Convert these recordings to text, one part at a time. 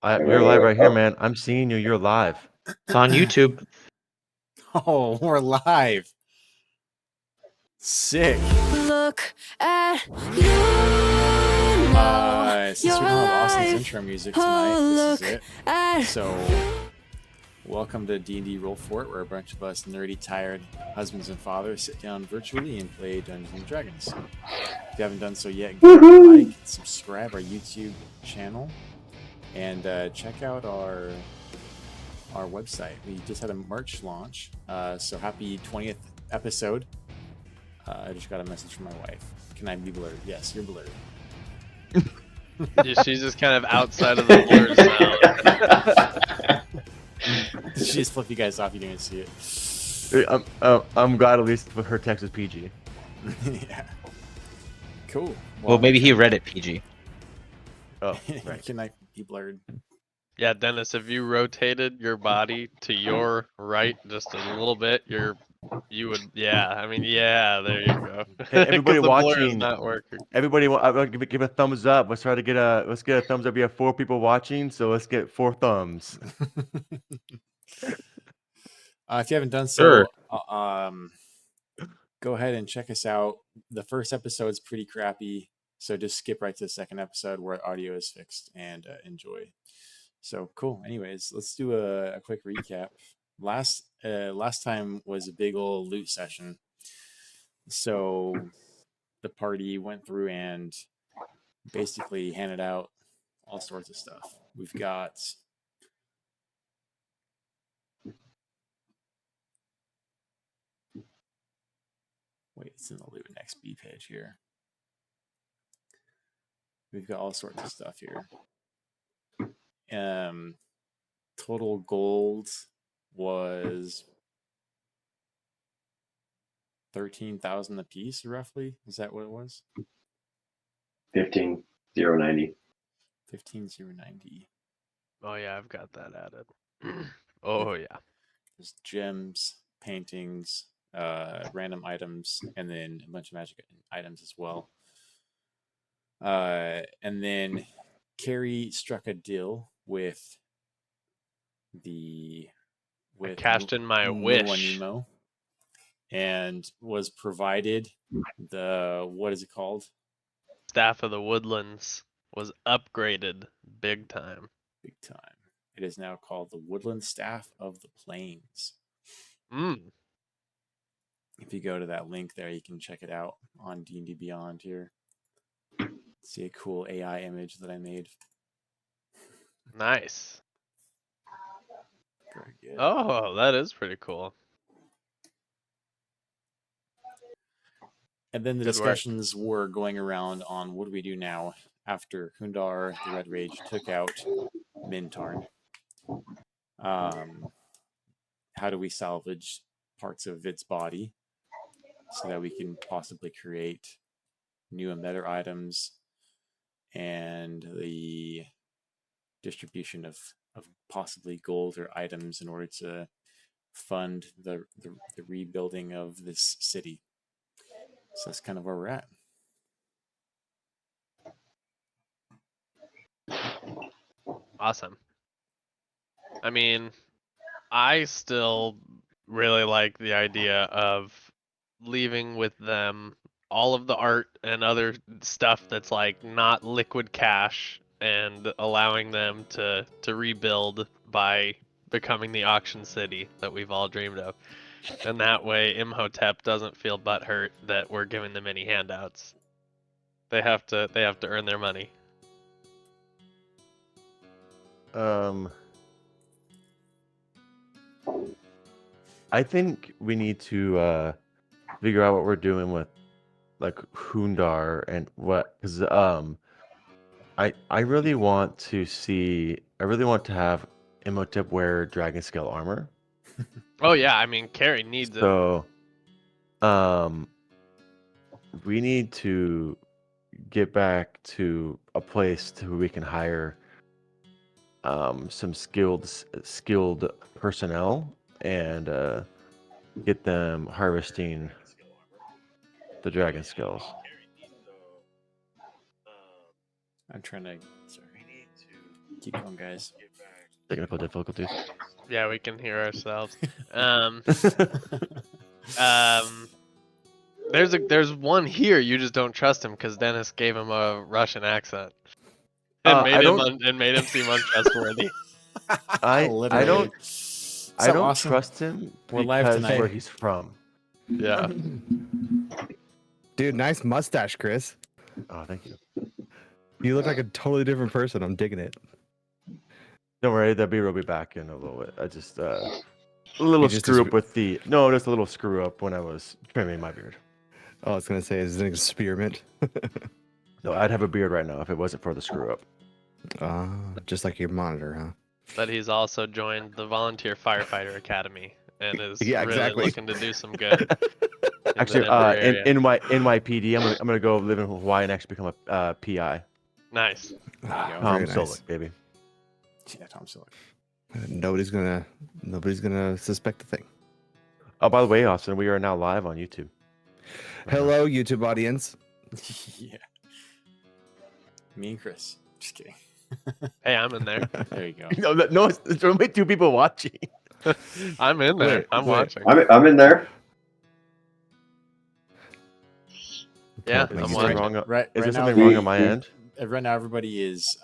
You're live right here, man. I'm seeing you. You're live. It's on YouTube. Oh, we're live. Sick. Look at you now. Since we don't have Austin's intro music tonight, this is it. So, welcome to D&D Roll Fort, where a bunch of us nerdy, tired husbands and fathers sit down virtually and play Dungeons and Dragons. If you haven't done so yet, give a like, subscribe our YouTube channel, and check out our website. We just had a merch launch, so happy 20th episode. I just got a message from my wife. Can I be blurred? Yes, you're blurred. She's just kind of outside of the blur zone. She just flipped you guys off. You didn't see it. I'm glad at least her text is PG. Yeah. Cool. Well, maybe he read it PG. Oh, right. Can I be blurred? Yeah, Dennis, if you rotated your body to your right just a little bit, you would, there you go. Hey, everybody 'Cause the blur is watching, not working. everybody, give a thumbs up. Let's try to get a thumbs up. We have 4 people watching, so let's get 4 thumbs. If you haven't done Sure. so, go ahead and check us out. The first episode's pretty crappy, so just skip right to the second episode where audio is fixed and enjoy. So cool. Anyways, let's do a quick recap. Last time was a big old loot session. So the party went through and basically handed out all sorts of stuff. We've got it's in the loot XP page here. We've got all sorts of stuff here. Total gold was 13,000 a piece, roughly. Is that what it was? 15,090. 15,090. Oh yeah, I've got that added. Oh yeah. There's gems, paintings, random items, and then a bunch of magic items as well. And then Carrie struck a deal with I cashed in my wish. Nemo, and was provided the, what is it called? Staff of the Woodlands was upgraded big time. Big time. It is now called the Woodland Staff of the Plains. If you go to that link there, you can check it out on D&D Beyond here. See a cool AI image that I made. Nice. Very good. Oh, that is pretty cool. And then the Good discussions were going around on what do we do now after Hundar, the Red Rage, took out Mintarn. How do we salvage parts of its body so that we can possibly create new and better items, and the distribution of possibly gold or items in order to fund the rebuilding of this city. So that's kind of where we're at. Awesome. I mean, I still really like the idea of leaving with them all of the art and other stuff that's like not liquid cash, and allowing them to rebuild by becoming the auction city that we've all dreamed of. And that way Imhotep doesn't feel butthurt that we're giving them any handouts. They have to earn their money. I think we need to figure out what we're doing with like Hundar and what, because I really want to have Imhotep wear dragon scale armor. Oh yeah, I mean Carrie needs it. So we need to get back to a place to where we can hire some skilled personnel and get them harvesting the dragon skills. I'm trying to Keep going, guys. Technical difficulties. Yeah, we can hear ourselves. There's one here. You just don't trust him because Dennis gave him a Russian accent and I don't. made him seem untrustworthy. I Literally. don't. So I don't awesome. trust him We're live because tonight. where he's from. Yeah. Dude, nice mustache, Chris. Oh, thank you. You look like a totally different person. I'm digging it. Don't worry, the beard will be back in a little bit. I just a little just screw dis- up with the just a little screw up when I was trimming my beard. Oh, I was gonna say, is it an experiment? No, I'd have a beard right now if it wasn't for the screw up. Just like your monitor, huh? But he's also joined the Volunteer Firefighter Academy and is Yeah, really exactly. looking to do some good. in the Actually, Denver area. in NYPD, I'm gonna go live in Hawaii and actually become a PI. Nice. There you go. Tom Very Selleck, nice. baby. Yeah, Tom Selleck. Nobody's gonna suspect a thing. Oh, by the way, Austin, we are now live on YouTube. Hello, YouTube audience. Yeah. Me and Chris. Just kidding. Hey, I'm in there. There you go. No, there's only 2 people watching. I'm in there. Wait, I'm wait. watching. I'm in there. Yeah, Totally I'm Is watching. something wrong? Right, Is right there now, something wrong on my we- end? right now everybody is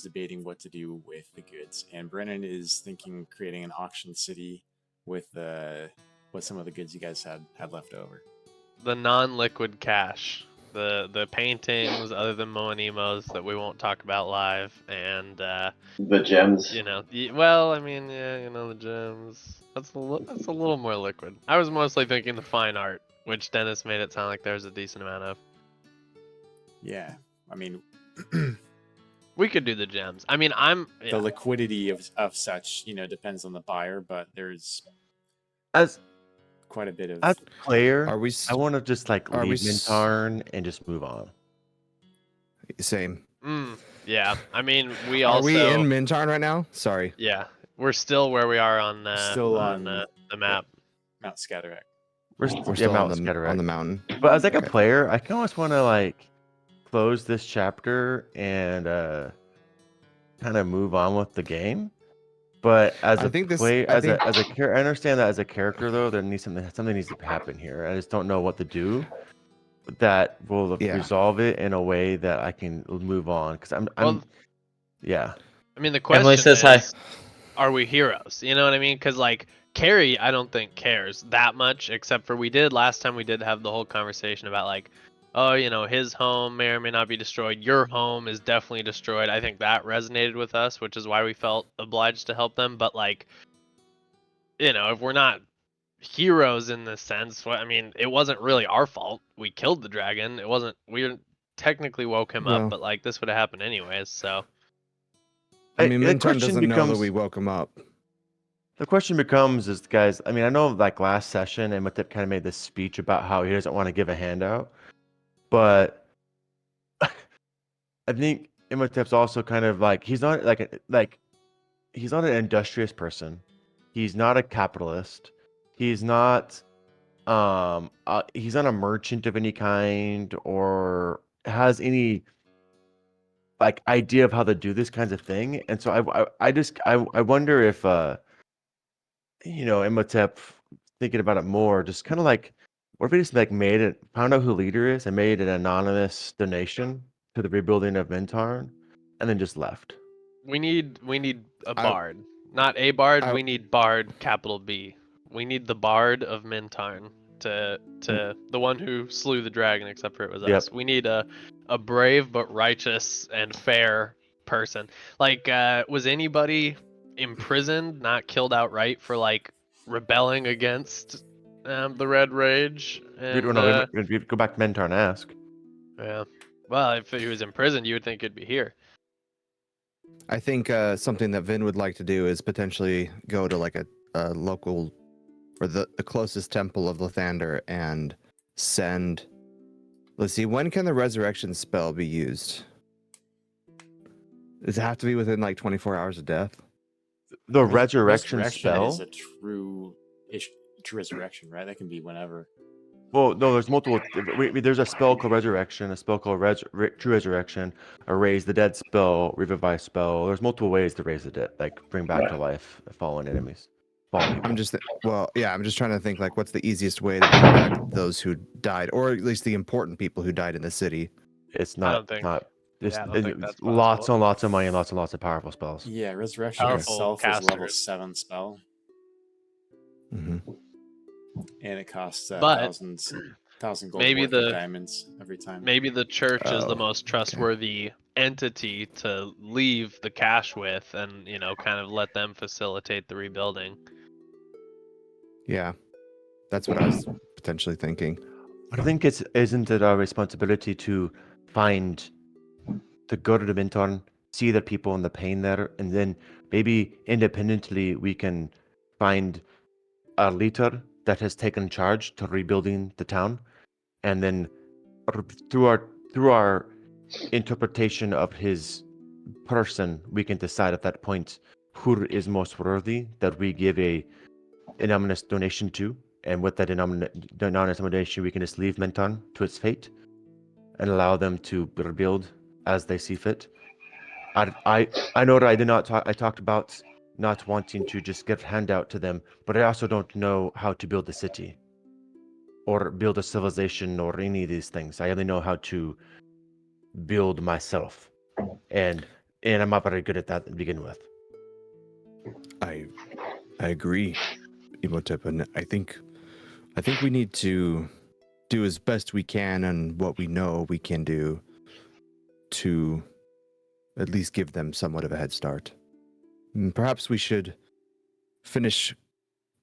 debating what to do with the goods, and Brennan is thinking creating an auction city with what some of the goods you guys had left over. The non-liquid cash, the paintings other than Moe and Emo's that we won't talk about live, and The gems. well, I mean, yeah, the gems. That's a little more liquid. I was mostly thinking the fine art, which Dennis made it sound like there's a decent amount of. Yeah, I mean, We could do the gems. I mean, the liquidity of such depends on the buyer, but there's As quite a bit of a player, Are we I want to just like are we leave Mintarn and just move on. same? yeah. I mean, we Are also we in Mintarn right now? Sorry. yeah, we're still where we are on Still on on the map. Mount Scatarack. We're We're yeah, still on Mount the Scatarack. mountain. But as like a Okay. player, I can almost want to like close this chapter and kind of move on with the game. But as I a think this- play, I think- as a character, I understand that as a character though, there needs something needs to happen here. I just don't know what to do that will Yeah. resolve it in a way that I can move on. Because I'm Well, yeah. I mean, the question Emily says hi. is, are we heroes? You know what I mean? Because like Carrie, I don't think cares that much, except for last time we did have the whole conversation about like, oh, his home may or may not be destroyed. Your home is definitely destroyed. I think that resonated with us, which is why we felt obliged to help them. But like, if we're not heroes in this sense, I mean, it wasn't really our fault. We killed the dragon. We technically woke him Well- up, but like this would have happened anyways. So I mean, The Mintarn question doesn't know that becomes- we woke him up. The question becomes is, guys, I mean, I know like last session, Imhotep kind of made this speech about how he doesn't want to give a handout, but I think Imhotep's also kind of like, he's not he's not an industrious person. He's not a capitalist. He's not a merchant of any kind or has any like idea of how to do this kinds of thing. And so I wonder if Imhotep, thinking about it more, just kind of like, what if he just like found out who leader is and made an anonymous donation to the rebuilding of Mintarn, and then just left. we need a I- bard, not a bard. I- We need bard, capital B. We need the bard of Mintarn to the one who slew the dragon, except for it was Yep. us. We need a brave but righteous and fair person. Like, was anybody imprisoned, not killed outright for like rebelling against the Red Rage? And, We'd go back to Mintarn and ask. yeah. Well, if he was imprisoned, you would think it'd be here. I think something that Vin would like to do is potentially go to like a local or the closest temple of Lathander and send. Let's see, when can the resurrection spell be used? Does it have to be within like 24 hours of death? The resurrection spell. is a true resurrection, right? That can be whenever. Well, no, there's multiple. There's a spell called Resurrection, a spell called True Resurrection, a Raise the Dead spell, Revivify spell. There's multiple ways to raise the dead, like bring back to life fallen enemies, fallen people. I'm just I'm just trying to think like what's the easiest way to bring back those who died, or at least the important people who died in the city. It's I not don't think- not. It's, I don't think that's lots possible. and lots of money and lots of powerful spells. Yeah, Resurrection Powerful itself is a level casters. 7 spell, Mm-hmm. and it costs But- thousand gold maybe worth of the- diamonds every time. Maybe the church is the Oh, most trustworthy entity to leave the cash with, and kind of let them facilitate the rebuilding. Yeah, that's what I was potentially thinking. I think isn't it our responsibility to find the good of the Minton, see the people in the pain there, and then maybe independently we can find a leader that has taken charge to rebuilding the town, and then through our interpretation of his person, we can decide at that point who is most worthy that we give a anonymous donation to, and with that anonymous donation, we can just leave Menton to its fate and allow them to rebuild as they see fit. I know that I did not talk. I talked about not wanting to just give handout to them, but I also don't know how to build a city or build a civilization or any of these things. I only know how to build myself, and I'm not very good at that to begin with. I agree, Imhotep, and I think we need to do as best we can on what we know we can do to at least give them somewhat of a head start. Perhaps we should finish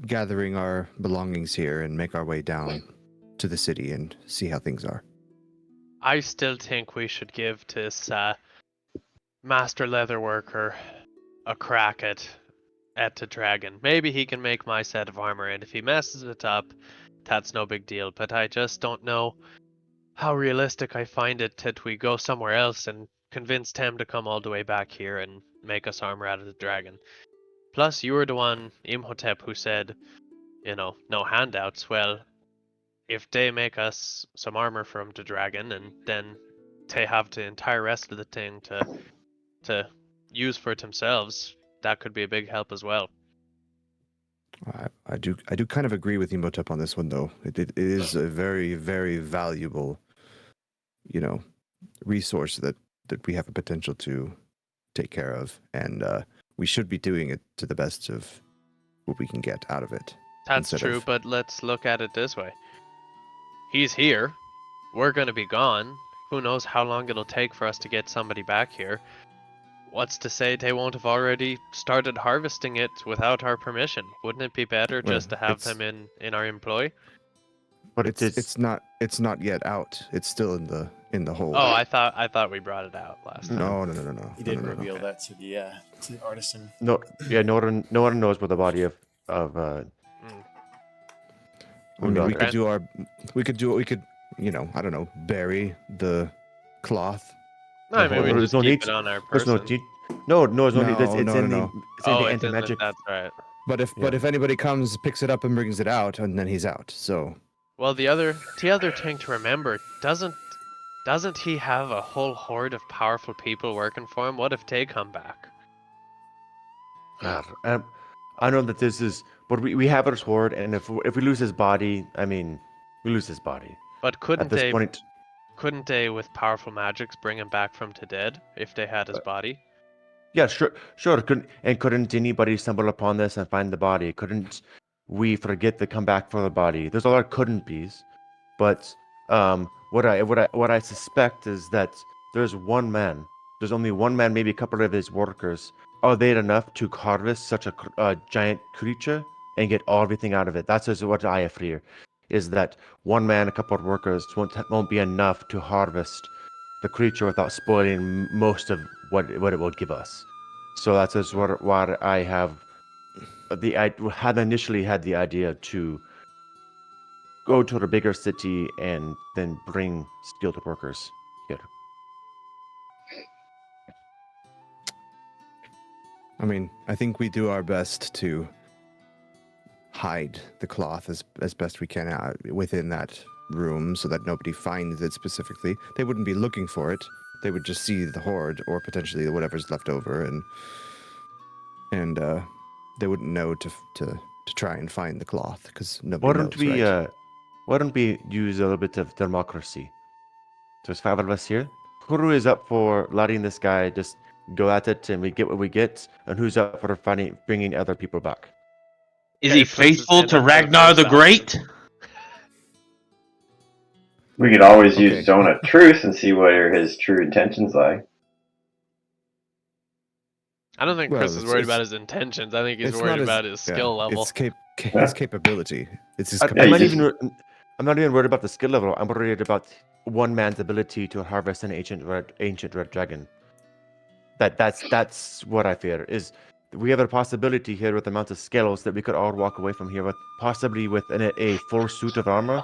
gathering our belongings here and make our way down to the city and see how things are. I still think we should give this master leatherworker a crack at the dragon. Maybe he can make my set of armor, and if he messes it up, that's no big deal. But I just don't know how realistic I find it that we go somewhere else and convince Tem to come all the way back here and make us armor out of the dragon. Plus, you were the one, Imhotep, who said, no handouts. Well, if they make us some armor from the dragon, and then they have the entire rest of the thing to use for it themselves, that could be a big help as well. I do kind of agree with Imhotep on this one, though. It is a very, very valuable, resource that we have a potential to take care of, and we should be doing it to the best of what we can get out of it. That's instead true, of- but let's look at it this way. He's here. We're gonna be gone. Who knows how long it'll take for us to get somebody back here. What's to say they won't have already started harvesting it without our permission? Wouldn't it be better Well, just to have it's- them in our employ? But It's not yet out. It's still in the hold. Oh, I thought we brought it out last time. No. He didn't no. reveal that to the artisan. no one knows what the body of I mean, we Gundar could I don't know, bury the cloth. No, I mean, we There's just no keep need it to- on our There's person. no need. No, there's no need. It's No, in no, the no. it's in the it's in anti-magic. that's right. But if anybody comes, picks it up, and brings it out, and then he's out. So Well, the other thing to remember, doesn't he have a whole horde of powerful people working for him? What if they come back? God, I know that this is, but we have our sword, and if we lose his body, I mean, we lose his body. But At couldn't this they point, with powerful magics bring him back from the dead if they had his body? yeah, sure. Couldn't anybody stumble upon this and find the body? Couldn't we forget to come back for the body? There's a lot of couldn't be's, but what I suspect is that there's one man. There's only one man, maybe a couple of his workers. Are they enough to harvest such a giant creature and get everything out of it? That's just what I fear, is that one man, a couple of workers won't be enough to harvest the creature without spoiling most of what it will give us. So that's just what I have. I had initially had the idea to go to the bigger city and then bring skilled workers here. I mean, I think we do our best to hide the cloth as best we can within that room so that nobody finds it specifically. They wouldn't be looking for it. They would just see the hoard or potentially whatever's left over, and they wouldn't know to try and find the cloth because Why nobody don't knows, we right? why don't we use a little bit of democracy? There's 5 of us here. Who is up for letting this guy just go at it and we get what we get, and who's up for bringing other people back? Is Okay, he puts his faithful hand to up for the Ragnar the first Great? We could always Okay. use Zone of Truth and see where his true intentions lie. I don't think Well, Chris is worried about it's- his intentions. I think he's it's worried not about his skill level. It's his capability. It's his I, Yeah, I'm you not just- even. I'm not even worried about the skill level. I'm worried about one man's ability to harvest an ancient red dragon. That's what I fear. Is we have a possibility here with the amount of skills that we could all walk away from here with, possibly with a full suit of armor,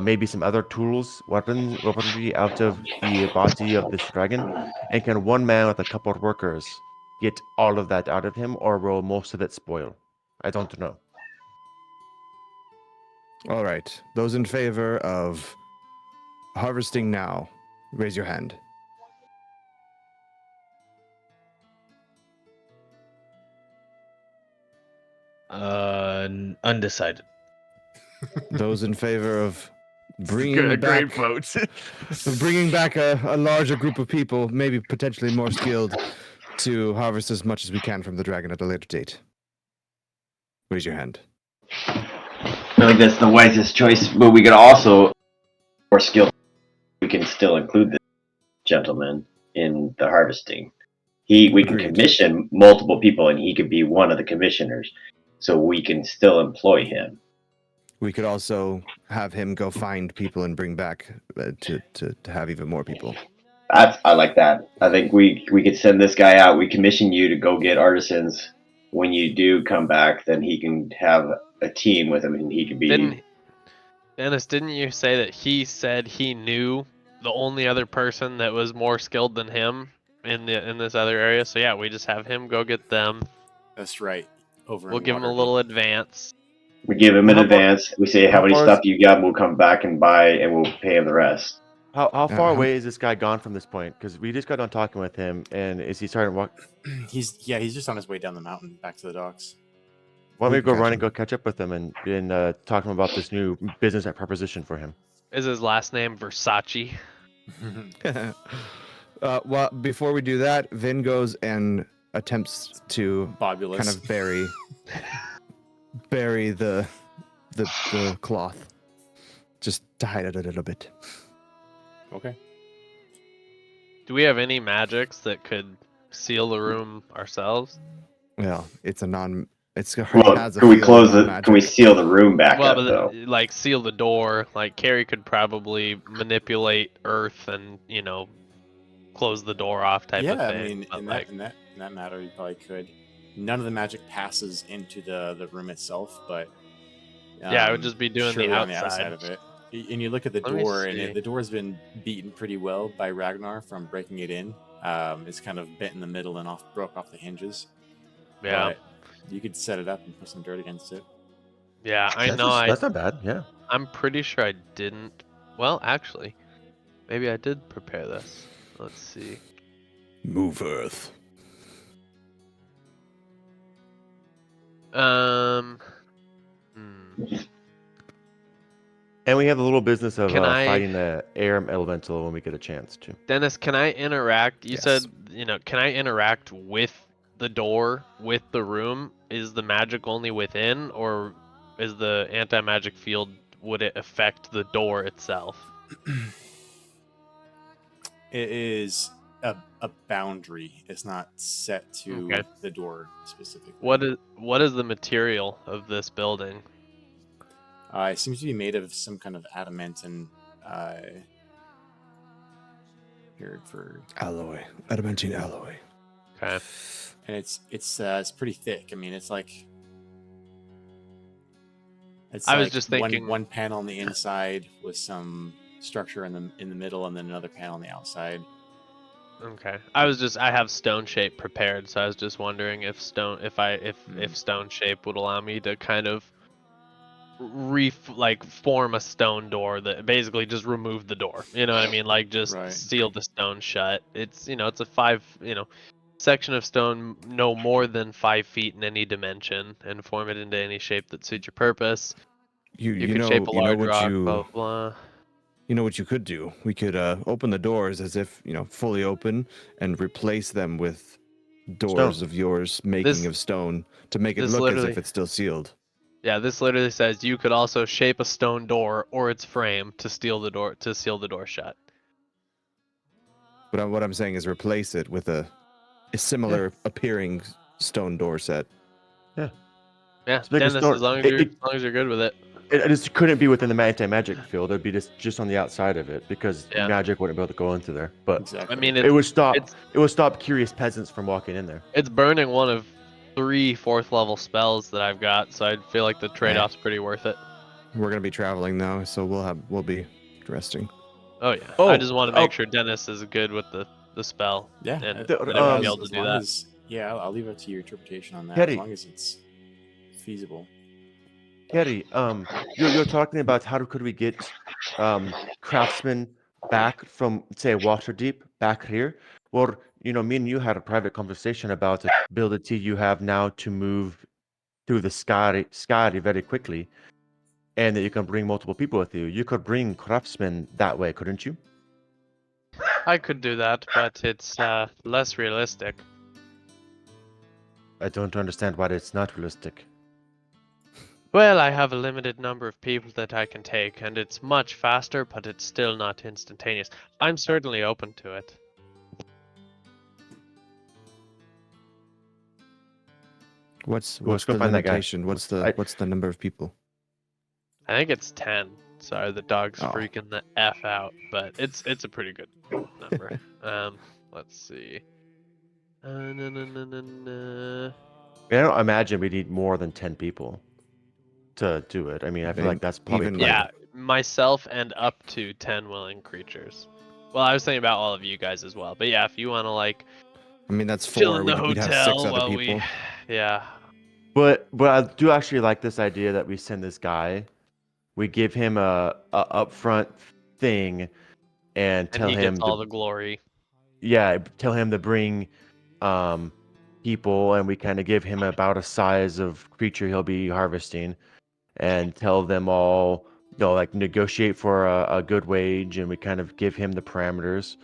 maybe some other tools, weaponry out of the body of this dragon, and can one man with a couple of workers get all of that out of him, or will most of it spoil? I don't know. All right. Those in favor of harvesting now, raise your hand. Undecided. Those in favor of bringing back vote. bringing back a larger group of people, maybe potentially more skilled, to harvest as much as we can from the dragon at a later date. Raise your hand. I feel like that's the wisest choice, but we could also, more skilled, we can still include this gentleman in the harvesting. We can Agreed. commission multiple people, and he could be one of the commissioners, so we can still employ him. We could also have him go find people and bring back to have even more people. I like that. I think we could send this guy out. We commission you to go get artisans. When you do come back, then he can have a team with him, and he could be. Dennis, didn't you say that he said he knew the only other person that was more skilled than him in this other area? So yeah, we just have him go get them. That's right. Over. We'll in give him a Waterdeep. little advance. We give him an How far- advance. We say how many far stuff is- you got, and we'll come back and buy, and we'll pay him the rest. How far how- away is this guy gone from this point? Because we just got done talking with him, and is he starting to walk? He's just on his way down the mountain back to the docks. Why don't we We go can catch run and him. go catch up with him and talk to him about this new business proposition for him? Is his last name Versace? Well, before we do that, Vin goes and attempts to Bobulous. kind of bury the cloth, just to hide it a little bit. Okay. Do we have any magics that could seal the room ourselves? Well, it's a non. It's Well, has a can we feel of close the? non-magic. Can we seal the room back Well, up but though? like seal the door. Like Carrie could probably manipulate Earth and close the door off type of Yeah, thing. I mean, but, in like, that matter, you probably could. None of the magic passes into the room itself, but Yeah, it would just be doing the surely on outside. of it. And you look at the Let me door, and see. the door's been beaten pretty well by Ragnar from breaking it in. It's kind of bent in the middle and broke off the hinges. yeah, But you could set it up and put some dirt against it. yeah, I know. That's not bad. Yeah. I'm pretty sure I didn't. Well, actually, maybe I did prepare this. Let's see. Move Earth. Hmm. And we have the little business of Can I- fighting the air elemental when we get a chance to. Dennis, can I interact? You Yes. said, can I interact with the door, with the room? Is the magic only within, or is the anti-magic field, would it affect the door itself? It is a boundary. It's not set to Okay. the door specifically. What is the material of this building? It seems to be made of some kind of adamant and here for, Alloy. Adamantine alloy. Okay. and it's pretty thick. I mean, it's like I was just one- thinking- one panel on the inside with some structure in the middle, and then another panel on the outside. Okay. I have stone shape prepared, so I was just wondering if stone shape would allow me to kind of form a stone door that basically just remove the door. You know what I mean? Like just Right. seal the stone shut. It's it's a 5 section of stone no more than 5 feet in any dimension, and form it into any shape that suits your purpose. You could shape a large rock, blah blah blah. You know what you could do? We could open the doors as if, fully open and replace them with doors Stone. of yours making of stone to make it this look as literally- if it's still sealed. Yeah, this literally says you could also shape a stone door or its frame to seal the door shut. But what I'm saying is replace it with a similar appearing stone door set. Yeah, It's like a Dennis, stone- as long as you're good with it. It just couldn't be within the anti-magic field. It'd be just on the outside of it because Yeah. magic wouldn't be able to go into there. But Exactly. I mean, it would it's stop curious peasants from walking in there. it's burning one of 3 4th level spells that I've got, so I feel like the trade-off's pretty worth it. We're gonna be traveling now, so we'll be resting. Oh yeah. Oh, I just want to make sure Dennis is good with the spell. Yeah, and The- that um, he'll be able to as do long that. as I'll leave it to your interpretation on that. Teddy. As long as it's feasible. Kerry, you're talking about how could we get craftsmen back from, say, Waterdeep back here? Well, me and you had a private conversation about the ability you have now to move through the sky very quickly, and that you can bring multiple people with you. You could bring craftsmen that way, couldn't you? I could do that, but it's less realistic. I don't understand why it's not realistic. Well, I have a limited number of people that I can take, and it's much faster, but it's still not instantaneous. I'm certainly open to it. What's Let's the go find that guy. limitation? What's the number of people? I think it's 10. Sorry, the dog's Oh. freaking the F out, but it's a pretty good number. Let's see. I don't imagine we need more than 10 people to do it. I mean, I feel like that's probably Even, plenty. Yeah, myself and up to 10 willing creatures. Well, I was thinking about all of you guys as well, but yeah, if you want to like I mean, that's chill 4. in the We'd have 6 hotel other while people. yeah. But I do actually like this idea that we send this guy, we give him a upfront thing, and And tell he him gets all the glory. tell him to bring people, and we kind of give him about a size of creature he'll be harvesting, and tell them all, like negotiate for a good wage, and we kind of give him the parameters,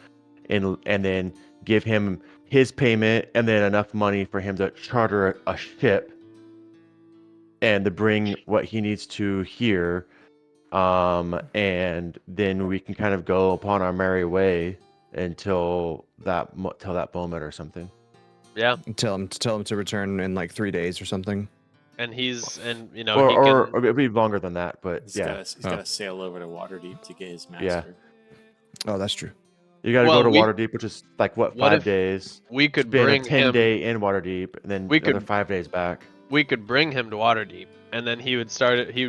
and then give him his payment, and then enough money for him to charter a ship and to bring what he needs to here, and then we can kind of go upon our merry way until that moment or something. Yeah, Tell him to return in like 3 days or something. and he's and he can. Or it'd be longer than that, but He's yeah, got to sail over to Waterdeep to get his master. Yeah. Oh, that's true. you got to Well, go to we- Waterdeep, which is like What 5 if days. we could Spend a bring 10-day in Waterdeep, and then We another could- 5 days back. we could bring him to Waterdeep, and then he would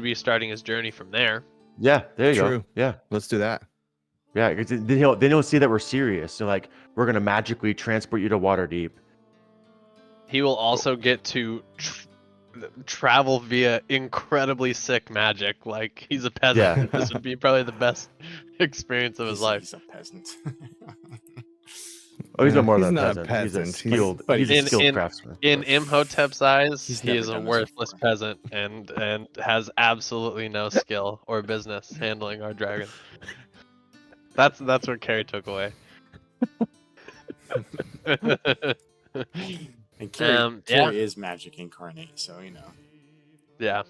be starting his journey from there. Yeah, there you True. go. Yeah, Let's do that. yeah. 'Cause then he'll see that we're serious. So like, we're gonna magically transport you to Waterdeep. He will also get to travel via incredibly sick magic. Like he's a peasant. Yeah. This would be probably the best experience of his life. He's a peasant. Oh, he's no more He's than not a a peasant. peasant. He's a skilled. But He's a in- skilled craftsman. In Imhotep's eyes, He's he never is a done this worthless before. peasant and has absolutely no skill or business handling our dragon. That's what Carrie took away. And Carrie, Yeah. Carrie is magic incarnate, so Yeah.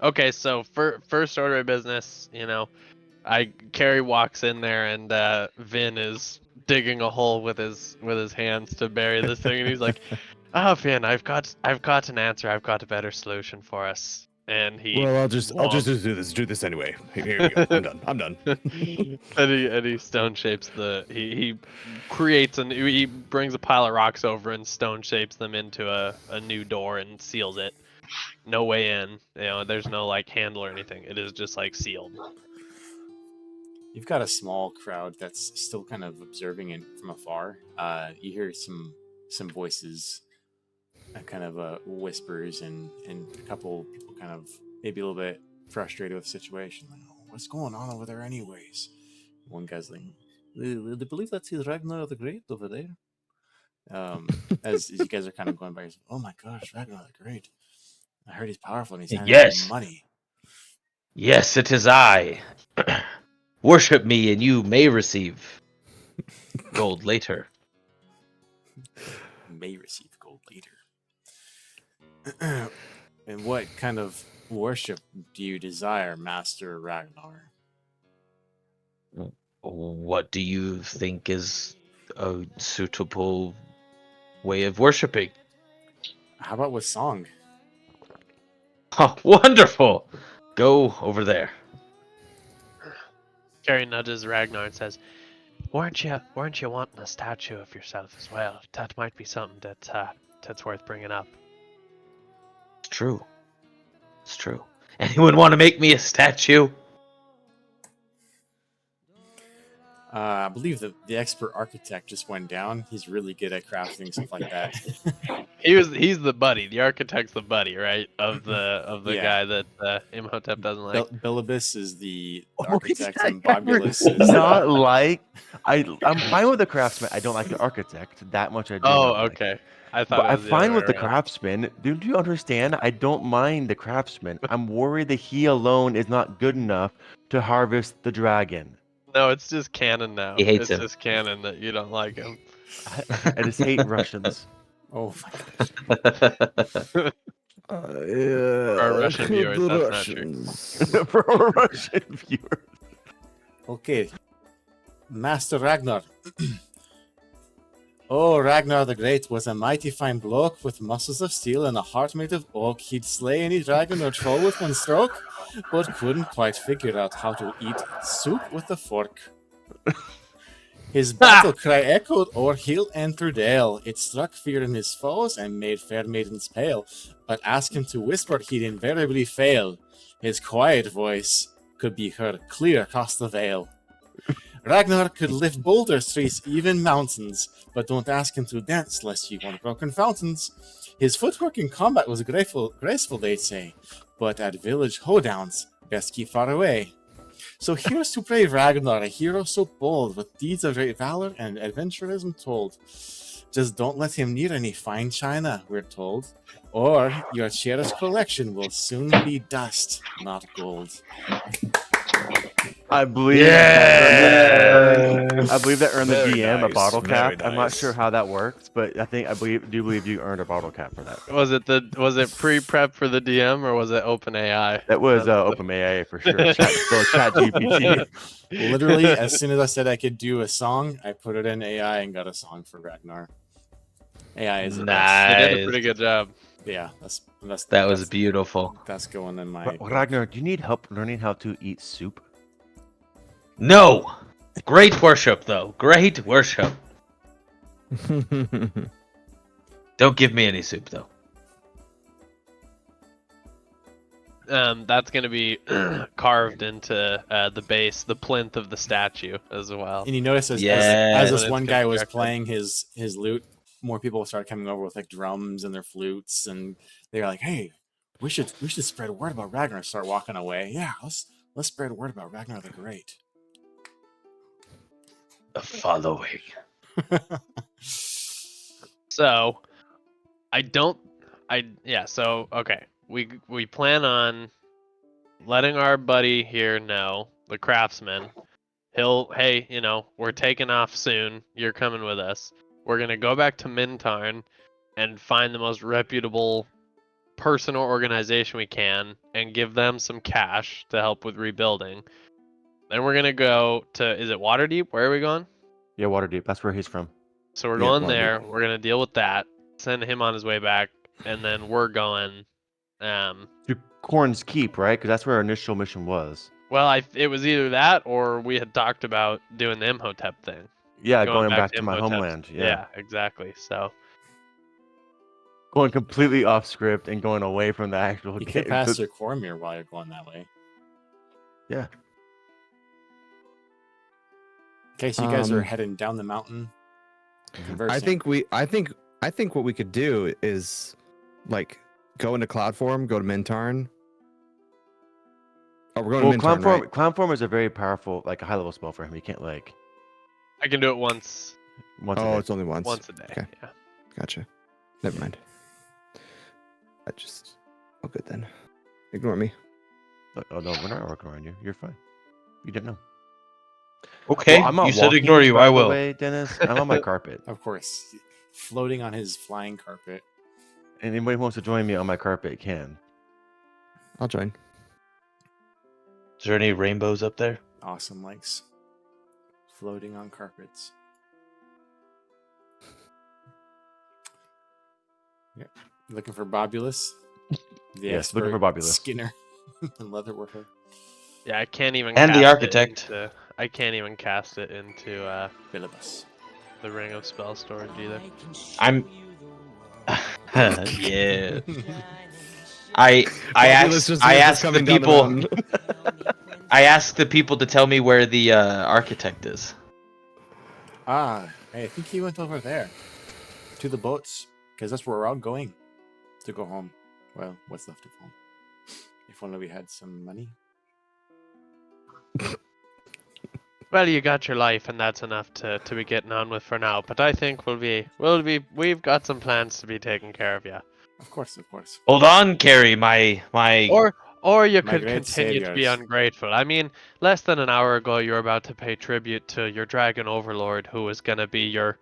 Okay, so first order of business, Carrie walks in there and Vin is digging a hole with his hands to bury this thing, and he's like, "Oh, Vin, I've got an answer. I've got a better solution for us." And he Well, I'll just do this anyway. Here we go. I'm done. and he stone shapes he creates he brings a pile of rocks over and stone shapes them into a new door and seals it. No way in. There's no like handle or anything. It is just like sealed. you've got a small crowd that's still kind of observing it from afar. You hear some voices, kind of whispers, and a couple people kind of maybe a little bit frustrated with the situation. Like, oh, what's going on over there, anyways? One guy's like, "They believe that's Ragnar the Great over there." As you guys are kind of going by, oh my gosh, Ragnar the Great! I heard he's powerful and he's handing Yes. out money. Yes, it is I. Worship me, and you may receive gold later. May receive gold later. And what kind of worship do you desire, Master Ragnar? What do you think is a suitable way of worshiping? How about with song? Oh, wonderful! Go over there. Carrie nudges Ragnar and says, weren't you wanting a statue of yourself as well? That might be something that's worth bringing up. It's true. It's true. Anyone want to make me a statue? I believe the expert architect just went down. He's really good at crafting stuff like that. He's the buddy. The architect's the buddy, right? Of the Yeah. guy that Imhotep doesn't like. Bilibus is the Oh, architect, he's and Bobulus is not like I'm fine with the craftsman. I don't like the architect that much. I do. Oh, not like. okay. I thought But it I'm was the fine other with way the around. craftsman. Do you understand? I don't mind the craftsman. I'm worried that he alone is not good enough to harvest the dragon. No, it's just canon now. He hates it's him. just canon that you don't like him. I just hate Russians. Oh my gosh. For our Russian viewers, that's not true. For our Russian viewers. Okay, Master Ragnar. Oh, Ragnar the Great was a mighty fine bloke with muscles of steel and a heart made of oak. He'd slay any dragon or troll with one stroke, but couldn't quite figure out how to eat soup with a fork. His battle cry echoed o'er hill and through dale. It struck fear in his foes and made fair maidens pale. But ask him to whisper, he'd invariably fail. His quiet voice could be heard clear across the vale. Ragnar could lift boulders, trees, even mountains, but don't ask him to dance lest you want broken fountains. His footwork in combat was graceful, they'd say, but at village hoedowns, best keep far away. So here's to brave Ragnar, a hero so bold, with deeds of great valor and adventurism told. Just don't let him near any fine china, we're told, or your cherished collection will soon be dust, not gold. I believe Yeah. I believe that earned the Very DM a nice, bottle very cap. I'm not nice. sure how that works, but I do believe you earned a bottle cap for that. Was it pre-prep for the DM or was it open AI? That was OpenAI for sure. Chat GPT. Literally, as soon as I said I could do a song, I put it in AI and got a song for Ragnar. AI is the best. They did a Nice. pretty good job. Yeah, That was beautiful. that's going in my. Ragnar, do you need help learning how to eat soup? No! Great worship, though. Great worship. Don't give me any soup, though. That's gonna be carved into the base, the plinth of the statue as well. And you notice as Yes. this When it's one guy was constructed. playing his lute, more people started coming over with like drums and their flutes, and they're like, "Hey, we should spread word about Ragnar." Start walking away. Yeah, let's spread word about Ragnar the Great. The following. So, so okay. We plan on letting our buddy here know, the craftsman. Hey, we're taking off soon. You're coming with us. We're gonna go back to Mintarn and find the most reputable person or organization we can and give them some cash to help with rebuilding. Then we're gonna go to, is it Waterdeep? Where are we going? Yeah, Waterdeep. That's where he's from. So we're Yeah, going Waterdeep. there. We're gonna deal with that. Send him on his way back, and then we're going. To Corn's Keep, right? Because that's where our initial mission was. Well, it was either that or we had talked about doing the Imhotep thing. Yeah, going back to my Imhotep's- homeland. Yeah, exactly. So Going completely off script and going away from the actual You game. could pass through Cormyr while you're going that way. Yeah. Okay, so you guys are Um, heading down the mountain. I think what we could do is like go into cloud form, go to Mintarn, Oh, we're going Well, Minturn, right? Clown Form is a very powerful, like a high level spell for him. He can't like I can do it once once a Oh, day. it's only once. once a day. Okay. Yeah. Gotcha. Never mind. I just. Oh, good then. Ignore me. Oh no, we're not working around you. You're fine. You didn't know. Okay, Well, I'm not you said walking, ignore you. by I the will. way, Dennis. I'm on my carpet. Of course, floating on his flying carpet. And anybody who wants to join me on my carpet can. I'll join. Is there any rainbows up there? Awesome likes. Floating on carpets. Yeah. Looking for Bobulus? The Yes, looking expert for Bobulus. Skinner and Leatherworker. Yeah, I can't even. And the cast it architect. I can't even cast it into Bilibus. the Ring of Spell Storage either. I'm. Yeah. I Bobulus just asked the coming down the people. mountain. I asked the people to tell me where the architect is. I think he went over there. To the boats. Because that's where we're all going. To go home. Well, what's left of home. If only we had some money. Well, you got your life, and that's enough to be getting on with for now. But I think we've got some plans to be taking care of you. Of course, of course. Hold on, Carrie. My. Or you My could great continue to be saviors. ungrateful. I mean, less than an hour ago, you were about to pay tribute to your dragon overlord, who was gonna be your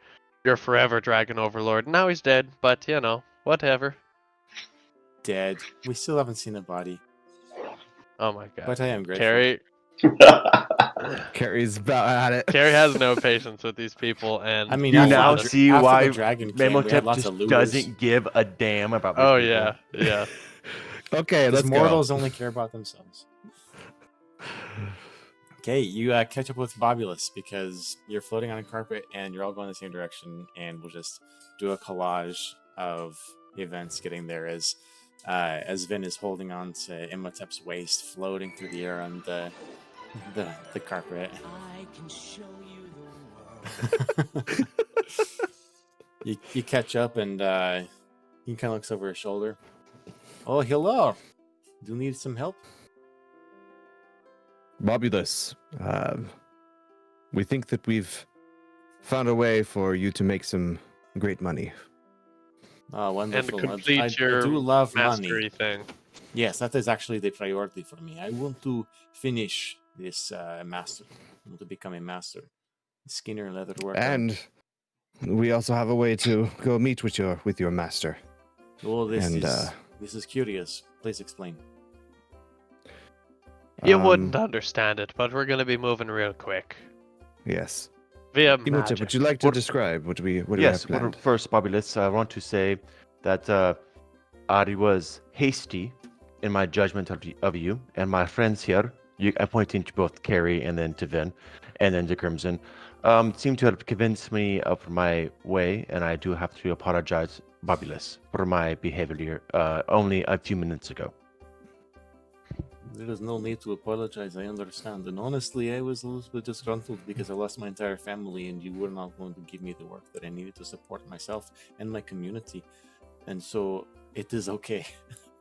forever dragon overlord. Now he's dead, but you know, whatever. Dead. We still haven't seen a body. Oh my god. But I am grateful. Carrie Carrie's about at it. Carrie has no patience with these people, and I mean, You after now the- see after why the dragon came, we had Memotep lots just of looters. doesn't give a damn about these oh people. yeah, yeah. Okay, Because let's mortals go. only care about themselves. Okay, you catch up with Bobulus because you're floating on a carpet and you're all going the same direction, and we'll just do a collage of events getting there as Vin is holding on to Imhotep's waist, floating through the air on the carpet. I can show you the world. You catch up and he kind of looks over his shoulder. Oh, hello. Do you need some help? Bobulus, we think that we've found a way for you to make some great money. Oh, wonderful. And complete I your do love money. mastery thing. Yes, that is actually the priority for me. I want to finish this master. I want to become a master. Skinner Leatherworker. And we also have a way to go meet with your master. Oh, this and, is curious. Please explain. You wouldn't understand it, but we're gonna be moving real quick. Yes. Via Imhotep, magic. would you like to What- describe what we Yes, have planned? first, Bobulus, I want to say that I was hasty in my judgment of you and my friends here. I'm pointing to both Carrie and then to Vin and then to Crimson. Seem to have convinced me of my way, and I do have to apologize, Bobulus, for my behavior only a few minutes ago. There is no need to apologize. I understand. And honestly, I was a little bit disgruntled because I lost my entire family, and you were not going to give me the work that I needed to support myself and my community. And so it is okay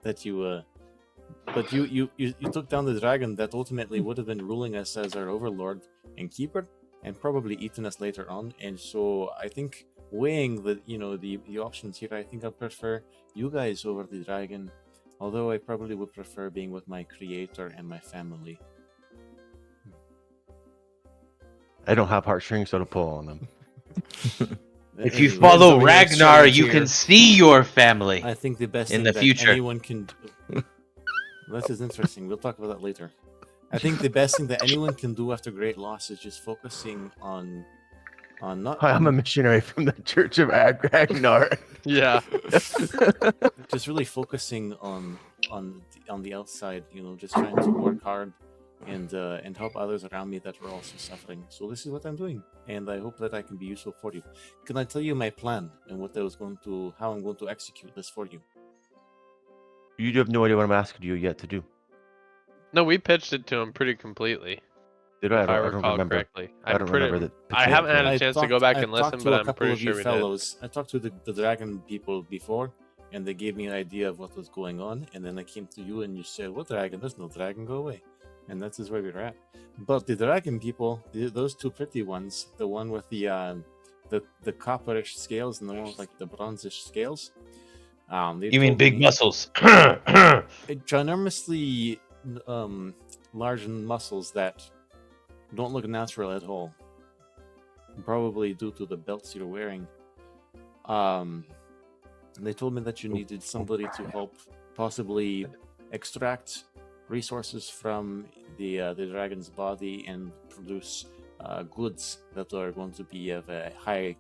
that you. But you took down the dragon that ultimately would have been ruling us as our overlord and keeper, and probably eaten us later on. And so I think weighing the options here, I think I prefer you guys over the dragon. Although I probably would prefer being with my creator and my family. I don't have heartstrings, so to pull on them. If you Anyway, follow over here Ragnar, shedding you a can tear. see your family. I think the best in thing the that future. anyone can do. This is interesting. We'll talk about that later. I think the best thing that anyone can do after great loss is just focusing on not Hi, I'm a missionary from the Church of Ragnar. Yeah. just really focusing on the outside, just trying to work hard and help others around me that are also suffering. So this is what I'm doing, and I hope that I can be useful for you. Can I tell you my plan and how I'm going to execute this for you? You have no idea what I'm asking you yet to do. No, we pitched it to him pretty completely. Did I? If I I don't recall remember. correctly. I don't remember that. I haven't had a I chance to go back and listen, talked to but a I'm couple pretty of you sure we did. fellows. I talked to the dragon people before, and they gave me an idea of what was going on. And then I came to you, and you said, "What dragon? There's no dragon. Go away." And that is where we're at. But the dragon people, those two pretty ones, the one with the copperish scales and the one with like the bronzish scales, they You mean told big me muscles? ginormously large muscles that don't look natural at all. Probably due to the belts you're wearing. They told me that you needed somebody to help possibly extract resources from the dragon's body and produce goods that are going to be of a high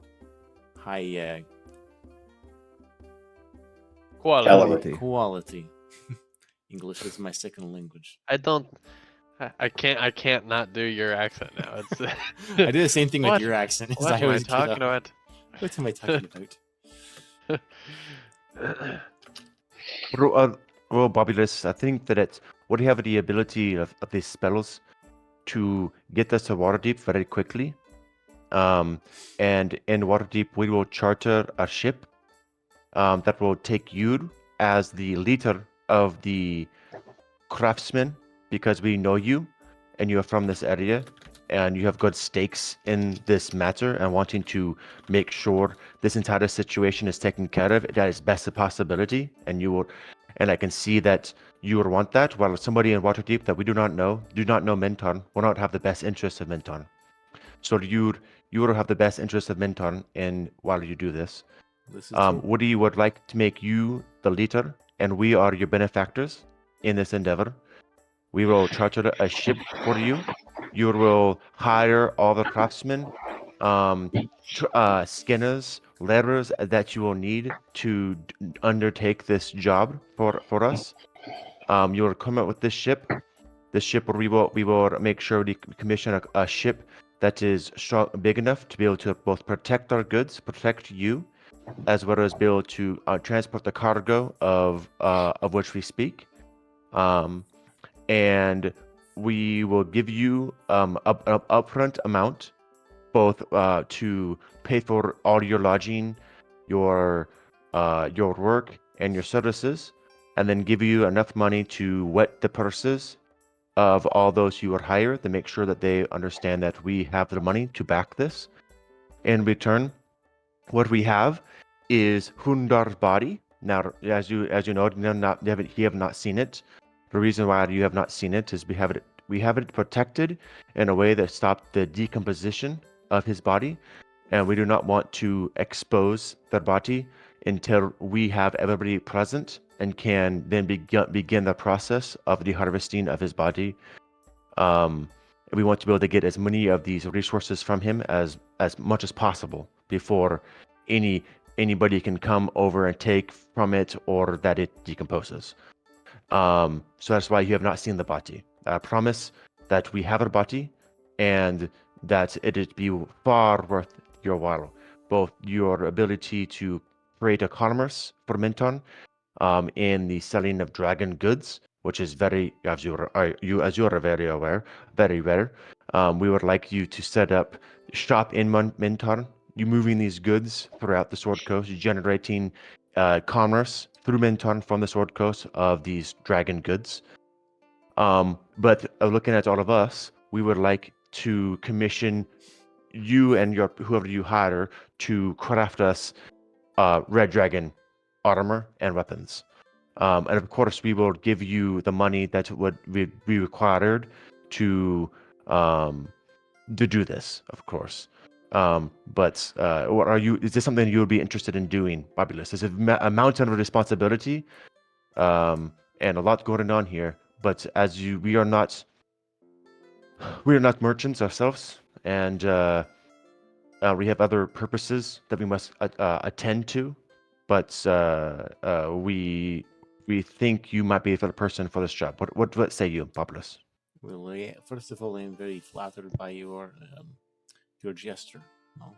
Quality. quality. English is my second language. I don't. I can't not do your accent now. It's. I do the same thing with What? your accent. What am I always get talking up. about? What am I talking about? Well, Bobulus, I think that it's what do you have the ability of these spells to get us to Waterdeep very quickly. And in Waterdeep, we will charter a ship that will take you as the leader of the craftsmen because we know you and you are from this area and you have good stakes in this matter and wanting to make sure this entire situation is taken care of that is best a possibility, and you will, and I can see that you would want that, while somebody in Waterdeep that we do not know Minton, will not have the best interest of Minton. So you would have the best interest of Minton in while you do this. This is true. Woody would like to make you the leader, and we are your benefactors in this endeavor. We will charter a ship for you. You will hire all the craftsmen, skinners, letters that you will need to undertake this job for us. You will come out with this ship. This ship, we will make sure we commission a ship that is strong, big enough to be able to both protect our goods, protect you, as well as be able to transport the cargo of which we speak. And we will give you an upfront amount, both to pay for all your lodging, your work, and your services, and then give you enough money to wet the purses of all those you would hire to make sure that they understand that we have the money to back this. In return, what we have is Hundar's body. Now, as you know, you have not seen it. The reason why you have not seen it is we have it protected in a way that stops the decomposition of his body, and we do not want to expose the body until we have everybody present and can then begin the process of the harvesting of his body. We want to be able to get as many of these resources from him as much as possible before anybody can come over and take from it or that it decomposes. So that's why you have not seen the body. I promise that we have a body and that it would be far worth your while. Both your ability to create a commerce for Minton in the selling of dragon goods, which is very, as you are very aware, very rare. We would like you to set up shop in Minton. You moving these goods throughout the Sword Coast, generating commerce through Minton from the Sword Coast of these dragon goods. But looking at all of us, we would like to commission you and whoever you hire to craft us red dragon armor and weapons. And of course, we will give you the money that would be required to do this, of course. But what are you? Is this something you would be interested in doing, Bobulus? It's a mountain of responsibility, and a lot going on here. But we are not merchants ourselves, and we have other purposes that we must attend to. But we think you might be the person for this job. What say you, Bobulus? Well, yeah, first of all, I'm very flattered by your gesture. No?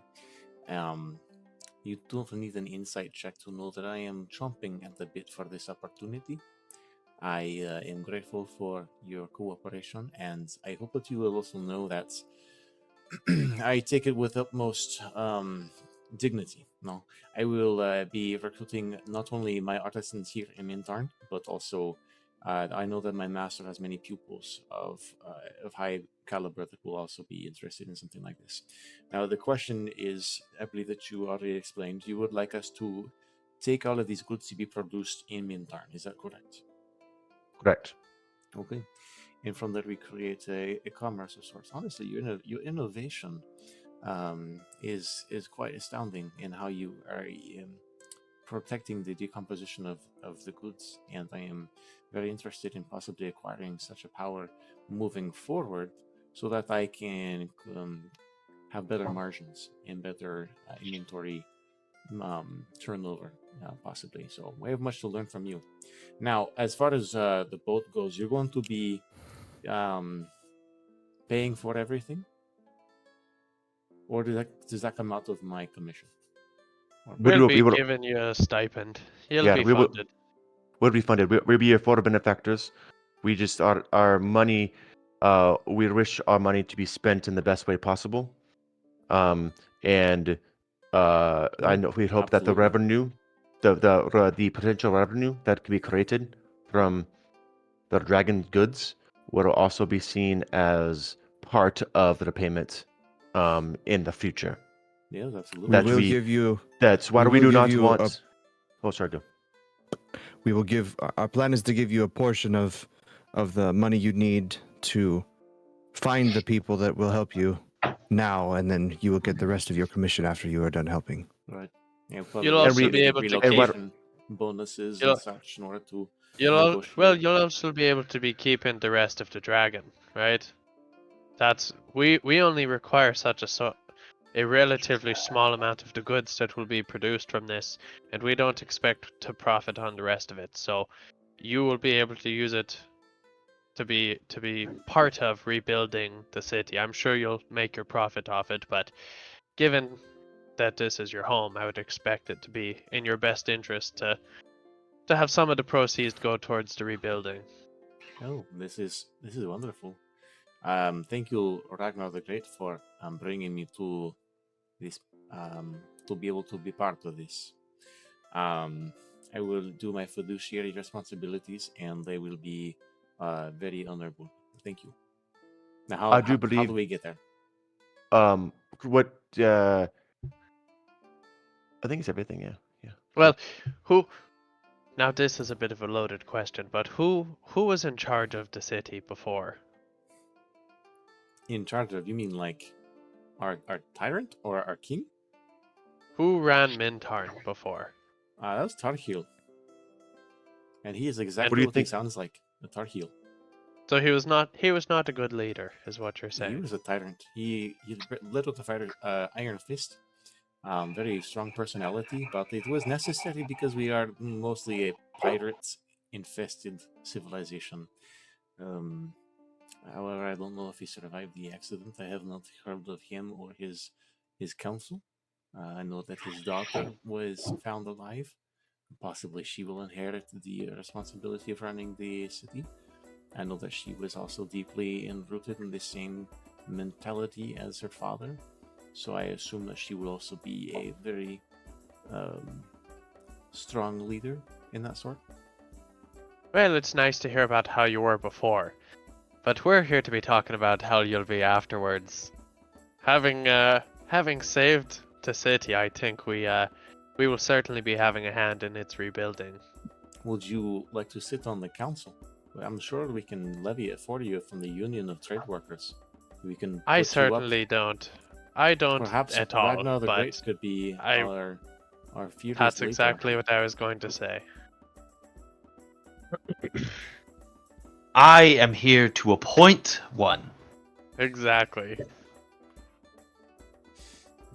You don't need an insight check to know that I am chomping at the bit for this opportunity. I am grateful for your cooperation, and I hope that you will also know that I take it with utmost dignity. No, I will be recruiting not only my artisans here in Mintarn, but also I know that my master has many pupils of high caliber that will also be interested in something like this. Now, the question is, I believe that you already explained, you would like us to take all of these goods to be produced in Mintarn. Is that correct? Correct. Okay. And from that, we create a commerce of sorts. Honestly, your innovation is quite astounding in how you are protecting the decomposition of the goods, and I am very interested in possibly acquiring such a power moving forward so that I can have better margins and better inventory turnover, possibly. So we have much to learn from you. Now, as far as the boat goes, you're going to be paying for everything, or does that come out of my commission? We'll We be will, giving you a stipend. You'll yeah, be we will. funded. We'll be funded. We'll be your photo benefactors. We just our money. We wish our money to be spent in the best way possible. And I know we hope that the Absolutely. revenue, the potential revenue that can be created from the dragon goods will also be seen as part of the payment in the future. Yes, absolutely. We That will we- give you. That's why We we will do give not you want. Oh, sorry, go. We will give. Our plan is to give you a portion of the money you need to find the people that will help you now, and then you will get the rest of your commission after you are done helping. Right. Yeah, You'll probably also be able to keep- relocation bonuses You'll- and such in order to Well, negotiate. you'll also be able to be keeping the rest of the dragon, right? That's we only require such a relatively small amount of the goods that will be produced from this, and we don't expect to profit on the rest of it. So you will be able to use it to be part of rebuilding the city. I'm sure you'll make your profit off it, but given that this is your home, I would expect it to be in your best interest to have some of the proceeds go towards the rebuilding. Oh, this is wonderful. Thank you, Ragnar the Great, for bringing me to this to be able to be part of this. I will do my fiduciary responsibilities, and they will be very honorable. Thank you. Now, I do how believe- do we get there? What? I think it's everything. Yeah. Well, who? Now this is a bit of a loaded question, but who was in charge of the city before? In charge of? You mean like our tyrant or our king? Who ran Mintarn before? That was Tarheel. And he is What exactly do you what he think- sounds like, a Tarheel. So he was not a good leader, is what you're He saying. was a tyrant. He led with the fighter Iron Fist. Very strong personality, but it was necessary because we are mostly a pirate-infested civilization. However, I don't know if he survived the accident. I have not heard of him or his council. I know that his daughter was found alive. Possibly she will inherit the responsibility of running the city. I know that she was also deeply enrooted in the same mentality as her father. So I assume that she will also be a very strong leader in that sort. Well, it's nice to hear about how you were before, but we're here to be talking about how you'll be afterwards. Having saved the city, I think we will certainly be having a hand in its rebuilding. Would you like to sit on the council? I'm sure we can levy it for you from the Union of Trade Workers. We can. I put you up. certainly don't. I don't Perhaps at all. Ragnar the but Great could be our furious that's leader. exactly what I was going to say. I am here to appoint one. Exactly.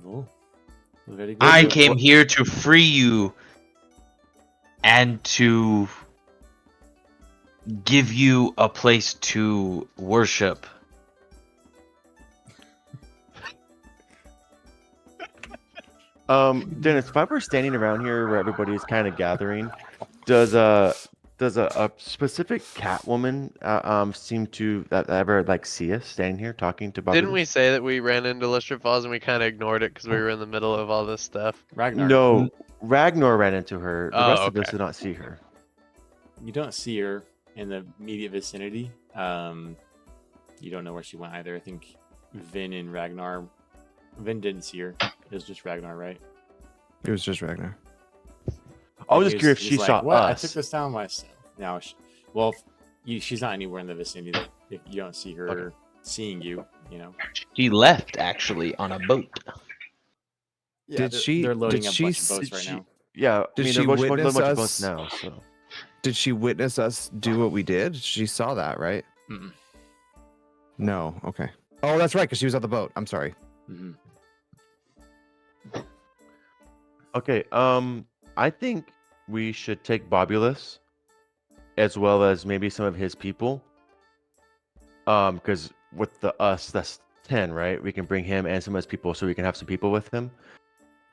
Oh, very good. I came here to free you and to give you a place to worship. Dennis, if I were standing around here where everybody's kind of gathering, does a specific Catwoman seem to that ever like see us standing here talking to Bobby? Didn't we say that we ran into Lister Falls and we kind of ignored it because we were in the middle of all this stuff? Ragnar. No, Ragnar ran into her. The Oh, rest of us okay. did not see her. You don't see her. in the immediate vicinity. You don't know where she went either. I think Vin and Ragnar. Vin didn't see her. It was just Ragnar, right? It was just Ragnar. I was He just curious if he's she like, saw "What? I us. took this down myself." Now, well, she's not anywhere in the vicinity. That if you don't see her Okay. seeing you, you know. She left actually on a boat. Yeah, Did she- They're loading did a she bunch of s- boats Did right she- now. Yeah, I Did mean, she they're a witness bunch of boats us? now, so. Did she witness us do what we did? She saw that, right? Mm-mm. No. Okay. Oh, that's right, because she was on the boat. I'm sorry. Mm-hmm. Okay, I think we should take Bobulus as well as maybe some of his people. Because with the us, that's 10, right? We can bring him and some of his people so we can have some people with him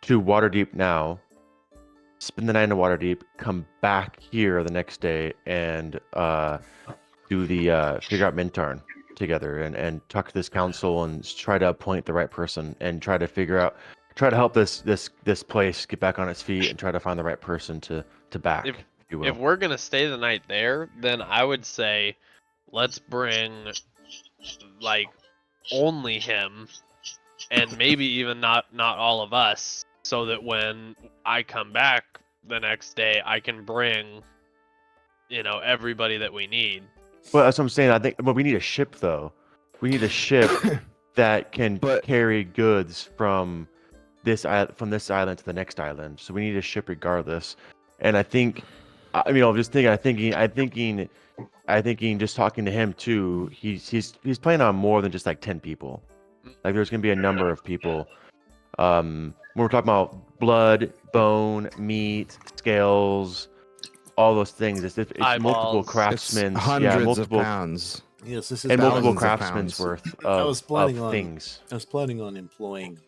to Waterdeep now, spend the night in Waterdeep, come back here the next day and do the figure out Mintarn together and talk to this council and try to appoint the right person and try to help this place get back on its feet and try to find the right person to back, if you will. If we're gonna stay the night there, then I would say let's bring like only him, and maybe even not all of us, so that when I come back the next day, I can bring, everybody that we need. Well, that's what I'm saying. I think, but we need a ship though. We need a ship that can But- carry goods from this island to the next island. So we need a ship regardless. And I think, I'm just thinking. I thinking. Just talking to him too. He's planning on more than just like 10 people. Like there's gonna be a number of people. When we're talking about blood, bone, meat, scales, all those things. It's multiple Eyeballs. craftsmen. It's hundreds multiple of pounds. Yes, this is and multiple thousands of craftsmen's pounds. worth I was of planning on- things. I was planning on employing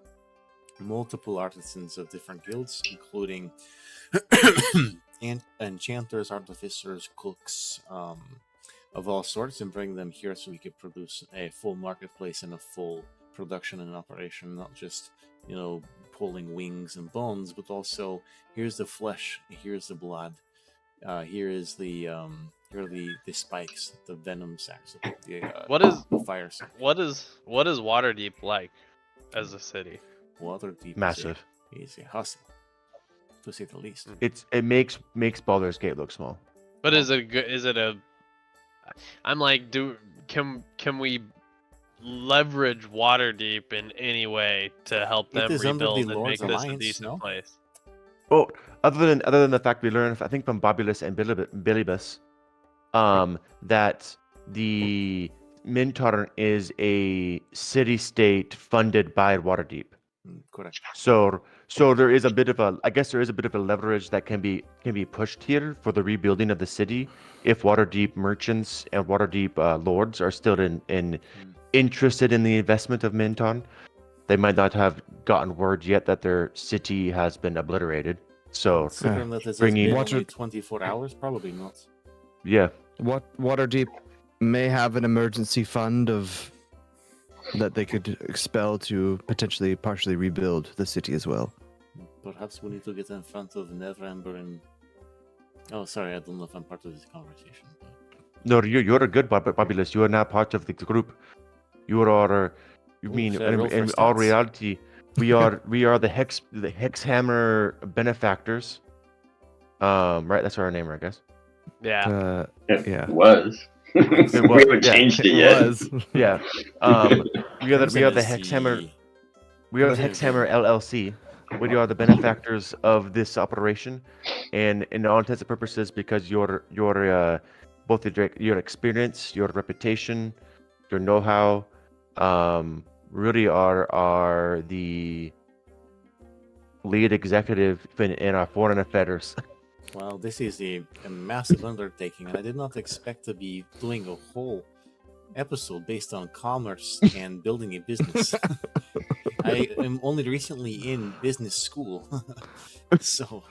multiple artisans of different guilds, including enchanters, artificers, cooks, of all sorts, and bring them here so we could produce a full marketplace and a full production and operation, not just pulling wings and bones, but also here's the flesh, here's the blood, here is the here are the spikes, the venom sacs, the fire sac. What is Waterdeep like as a city? Waterdeep Massive. is a hustle, to say the least. It makes Baldur's Gate look small. But is it good? Is it a? I'm like, can we leverage Waterdeep in any way to help It them is under the rebuild and Lord's make this a Alliance, decent no? place? Well, other than the fact we learned, I think from Bobulus and Bilibus, that the Mintarn is a city-state funded by Waterdeep. Correct. So there is a bit of a leverage that can be pushed here for the rebuilding of the city if Waterdeep merchants and Waterdeep lords are still interested in the investment of Minton. They might not have gotten word yet that their city has been obliterated. So Considering that this has bringing- been Water- only 24 hours, probably not. yeah, Waterdeep may have an emergency fund that they could expel to potentially partially rebuild the city as well. Perhaps we need to get in front of Neverember and... Oh, sorry, I don't know if I'm part of this conversation. But... no, you're a good Bobulus. You are now part of the group. You are. You Ooh, mean should I roll for in all stats? reality, we are the Hexhammer benefactors. Right, that's our name, I guess. Yeah. Yeah. It was. It was, we haven't yeah, changed it It yet. was. Yeah. We are Crimson the is Hexhammer. We are the Crimson is Hexhammer LLC. We are the benefactors of this operation, and in all intents and purposes, because your both your experience, your reputation, your know-how, really are the lead executive in our foreign affairs. Well, this is a massive undertaking, and I did not expect to be doing a whole episode based on commerce and building a business. I am only recently in business school, so.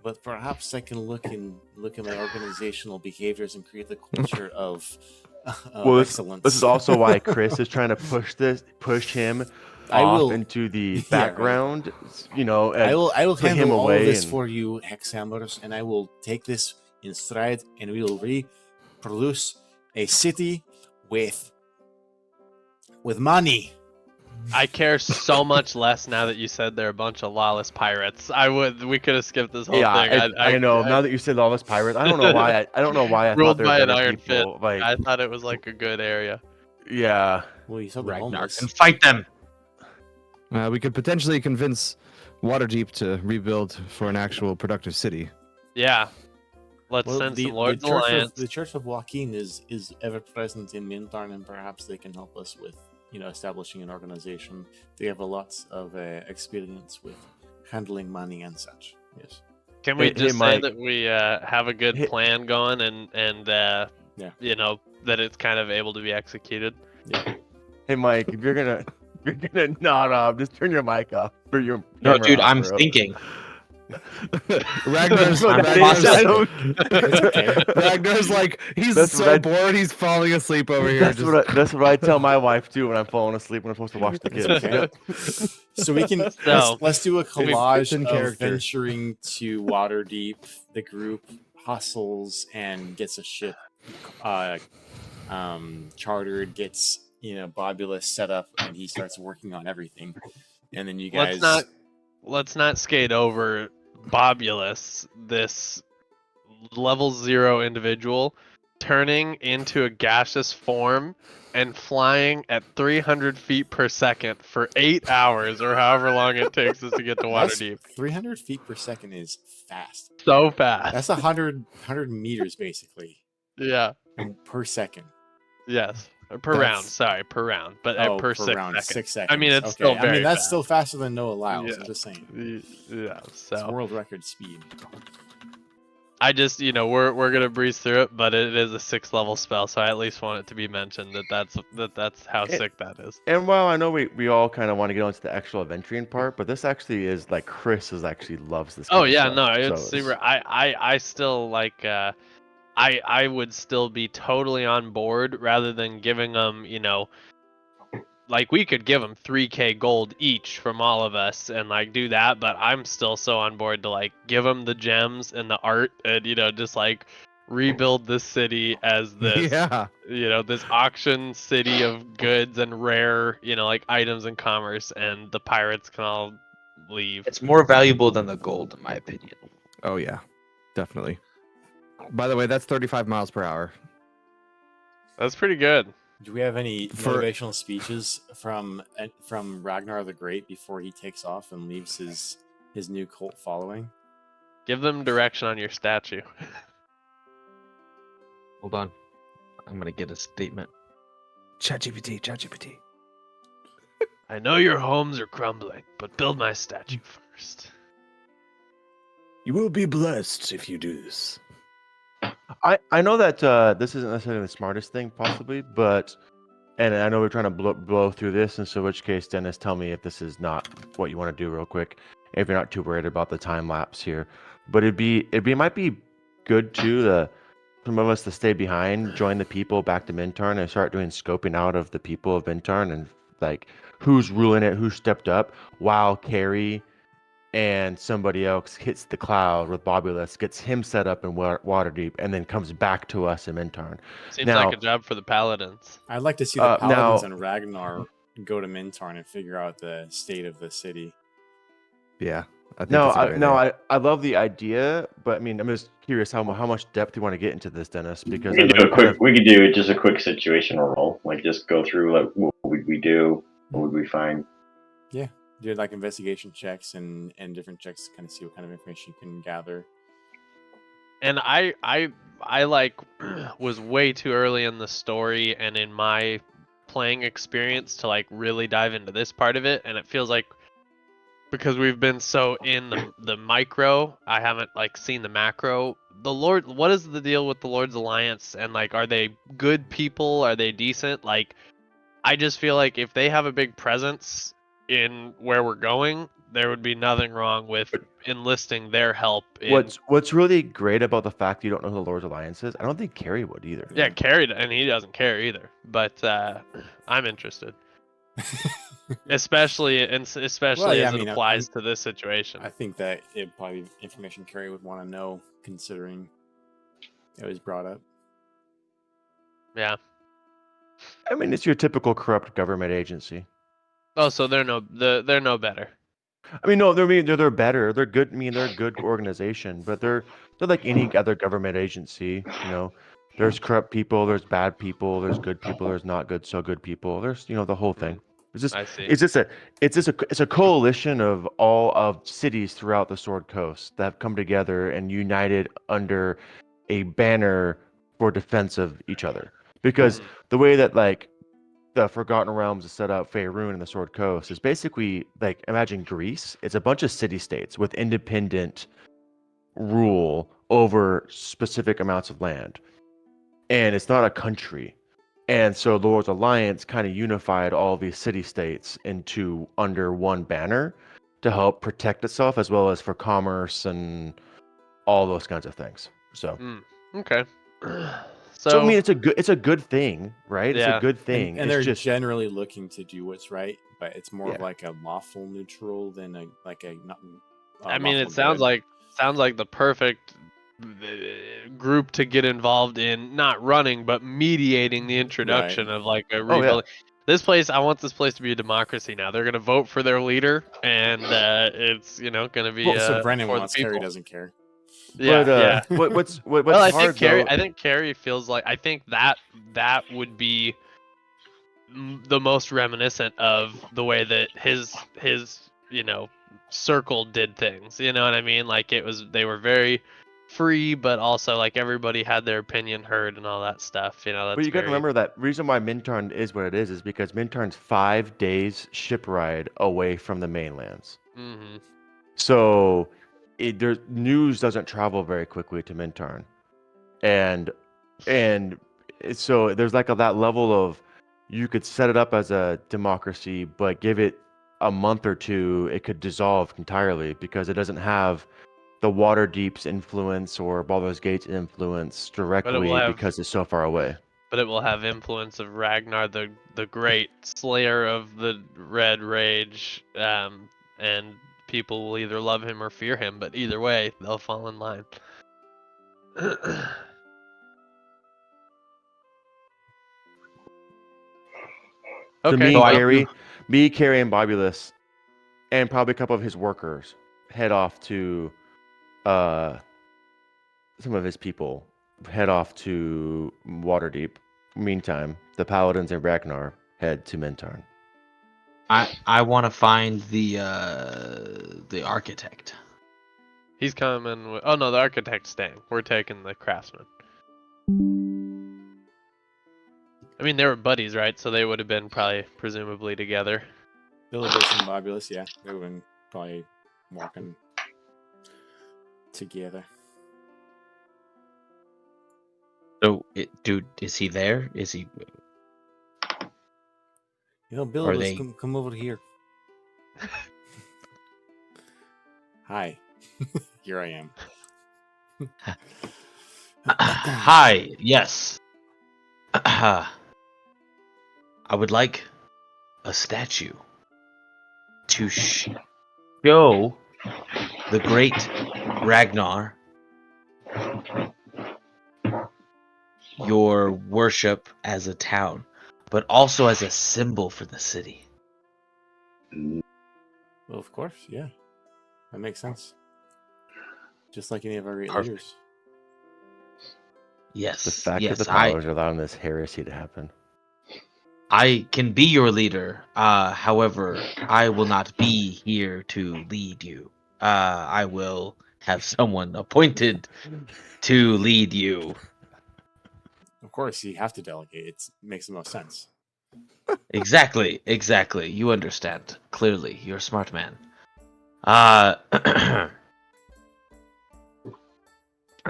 But perhaps I can look at my organizational behaviors and create a culture of Well, excellence. This is also why Chris is trying to push him I off will- into the Yeah, right. background. You know, and I will put him handle all of away this and- for you, Hexhammers, and I will take this in stride, and we will reproduce a city with money. I care so much less now that you said they're a bunch of lawless pirates. We could have skipped this whole Yeah, thing. I know. Now that you said lawless pirates, I don't know why. I don't know why I thought Ruled there were by an better iron fist. people. Like, I thought it was like a good area. yeah, Well, you said the Ragnar homeless. can fight them. We could potentially convince Waterdeep to rebuild for an actual productive city. Yeah. Let's Well, send the, some Lords the Church Alliance. of the Church of Joaquin is ever present in Mintarn, and perhaps they can help us with establishing an organization. They have a lot of experience with handling money and such. Yes. Can we Hey, just say Mike. that we have a good Hey- plan going and Yeah. that it's kind of able to be executed? hey Mike, if you're gonna nod off, just turn your mic off for your. No, camera dude, off, I'm bro. thinking. Ragnar's, That's what they Ragnar's, said. It's okay. Ragnar's like, he's That's what so I- bored, he's falling asleep over here. That's just- that's what I tell my wife too when I'm falling asleep when I'm supposed to watch the kids. It's okay. Yep. So we can So- let's do a It's collage in of character. venturing to Waterdeep. The group hustles and gets a ship chartered, gets Bobulus set up, and he starts working on everything. And then you guys Let's not skate over Bobulus, this level 0 individual, turning into a gaseous form and flying at 300 feet per second for 8 hours or however long it takes us to get to That's- Waterdeep. 300 feet per second is fast. So fast. That's 100 meters basically Yeah. per second. Yes. Per That's- round. Sorry, per round. But per per 6 round, seconds. 6 seconds. I mean, it's okay. still I very mean, that's fast. still faster than Noah Lyles. Yeah. I'm just saying. Yeah. It's So world record speed. I just, we're gonna breeze through it, but it is a 6th level spell, so I at least want it to be mentioned that's how sick that is. And while I know we all kind of want to get into the actual adventuring part, but this actually is like Chris actually loves this. Oh kind of yeah, stuff, no, so it's super. I still like. I would still be totally on board rather than giving them, like we could give them 3k gold each from all of us and like do that, but I'm still so on board to like give them the gems and the art and just like rebuild this city as this yeah. this auction city of goods and rare like items and commerce, and the pirates can all leave. It's more valuable than the gold, in my opinion. Oh yeah, definitely. By the way, that's 35 miles per hour. That's pretty good. Do we have any For- motivational speeches from Ragnar the Great before he takes off and leaves his new cult following? Give them direction on your statue. Hold on. I'm gonna get a statement. ChatGPT. I know your homes are crumbling, but build my statue first. You will be blessed if you do this. I know that this isn't necessarily the smartest thing, possibly, but and I know we're trying to blow through this, and so in which case, Dennis, tell me if this is not what you want to do, real quick, if you're not too worried about the time lapse here. But it might be good too some of us to stay behind, join the people back to Mintarn, and start doing scoping out of the people of Mintarn and like who's ruling it, who stepped up, while Carrie and somebody else hits the cloud with Bobulus, gets him set up in Waterdeep, and then comes back to us in Mintarn. Seems Now- like a job for the paladins. I'd like to see the now- Paladins and Ragnar go to Mintarn and figure out the state of the city. Yeah. I think No, that's a good idea. I love the idea, but I mean, I'm just curious how much depth you want to get into this, Dennis, because We I could know do you a kind quick. We could do just a quick situational roll, like just go through like what would we do, what would we find. Do like investigation checks and different checks to kind of see what kind of information you can gather. And I like was way too early in the story and in my playing experience to like really dive into this part of it, and it feels like because we've been so in the micro, I haven't like seen the macro. What is the deal with the Lord's Alliance, and like are they good people? Are they decent? Like I just feel like if they have a big presence in where we're going, there would be nothing wrong with enlisting their help. what's really great about the fact you don't know who the Lord's Alliance is, I don't think Carrie would either. Yeah, Carrie, and he doesn't care either. But I'm interested, especially Well, yeah, as I mean, it applies to this situation. I think that it probably information Carrie would want to know, considering It was brought up. Yeah. I mean, it's your typical corrupt government agency. Oh, so they're no better. I mean, no, they're better. They're good. I mean, they're a good organization, but they're like any other government agency. You know, there's corrupt people, there's bad people, there's good people, there's not good so good people. There's the whole thing. It's just I see. it's a coalition of all of cities throughout the Sword Coast that have come together and united under a banner for defense of each other. Because the way that like the Forgotten Realms is set up, Faerun and the Sword Coast is basically like imagine Greece. It's a bunch of city-states with independent rule over specific amounts of land, and it's not a country. And so Lord's Alliance kind of unified all these city-states into under one banner to help protect itself as well as for commerce and all those kinds of things. So, Okay. so I mean, it's a good thing, right? It's Yeah. a good thing. And it's they're just generally looking to do what's right, but it's more of Yeah. like a lawful neutral than a not. I mean, it lawful sounds good. like the perfect group to get involved in not running but mediating the introduction of like a Oh, yeah. rebuilding. This place, I want this place to be a democracy now. They're gonna vote for their leader, and it's gonna be So Brennan for the wants. people. Carrie doesn't care. Yeah, but yeah. what's Well, I hard think Carrie. though? I think Carrie feels like. I think that would be the most reminiscent of the way that his circle did things. You know what I mean? Like they were very free, but also like everybody had their opinion heard and all that stuff. That's But you got to very. remember that reason why Mintarn is what it is because Mintarn's 5 days ship ride away from the mainlands. Mm-hmm. So news doesn't travel very quickly to Mintarn, and so there's like that level of you could set it up as a democracy, but give it a month or two, it could dissolve entirely because it doesn't have the Waterdeep's influence or Baldur's Gate's influence directly because it's so far away. But it will have influence of Ragnar the Great, Slayer of the Red Rage, and people will either love him or fear him. But either way, they'll fall in line. So Okay. me, Carrie, and Bobulus, and probably a couple of his workers head off to some of his people head off to Waterdeep. Meantime, the Paladins and Ragnar head to Mintarn. I want to find the architect. He's coming with... Oh no, the architect's staying. We're taking the craftsman. I mean, they were buddies, right? So they would have been presumably together. Billibus and Bobulus, yeah, they would have been probably walking together. So, dude, is he there? Is he? Billibus, come over here. Hi, here I am. Hi. Yes. I would like a statue to show the great Ragnar your worship as a town, but also as a symbol for the city. Well, of course, yeah. That makes sense. Just like any of our great Perfect. leaders. Yes. The fact yes, that the powers are allowing this heresy to happen. I can be your leader. However, I will not be here to lead you. I will have someone appointed to lead you. Of course, you have to delegate. It makes the most sense. Exactly. You understand. Clearly, you're a smart man. And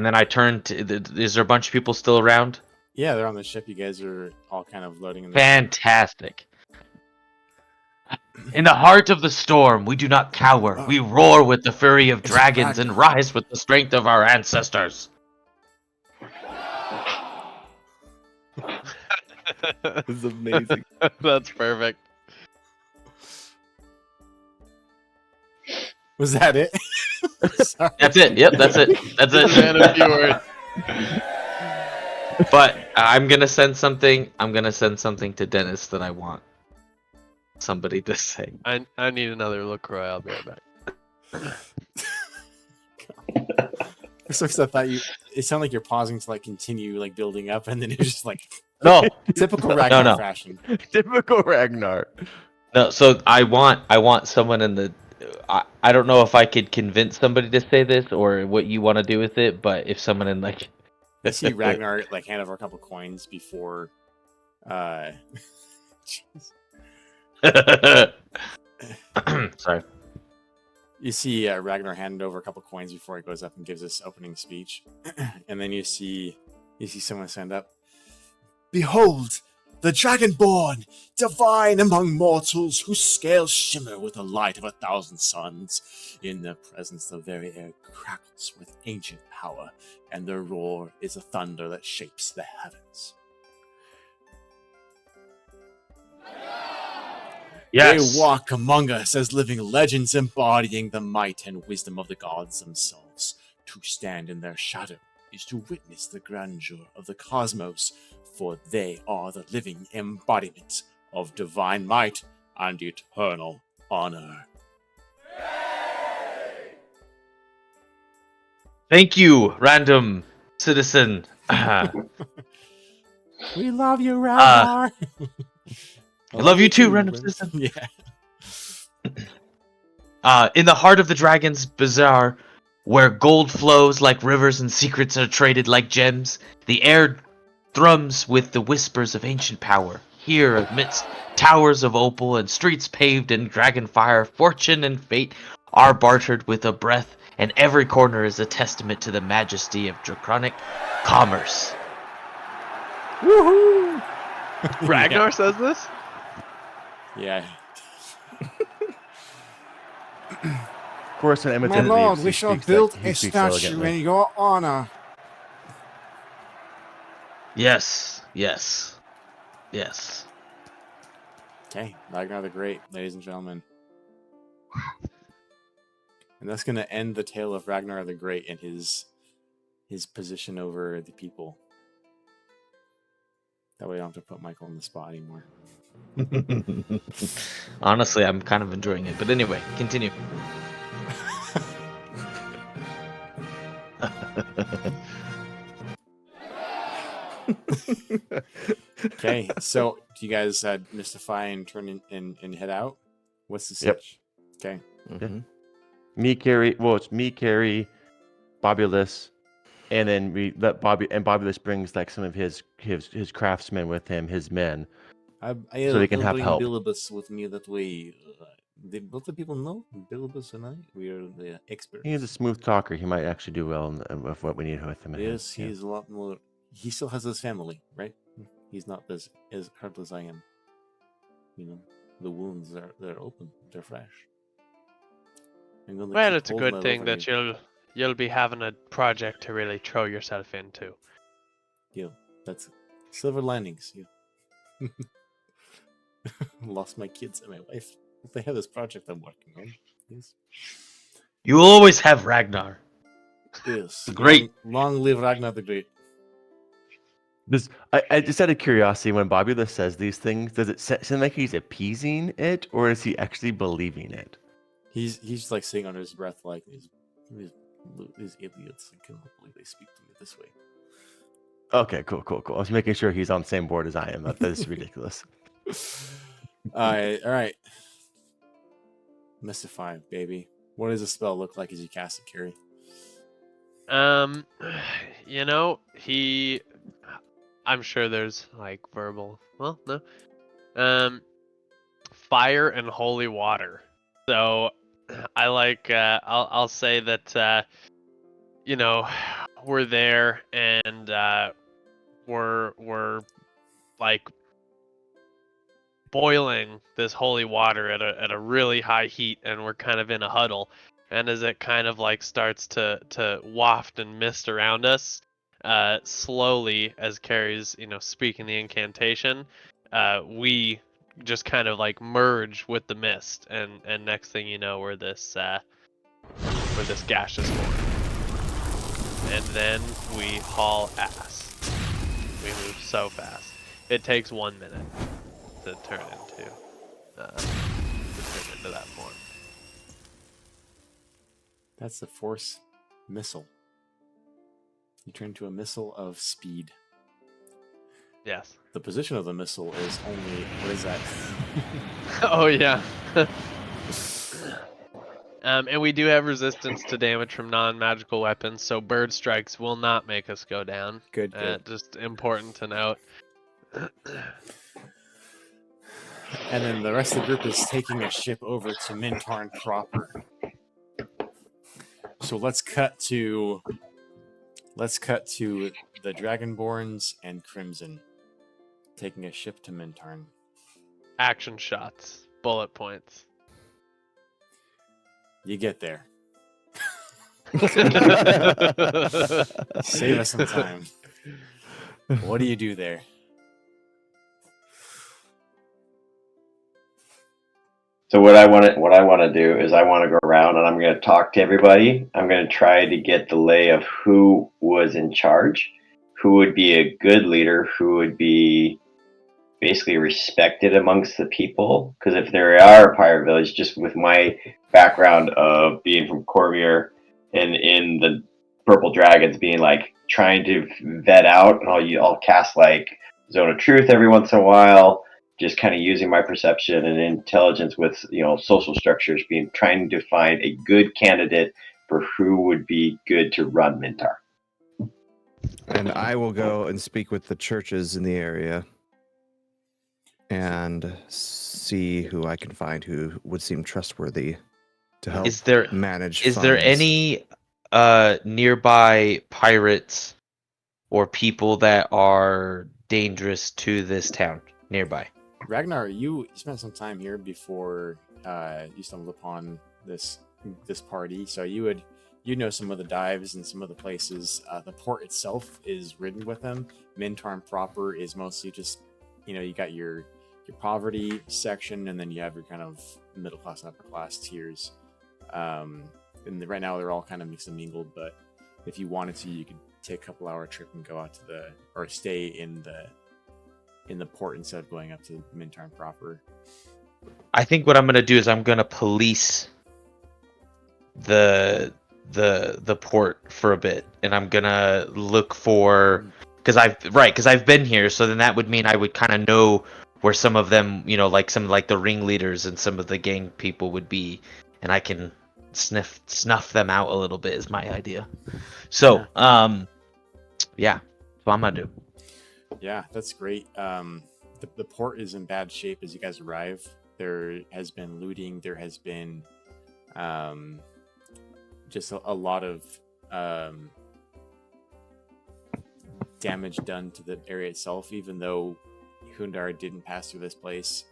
then I turn to... Is there a bunch of people still around? Yeah, they're on the ship. You guys are all kind of loading in the Fantastic. In the heart of the storm, we do not cower. We roar with the fury of dragons and rise with the strength of our ancestors. This is amazing. That's perfect. Was that it? Sorry. That's it. Yep, that's it. That's it. And a few words. But I'm gonna send something. I'm gonna send something to Dennis that I want somebody to say. I need another LaCroix. I'll be right back. So I thought it sounded like you're pausing to like continue like building up, and then you're just like No, typical Ragnar no. fashion. Typical Ragnar. no. So I want someone in the. I don't know if I could convince somebody to say this or what you want to do with it, but if someone in like. You see Ragnar like hand over a couple coins before. Jeez. Sorry. You see Ragnar hand over a couple coins before he goes up and gives this opening speech, and then you see someone stand up. Behold, the Dragonborn, divine among mortals, whose scales shimmer with the light of 1,000 suns. In their presence, the very air crackles with ancient power, and their roar is a thunder that shapes the heavens. Yes. They walk among us as living legends embodying the might and wisdom of the gods themselves. To stand in their shadow is to witness the grandeur of the cosmos, for they are the living embodiment of divine might and eternal honor. Thank you, random citizen. We love you, Ragnar. I love you too, random citizen. Yeah. In the heart of the Dragon's Bazaar, where gold flows like rivers and secrets are traded like gems, the air thrums with the whispers of ancient power. Here, amidst towers of opal and streets paved in dragon fire, fortune and fate are bartered with a breath, and every corner is a testament to the majesty of draconic commerce. Woohoo! Ragnar says this? Yeah. Of course, an My imitation lord, Leaves, we he shall speaks build like- he a speaks statue elegantly. in your honor. Yes, yes, yes. Okay, Ragnar the Great, ladies and gentlemen. And that's going to end the tale of Ragnar the Great and his position over the people. That way I don't have to put Michael on the spot anymore. Honestly, I'm kind of enjoying it. But anyway, continue. Okay, so do you guys mystify and turn in and head out? What's the Yep. sitch? Okay. Mhm. Me, Carrie. Well, it's me, Carrie, Bobulus, and then we let Bobulus brings like some of his craftsmen with him, his men. So they can have bring help. Bilibus with me that way. Both the people know Bilibus and I. We are the experts. He's a smooth talker. He might actually do well with what we need with him. Yes, he's a lot more. He still has his family, right? He's not as hurt as I am. You know, the wounds they're open, they're fresh. I'm gonna Well, keep it's a holding good my thing love that on you'll be having a project to really throw yourself into. you. That's silver linings. Yeah. Lost my kids and my wife. They have this project I'm working on. Yes. You will always have Ragnar. Yes. Great. Long live Ragnar the Great. I just out of curiosity, when Bobulus says these things, does it seem like he's appeasing it, or is he actually believing it? He's like saying under his breath, like these idiots. I cannot believe they speak to me this way. Okay, cool. I was making sure he's on the same board as I am. That is ridiculous. All right. Mystify, baby. What does the spell look like as you cast it, Carrie? You know, I'm sure there's like verbal. Well, no. Fire and holy water. So I like. I'll say that. You know, we're there and we're like boiling this holy water at a really high heat, and we're kind of in a huddle. And as it kind of like starts to waft and mist around us, slowly as Carrie's speaking the incantation, we just kind of like merge with the mist, and next thing you know, we're this gaseous form, and then we haul ass. We move so fast. It takes 1 minute to turn into that form. That's the force missile. You turn into a missile of speed. Yes. The position of the missile is only, what is that? Oh yeah. And we do have resistance to damage from non-magical weapons, so bird strikes will not make us go down. Good, good. Just important to note. And then the rest of the group is taking a ship over to Mintarn proper. So let's cut to the Dragonborns and Crimson taking a ship to Mintarn. Action shots, bullet points. You get there. Save us some time. What do you do there? So what I want to do is I want to go around and I'm going to talk to everybody. I'm going to try to get the lay of who was in charge, who would be a good leader, who would be basically respected amongst the people. Because if there are a pirate village, just with my background of being from Cormier and in the Purple Dragons, being like trying to vet out, and I'll cast like Zone of Truth every once in a while. Just kind of using my perception and intelligence with, social structures, trying to find a good candidate for who would be good to run Mintar. And I will go and speak with the churches in the area and see who I can find who would seem trustworthy to help manage Is there funds. any nearby pirates or people that are dangerous to this town nearby? Ragnar, you spent some time here before you stumbled upon this party, so you know some of the dives and some of the places. The port itself is ridden with them. Mintarn proper is mostly just, you got your poverty section, and then you have your kind of middle class and upper class tiers. And right now they're all kind of mixed and mingled, but if you wanted to, you could take a couple hour trip and go out to or stay in the port instead of going up to Mintarn proper. I think what I'm gonna do is I'm gonna police the port for a bit, and I'm gonna look for because I've been here, so then that would mean I would kind of know where some of them, like some like the ringleaders and some of the gang people would be, and I can snuff them out a little bit is my idea. So yeah, that's what I'm gonna do. Yeah, that's great. The port is in bad shape as you guys arrive. There has been looting. There has been just a lot of damage done to the area itself, even though Hundar didn't pass through this place.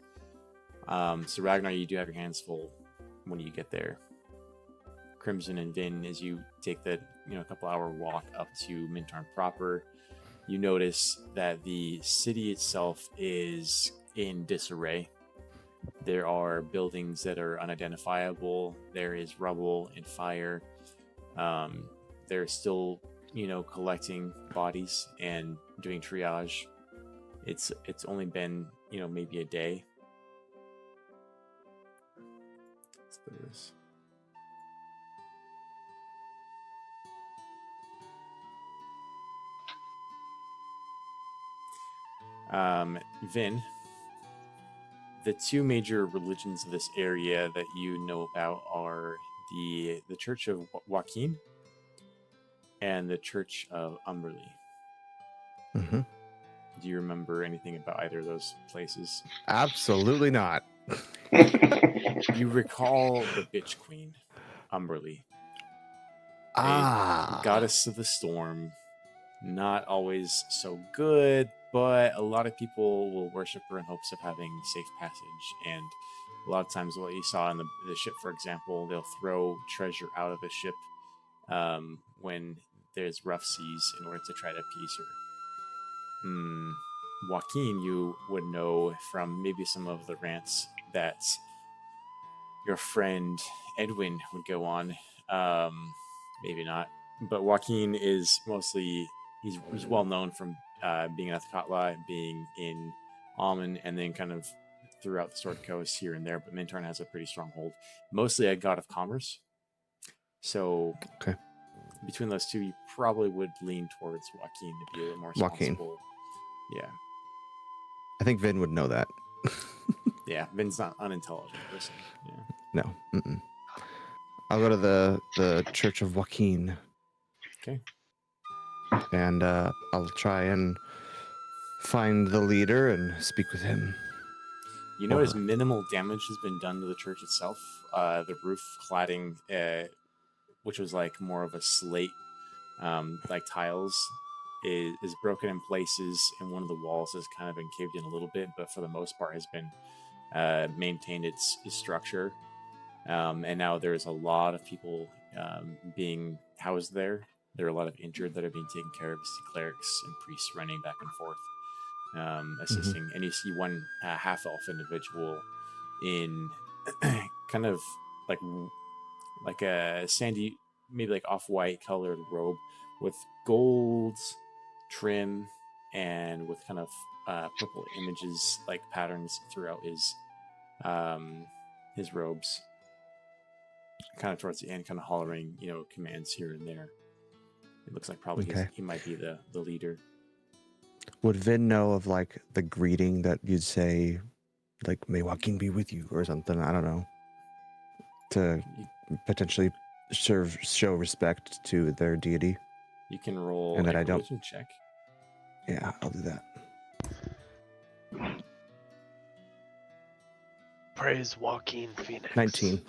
So Ragnar, you do have your hands full when you get there. Crimson and Vin, as you take the couple hour walk up to Mintarn proper, you notice that the city itself is in disarray. There are buildings that are unidentifiable. There is rubble and fire. They're still, collecting bodies and doing triage. It's only been, maybe a day. Let's do this. Vin, the two major religions of this area that you know about are the Church of Joaquin and the Church of Umberly. Mm-hmm. Do you remember anything about either of those places? Absolutely not. You recall the Bitch Queen, Umberly. Ah. A goddess of the storm. Not always so good, but a lot of people will worship her in hopes of having safe passage. And a lot of times what you saw in the ship, for example, they'll throw treasure out of the ship when there's rough seas in order to try to appease her. Joaquin, you would know from maybe some of the rants that your friend Edwin would go on. Maybe not. But Joaquin is mostly he's well known from being in Athkatla, being in Almond, and then kind of throughout the Sword Coast here and there. But Mintarn has a pretty strong hold, mostly a god of commerce. So Okay. between those two, you probably would lean towards Joaquin to be a little more Joaquin. responsible. Yeah, I think Vin would know that. yeah. Vin's not unintelligent person. Yeah. No. Mm-mm. I'll go to the Church of Joaquin. Okay. And I'll try and find the leader and speak with him. You notice minimal damage has been done to the church itself. The roof cladding, which was like more of a slate, like tiles, is broken in places, and one of the walls has kind of been caved in a little bit, but for the most part has been maintained its structure. And now there's a lot of people being housed there. There are a lot of injured that are being taken care of. You see clerics and priests running back and forth, assisting. And you see one half-elf individual in kind of like a sandy, maybe like off-white colored robe with gold trim and with kind of purple images, like patterns throughout his robes. Kind of towards the end, kind of hollering, commands here and there. It looks like probably Okay. he might be the leader. Would Vin know of like the greeting that you'd say, like "May Joaquin be with you" or something? I don't know. To potentially show respect to their deity. You can roll And that a I don't- religion check. Yeah, I'll do that. Praise Joaquin Phoenix. 19.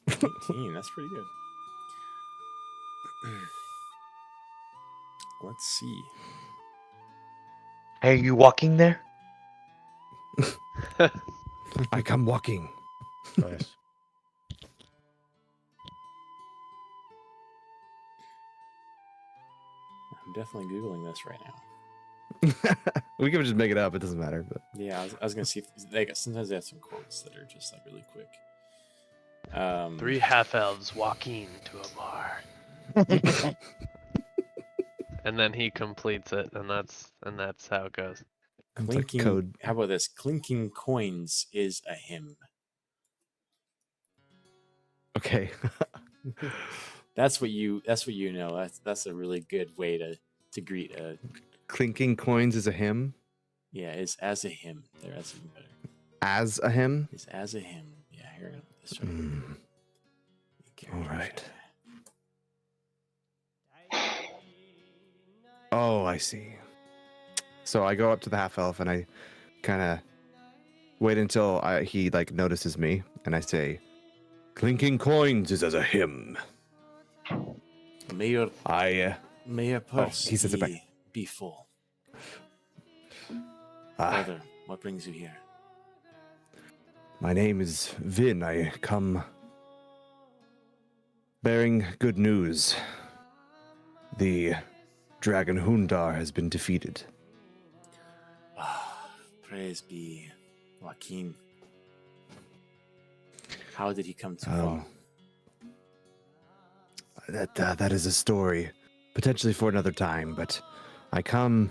19, that's pretty good. Let's see. Are you walking there? I come walking. Nice. I'm definitely Googling this right now. We can just make it up. It doesn't matter. But Yeah, I was gonna see if sometimes they have some quotes that are just like really quick. 3 half elves walking to a bar. And then he completes it, and that's how it goes. it's like Clinking. code. How about this? Clinking coins is a hymn. Okay. That's what you know. That's a really good way to greet a. Clinking coins is a hymn. Yeah, it's as a hymn. There, that's even better. As a hymn. It's as a hymn. Yeah, here I go. This right. Mm, all right. Oh, I see. So I go up to the half elf and I kind of wait until he like notices me, and I say, "Clinking coins is as a hymn." May your purse he says it back. be full. Ah, Brother, what brings you here? my name is Vin. I come bearing good news. The dragon Hundar has been defeated. Praise be Joaquin. How did he come to Um, fall? That is a story, potentially for another time. But I come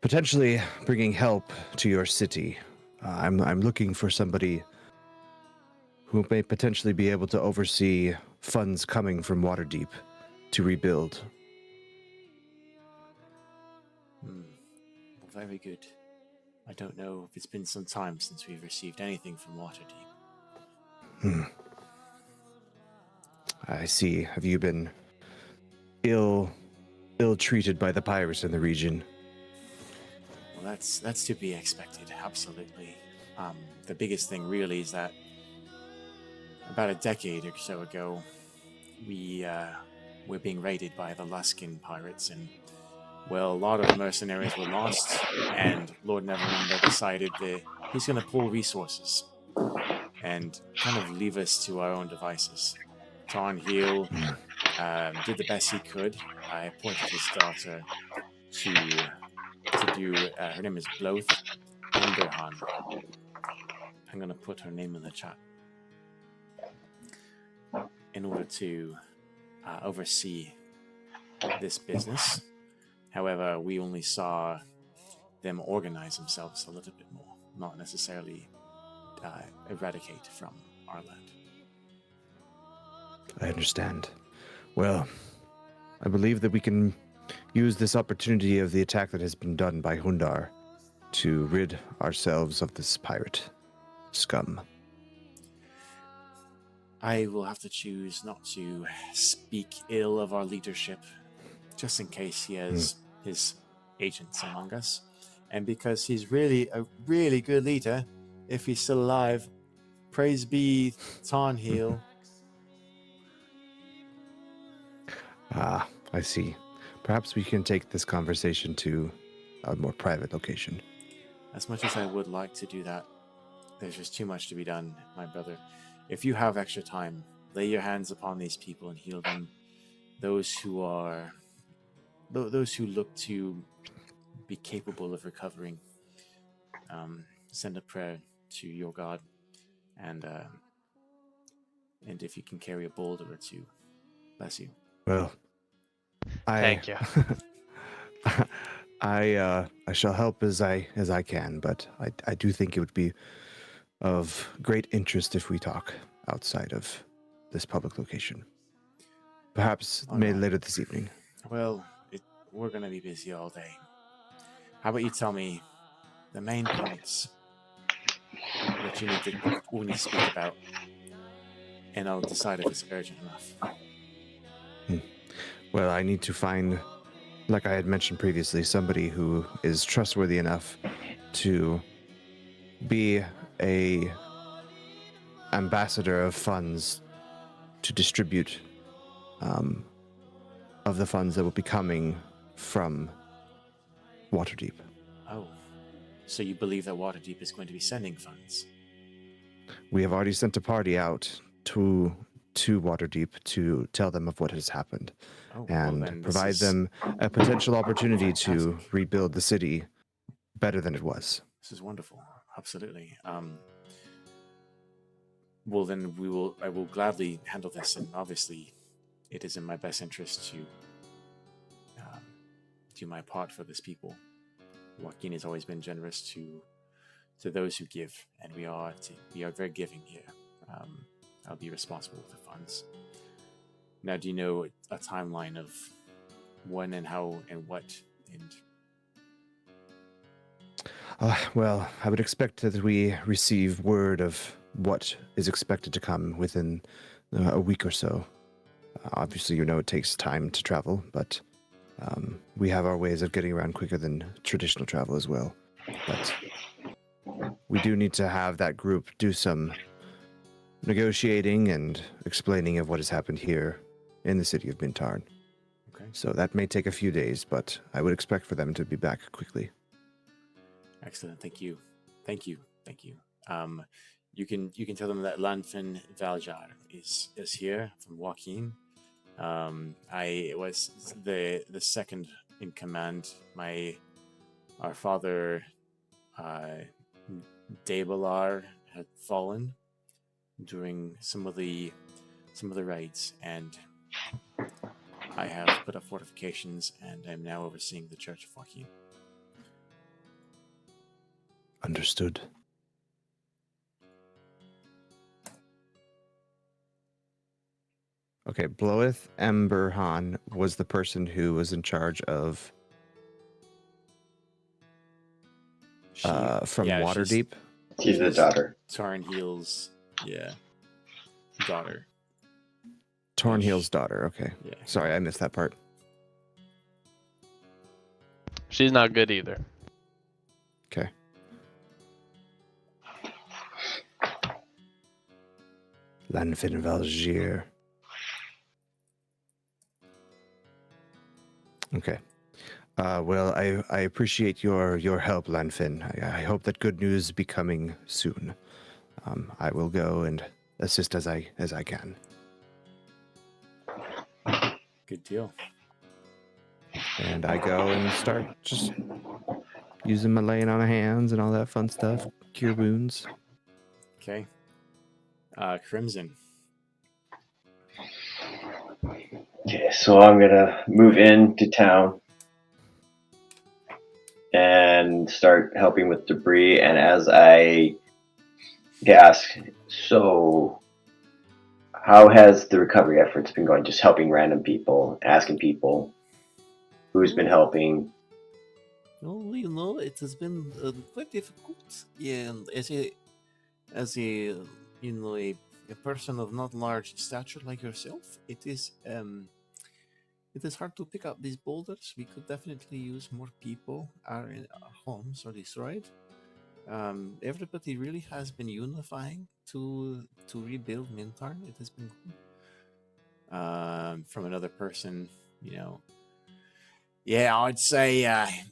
potentially bringing help to your city. I'm looking for somebody who may potentially be able to oversee funds coming from Waterdeep to rebuild. Well, very good. I don't know if it's been some time since we've received anything from Waterdeep. I see. Have you been ill-treated by the pirates in the region? Well, that's to be expected. Absolutely. The biggest thing really is that about a decade or so ago, we were being raided by the Luskin pirates, and well, a lot of mercenaries were lost, and Lord Neverwinter decided that he's going to pull resources and kind of leave us to our own devices. Tarn Heel did the best he could. I appointed his daughter to do. Her name is Bloth Enderhan. I'm going to put her name in the chat. In order to oversee this business. However, we only saw them organize themselves a little bit more, not necessarily eradicate from our land. I understand. Well, I believe that we can use this opportunity of the attack that has been done by Hundar to rid ourselves of this pirate scum. I will have to choose not to speak ill of our leadership, just in case he has his agents among us. And because he's really a really good leader, if he's still alive, praise be Tarnheel. Ah, I see. Perhaps we can take this conversation to a more private location. As much as I would like to do that, there's just too much to be done, my brother. If you have extra time, lay your hands upon these people and heal them. Those who look to be capable of recovering, send a prayer to your God, and if you can carry a boulder or two, bless you. Well, Thank you. I shall help as I can, but I do think it would be of great interest if we talk outside of this public location. Perhaps Oh, no. later this evening. Well, we're going to be busy all day. How about you tell me the main points that we need to speak about, and I'll decide if it's urgent enough. Well, I need to find, like I had mentioned previously, somebody who is trustworthy enough to be a ambassador of funds to distribute of the funds that will be coming from Waterdeep. Oh, so you believe that Waterdeep is going to be sending funds? We have already sent a party out to Waterdeep to tell them of what has happened and provide them a potential opportunity to rebuild the city better than it was. This is wonderful. Absolutely. Well, then I will gladly handle this, and obviously, it is in my best interest to do my part for this people. Joaquin has always been generous to those who give, and we are very giving here. I'll be responsible with the funds. Now, do you know a timeline of when and how and what? And well, I would expect that we receive word of what is expected to come within a week or so. Obviously, it takes time to travel, but we have our ways of getting around quicker than traditional travel as well. But we do need to have that group do some negotiating and explaining of what has happened here in the city of Bintarn. okay, So that may take a few days, but I would expect for them to be back quickly. excellent. Thank you. You can tell them that Lanfin Valjar is here from Joaquin. I was the second in command. Our father Dabalar had fallen during some of the raids, and I have put up fortifications, and I'm now overseeing the Church of Joaquin. Understood. Okay, Bloeth Emberhan was the person who was in charge of from Waterdeep. She's the daughter. Tarnheel's daughter. Tornheel's daughter. Okay, Yeah. sorry, I missed that part. She's not good either. Okay. Lanfin Valgir. Okay. Well, I appreciate your help, Lanfin. I hope that good news be coming soon. I will go and assist as I can. Good deal. And I go and start just using my laying on of hands and all that fun stuff, cure wounds. Okay. Crimson. Okay, so I'm gonna move into town and start helping with debris. And as I ask, so how has the recovery efforts been going? Just helping random people, asking people who's been helping. Well, it has been quite difficult. And as a a person of not large stature like yourself, it is hard to pick up these boulders. We could definitely use more people. Our homes are destroyed. Everybody really has been unifying to rebuild Mintar. It has been good. From another person, yeah, I'd say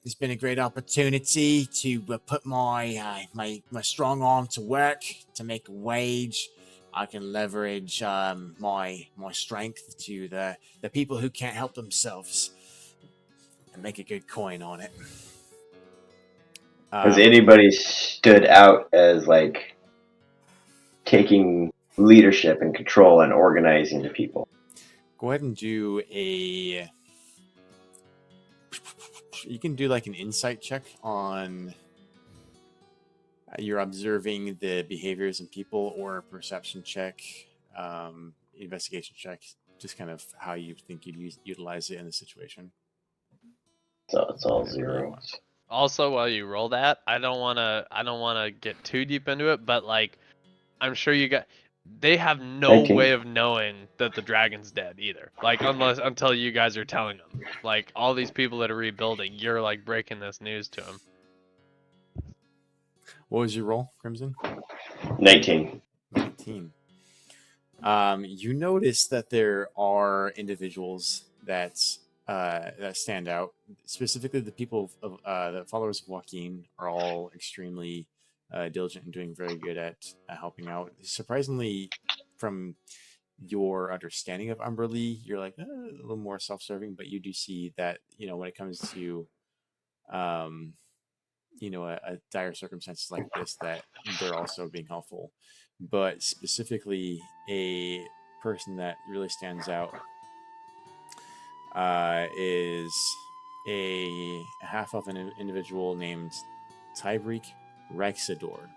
it's been a great opportunity to put my my strong arm to work to make a wage. I can leverage my strength to the people who can't help themselves and make a good coin on it. Has anybody stood out as like taking leadership and control and organizing the people? Go ahead and do a. You can do like an insight check on. You're observing the behaviors in people, or a perception check, investigation check, just kind of how you think you'd utilize it in the situation. So it's all Whatever you zeros. want. Also, while you roll that, I don't wanna get too deep into it, but like, I'm sure they have no 19. way of knowing that the dragon's dead either. Like, until you guys are telling them. Like, all these people that are rebuilding, you're like breaking this news to them. What was your roll, Crimson? 19. 19. You notice that there are individuals that stand out. Specifically, the people of the followers of Joaquin are all extremely diligent and doing very good at helping out. Surprisingly, from your understanding of Umberlee, you're like a little more self-serving, but you do see that when it comes to a dire circumstances like this, that they're also being helpful. But specifically, a person that really stands out is a half of an individual named Tybreek Rexador,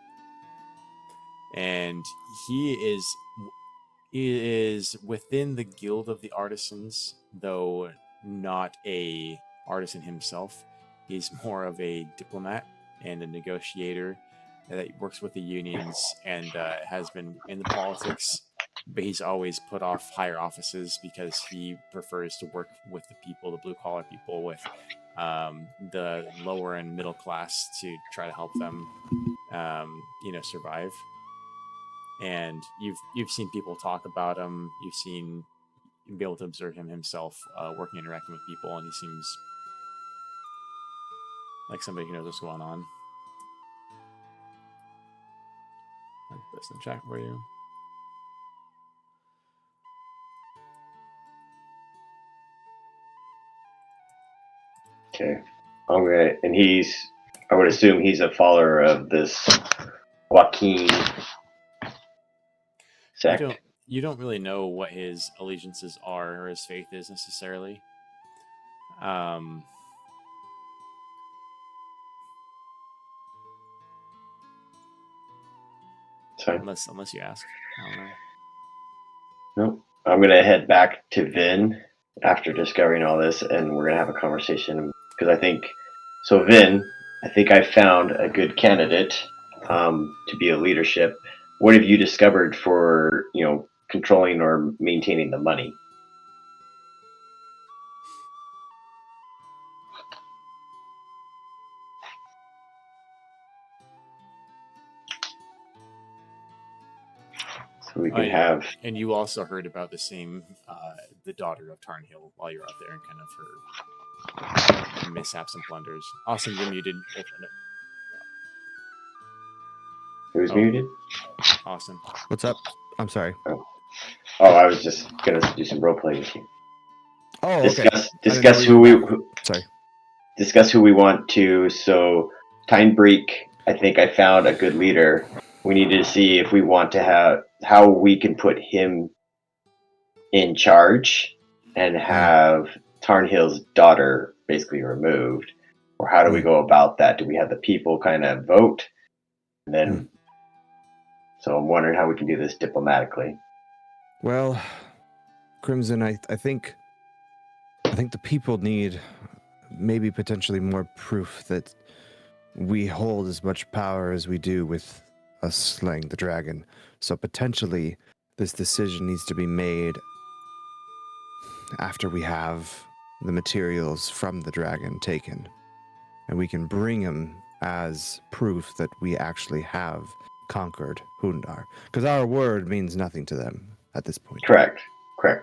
and he is within the Guild of the Artisans, though not a artisan himself. He's more of a diplomat and a negotiator that works with the unions and has been in the politics, but he's always put off higher offices because he prefers to work with the people, the blue collar people, with the lower and middle class to try to help them, survive. And you've seen people talk about him. You've been able to observe him himself working, interacting with people, and he seems like somebody who knows what's going on. I'll put this in the chat for you. Okay. And I would assume he's a follower of this Joaquin sect. You don't really know what his allegiances are or his faith is necessarily. Sorry. Unless you ask. I don't know. Nope. I'm gonna head back to Vin after discovering all this, and we're gonna have a conversation because Vin, I think I found a good candidate to be a leadership. What have you discovered for controlling or maintaining the money? So we can have. And you also heard about the daughter of Tarnhill while you're out there, and kind of her mishaps and blunders. Austin, you're muted. Who's muted? Austin. What's up? I'm sorry. Oh, I was just gonna do some role playing with you. Oh, okay. Discuss who we want to. So, Timebreak, I think I found a good leader. We need to see if we want to have how we can put him in charge and have Tarnhill's daughter basically removed? Or how do we go about that? Do we have the people kind of vote? And then, so I'm wondering how we can do this diplomatically. Well, Crimson, I think the people need maybe potentially more proof that we hold as much power as we do with us slaying the dragon. So potentially this decision needs to be made after we have the materials from the dragon taken. And we can bring them as proof that we actually have conquered Hundar. Because our word means nothing to them at this point. Correct.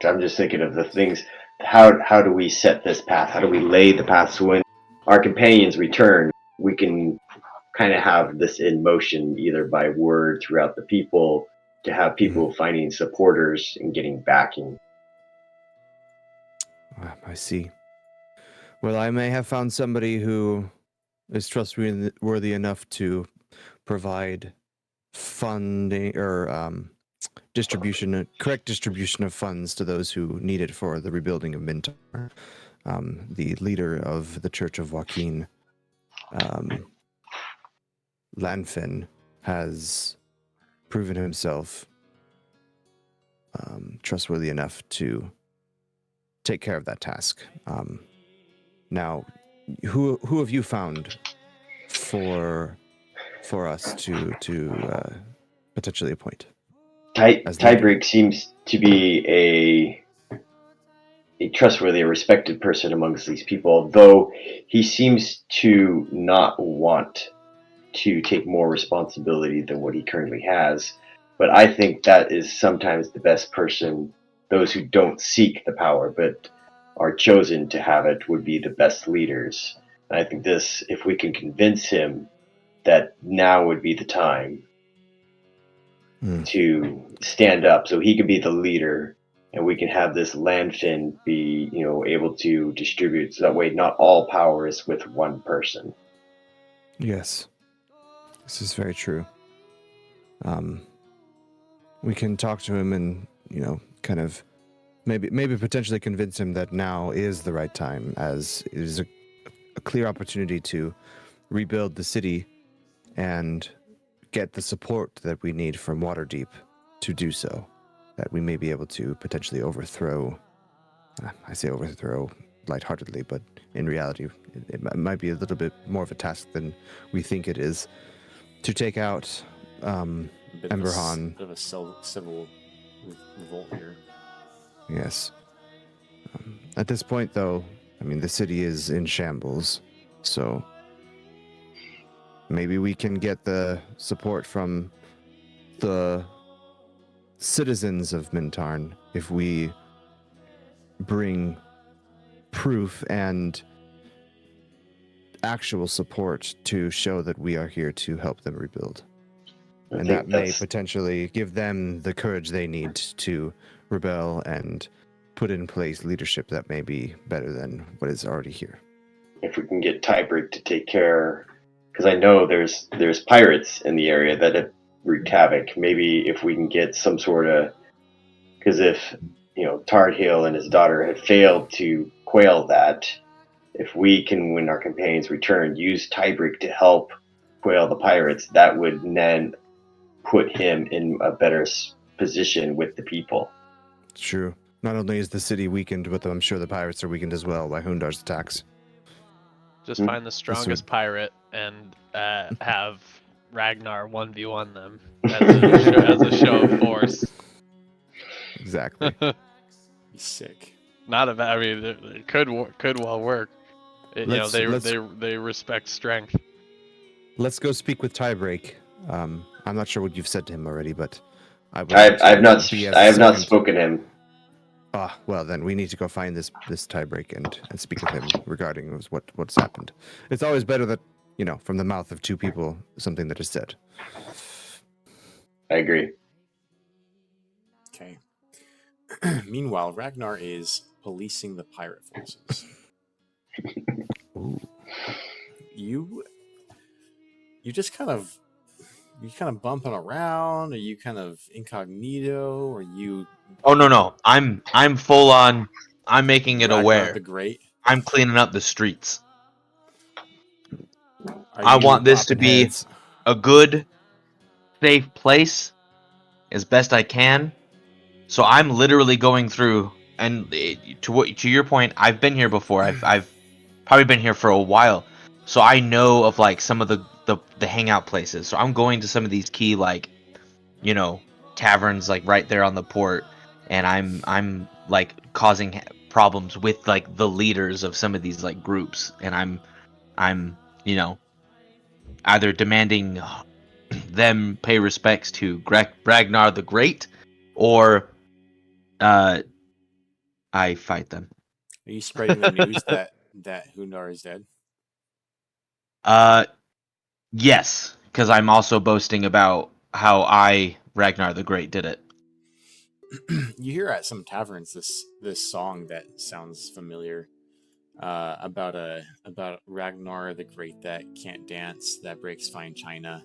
I'm just thinking of the things. How do we set this path? How do we lay the path so when our companions return, we can kind of have this in motion either by word throughout the people to have people finding supporters and getting backing. I see. Well, I may have found somebody who is trustworthy enough to provide funding or correct distribution of funds to those who need it for the rebuilding of Mintar. The leader of the Church of Joaquin, Lanfin, has proven himself trustworthy enough to take care of that task. Now, who have you found for us to potentially appoint? Tiebreak seems to be a trustworthy, a respected person amongst these people, though he seems to not want to take more responsibility than what he currently has. But I think that is sometimes the best person. Those who don't seek the power but are chosen to have it would be the best leaders. And I think this, if we can convince him that now would be the time to stand up so he can be the leader and we can have this Landfin be, able to distribute so that way not all power is with one person. Yes. This is very true. We can talk to him and, kind of maybe potentially convince him that now is the right time, as it is a clear opportunity to rebuild the city and get the support that we need from Waterdeep to do so, that we may be able to potentially overthrow. I say overthrow lightheartedly, but in reality, it might be a little bit more of a task than we think it is, to take out Emberhan. A bit of a civil revolt here. Yes. At this point, though, the city is in shambles, so maybe we can get the support from the citizens of Mintarn if we bring proof and actual support to show that we are here to help them rebuild. And that may potentially give them the courage they need to rebel and put in place leadership that may be better than what is already here. If we can get Tiebreak to take care, because I know there's pirates in the area that have wreaked havoc. Maybe if we can get some sort of, because if Tardhill and his daughter have failed to quail that, if we can, when our companions return, use Tiebreak to help quail the pirates, that would then put him in a better position with the people. True. Not only is the city weakened, but I'm sure the pirates are weakened as well by Hundar's attacks. Just find the strongest pirate and have Ragnar 1v1 them as a show of force. Exactly. Sick. Not a bad. It could well work. They respect strength. Let's go speak with Tiebreak. I'm not sure what you've said to him already, but I have not spoken to him. Ah, well then we need to go find this Tiebreak and speak with him regarding what's happened. It's always better that from the mouth of two people something that is said. I agree. Okay. Meanwhile, Ragnar is policing the pirate forces. Ooh. You just kind of bumping around? Are you kind of incognito? Or you? Oh no, I'm full on I'm making it Ragnar aware. the Great. I'm cleaning up the streets. Are I you want this to Popping be heads. a good, safe place as best I can. So I'm literally going through, and to your point, I've been here before. I've probably been here for a while, so I know of like some of the hangout places. So I'm going to some of these key like, you know, taverns like right there on the port, and I'm like causing problems with like the leaders of some of these like groups, and I'm you know either demanding them pay respects to Ragnar the Great, or uh I fight them. Are you spreading the news that Hundar is dead? Uh, yes, because I'm also boasting about how I, Ragnar the Great, did it. You hear at some taverns this song that sounds familiar, about Ragnar the Great that can't dance, that breaks fine china.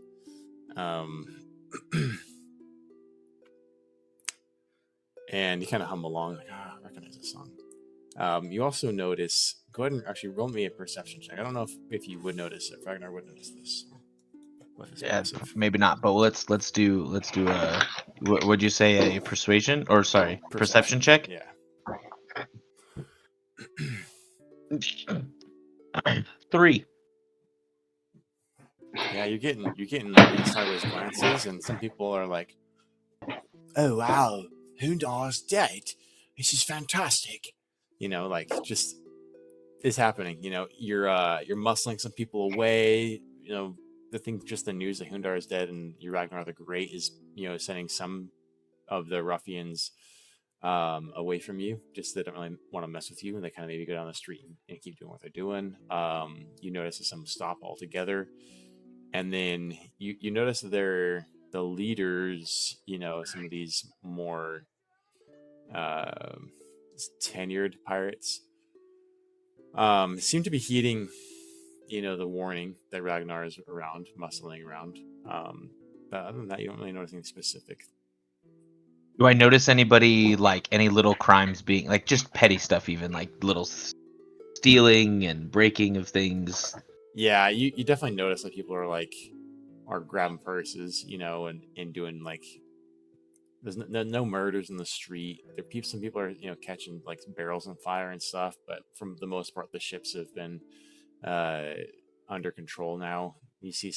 Um, and you kind of hum along like, I recognize this song. You also notice. Go ahead and actually roll me a perception check. I don't know if you would notice it. Ragnar would notice this. With his Yeah, passive. maybe not, but let's do a would you say a persuasion or sorry perception check? Yeah. 3. Yeah, you're getting like these sideways glances, and some people are like, "Oh wow, Hundar's dead. This is fantastic." You know, like just is happening. You know, you're muscling some people away. You know, just the news that Hundar is dead and your Ragnar the Great is sending some of the ruffians away from you. Just they don't really want to mess with you, and they kind of maybe go down the street and keep doing what they're doing. You notice that some stop altogether. And then you notice that they're the leaders, some of these more uh, tenured pirates seem to be heeding, the warning that Ragnar is around, muscling around. But other than that, you don't really notice anything specific. Do I notice anybody like any little crimes being like just petty stuff, even like little stealing and breaking of things? Yeah, you definitely notice that people are grabbing purses, and doing like there's no murders in the street. Some people are catching like barrels on fire and stuff, but from the most part, the ships have been uh, under control now. You see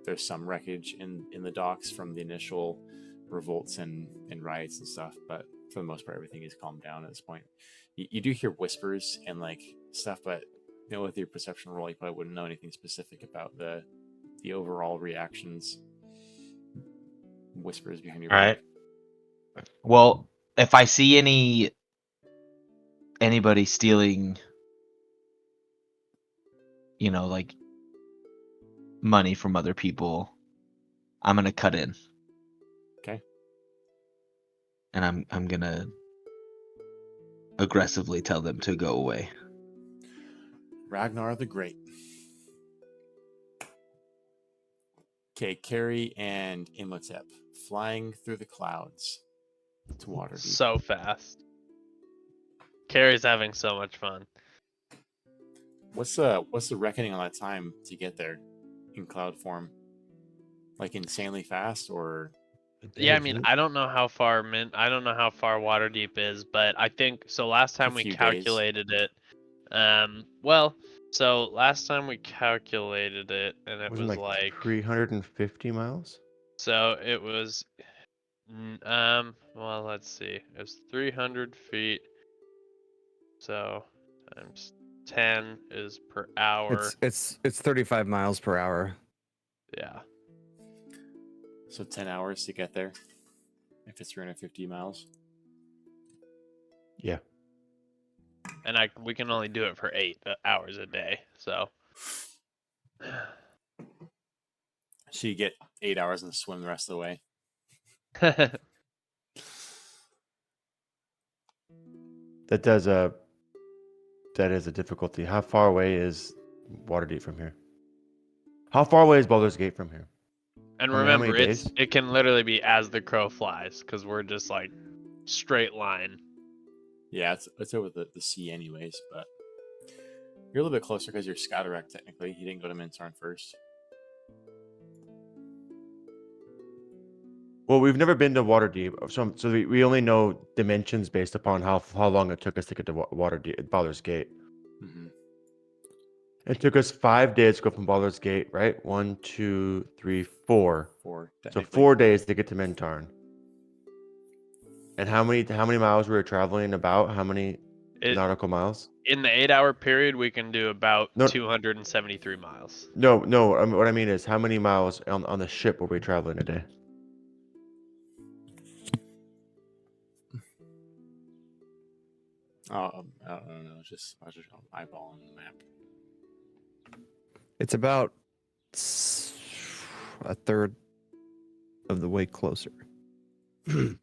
there's some wreckage in the docks from the initial revolts and riots and stuff, but for the most part, everything is calmed down at this point. You do hear whispers and like stuff, but with your perception roll, you probably wouldn't know anything specific about the overall reactions. Whispers behind your All back. right. Well, if I see anybody stealing, like money from other people, I'm gonna cut in. Okay. And I'm gonna aggressively tell them to go away. Ragnar the Great. Okay, Carrie and Imhotep flying through the clouds to Waterdeep. So fast. Carrie's having so much fun. What's the reckoning on that time to get there in cloud form? Like insanely fast, or Yeah, I mean, I don't know how far Waterdeep is, but I think so. Last time we few days. calculated it, so last time we calculated it, and it Wasn't was like like 350 miles. so it was, well, let's see, it was 300 feet. So times 10 is per hour. It's 35 miles per hour. Yeah. so 10 hours to get there if it's 350 miles. Yeah. And we can only do it for 8 hours a day. So So you get 8 hours and swim the rest of the way. That is a difficulty. How far away is Waterdeep from here? How far away is Baldur's Gate from here? And How remember, many days? it can literally be as the crow flies, because we're just like straight line. Yeah, it's over the sea anyways, but you're a little bit closer because you're Scatterrack technically. You didn't go to Mintarn first. Well, we've never been to Waterdeep, so we only know dimensions based upon how long it took us to get to Waterdeep, Baldur's Gate. Mm-hmm. It took us 5 days to go from Baldur's Gate, right? 1, 2, 3, 4. 4 So technically. 4 days to get to Mintarn. And how many miles we were traveling? About how many nautical miles? In the 8-hour period, we can do about No. 273 miles. No. What I mean is, how many miles on the ship were we traveling a day? Oh, I don't know. I was just eyeballing the map. It's about a third of the way closer. But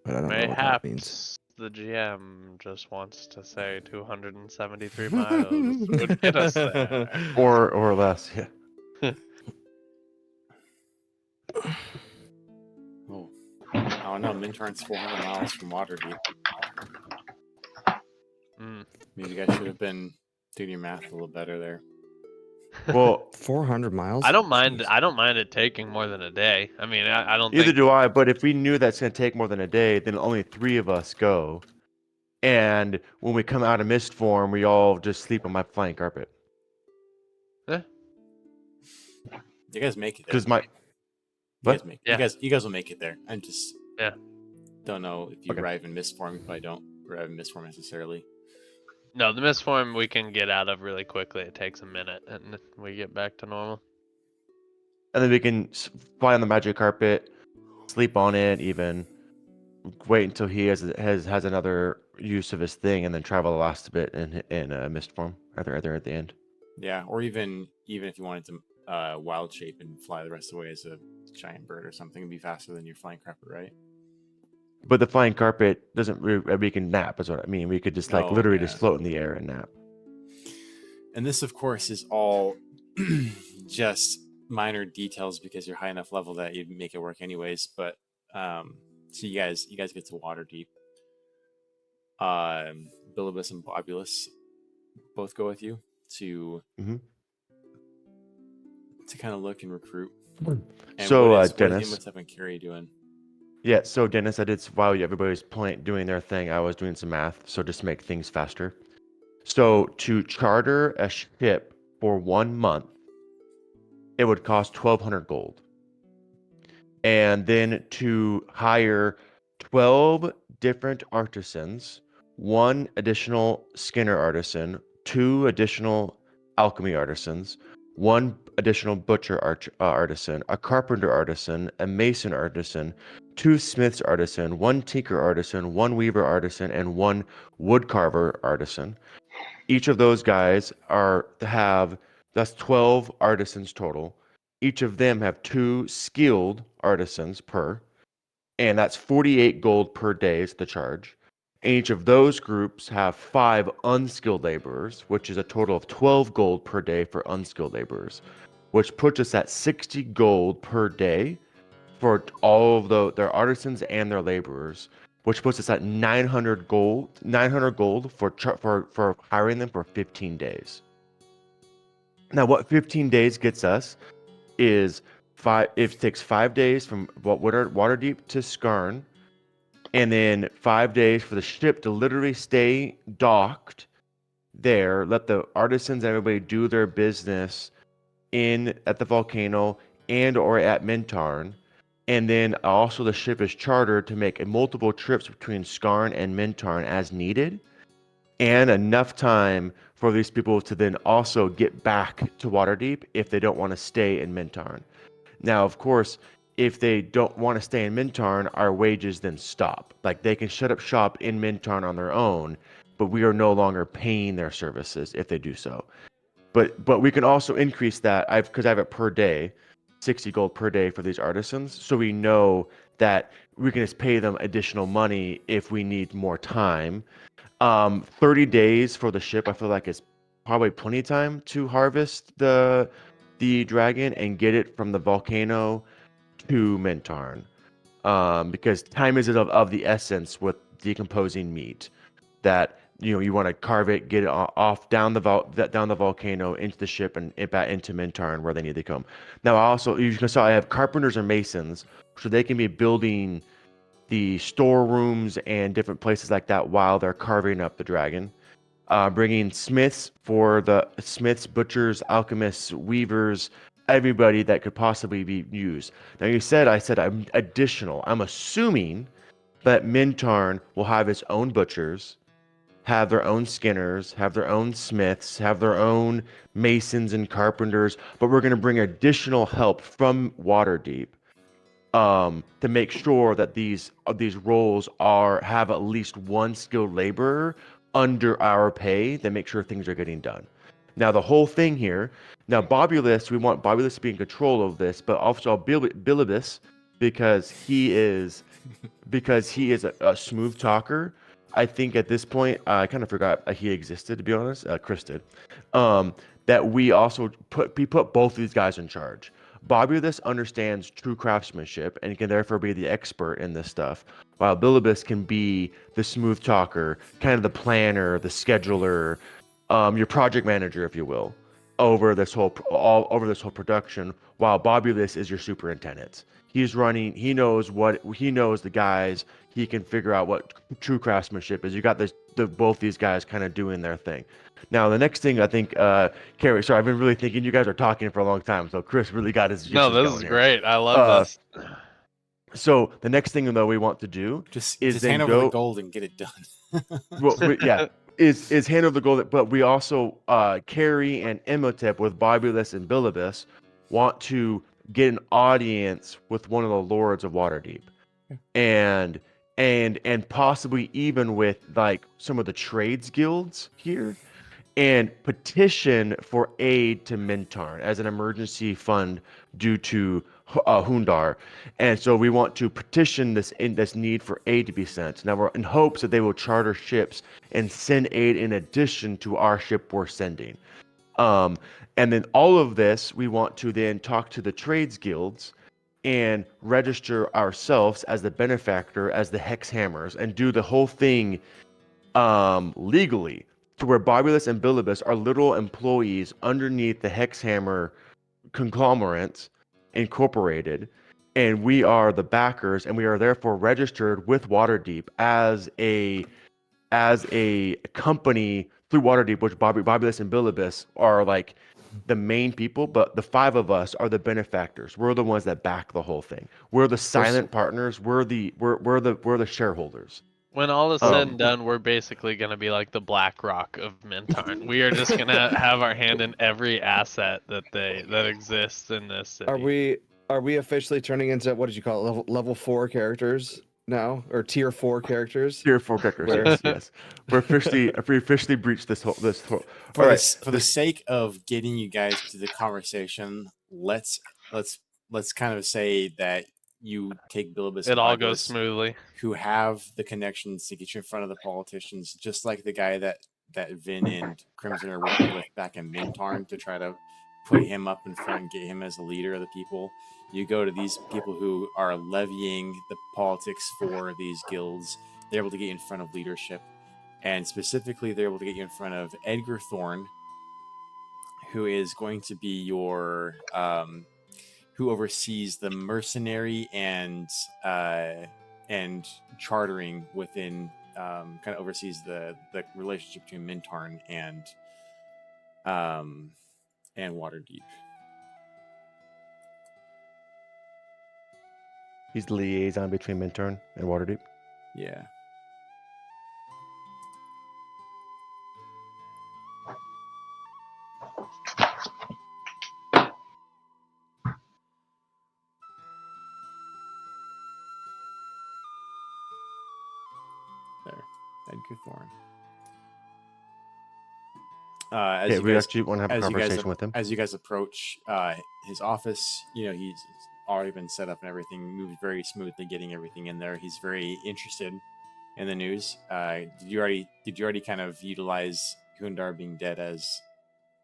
I don't know what that means. Mayhaps the GM just wants to say 273 miles would get us there. Or less, yeah. Oh, I don't know. Mintarn's 400 miles from Waterdeep. Maybe you guys should have been doing your math a little better there. Well, 400 miles? I don't mind. Jeez. I don't mind it taking more than a day. I mean, I don't Either think. do I, but if we knew that's going to take more than a day, then only 3 of us go. And when we come out of mist form, we all just sleep on my flying carpet. You guys make it there. Because my... You What? guys make Yeah. you guys will make it there. I'm just Yeah. don't know if you Okay. arrive in mist form. You probably don't arrive in mist form necessarily. No, the mist form we can get out of really quickly. It takes a minute, and we get back to normal. And then we can fly on the magic carpet, sleep on it, even wait until he has another use of his thing, and then travel the last bit in mist form, either at the end. Yeah, or even if you wanted to wild shape and fly the rest of the way as a giant bird or something, it'd be faster than your flying carpet, right? But the flying carpet doesn't. We can nap, is what I mean. We could just Oh, literally yeah. just float in the air and nap. And this, of course, is all just minor details because you're high enough level that you'd make it work anyways. But so you guys get to Waterdeep. Bilibus and Bobulus both go with you to Mhm. kind of look and recruit. So, what is Dennis. Imhotep and Carrie doing? Yeah, so Dennis, I did while everybody's doing their thing, I was doing some math, so just to make things faster. So to charter a ship for 1 month, it would cost 1,200 gold. And then to hire 12 different artisans, 1 additional Skinner artisan, 2 additional alchemy artisans, 1 additional butcher artisan, a carpenter artisan, a mason artisan, 2 smiths artisan, 1 tinker artisan, 1 weaver artisan, and 1 woodcarver artisan. Each of those guys that's 12 artisans total. Each of them have 2 skilled artisans per, and that's 48 gold per day is the charge. And each of those groups have 5 unskilled laborers, which is a total of 12 gold per day for unskilled laborers, which puts us at 60 gold per day for all of their artisans and their laborers, which puts us at 900 gold for hiring them for 15 days. Now, what 15 days gets us is it takes 5 days from Waterdeep to Skarn, and then 5 days for the ship to literally stay docked there, let the artisans and everybody do their business at the volcano and or at Mintarn. And then also the ship is chartered to make multiple trips between Skarn and Mintarn as needed, and enough time for these people to then also get back to Waterdeep if they don't want to stay in Mintarn. Now, of course, if they don't want to stay in Mintarn, our wages then stop. Like, they can shut up shop in Mintarn on their own, but we are no longer paying their services if they do so. But we can also increase that because I have it per day, 60 gold per day for these artisans. So we know that we can just pay them additional money if we need more time. 30 days for the ship, I feel like it's probably plenty of time to harvest the dragon and get it from the volcano to Mintarn. Because time is of the essence with decomposing meat that you want to carve it, get it off down the volcano into the ship and back into Mintarn where they need to come. Now also you can saw I have carpenters and masons, so they can be building the storerooms and different places like that while they're carving up the dragon. Bringing smiths for the smiths, butchers, alchemists, weavers, everybody that could possibly be used. Now I said I'm additional. I'm assuming that Mintarn will have its own butchers, have their own skinners, have their own smiths, have their own masons and carpenters, but we're going to bring additional help from Waterdeep to make sure that these roles have at least one skilled laborer under our pay to make sure things are getting done. Now the whole thing here, now Bobulus, we want Bobulus to be in control of this, but also Bilibus because he is a smooth talker. I think at this point, I kind of forgot he existed, to be honest. Chris did. That we also put both of these guys in charge. Bobulus understands true craftsmanship and can therefore be the expert in this stuff, while Bilibus can be the smooth talker, kind of the planner, the scheduler, your project manager, if you will, over this whole production. While Bobulus is your superintendent. He's running. He knows the guys. He can figure out what true craftsmanship is. You got both these guys kind of doing their thing. Now, the next thing I think, Carrie, sorry, I've been really thinking you guys are talking for a long time, so Chris really got his juices No, this going is here. great. I love this. So the next thing though we want to do Just is hand then over go. the gold and get it done. Well, yeah, is hand over the gold, but we also Carrie and Imhotep with Bobulus and Bilibus want to get an audience with one of the lords of Waterdeep, and possibly even with like some of the trades guilds here, and petition for aid to Mintarn as an emergency fund due to Hundar. And so we want to petition this need for aid to be sent. Now we're in hopes that they will charter ships and send aid in addition to our ship we're sending. And then all of this, we want to then talk to the trades guilds and register ourselves as the benefactor, as the Hex Hammers, and do the whole thing legally, to where Bobulus and Bilibus are little employees underneath the Hexhammer conglomerate incorporated, and we are the backers, and we are therefore registered with Waterdeep as a company through Waterdeep, which Bobulus and Bilibus are like the main people, but the five of us are the benefactors. We're the ones that back the whole thing. We're the silent partners. We're the shareholders. When all is said and done, we're basically going to be like the BlackRock of Mintarn. We are just going to have our hand in every asset that exists in this city. Are we officially turning into, what did you call it, level 4 characters now, or tier 4 characters? Tier 4 characters, yes. We officially breached this whole. For the sake of getting you guys to the conversation, let's kind of say that you take Bilibus. It all goes smoothly. Who have the connections to get you in front of the politicians, just like the guy that Vin and Crimson are working with back in Mintarn to try to put him up in front and get him as a leader of the people. You go to these people who are levying the politics for these guilds. They're able to get you in front of leadership, and specifically, they're able to get you in front of Edgar Thorne, who is going to be your who oversees the mercenary and chartering within, kind of oversees the relationship between Mintarn and Waterdeep. He's the liaison between Mintarn and Waterdeep. Yeah. Edgar Thorne. We actually want to have a conversation with him. As you guys approach his office, he's already been set up and everything moved very smoothly, getting everything in there. He's very interested in the news. Did you already kind of utilize Hundar being dead as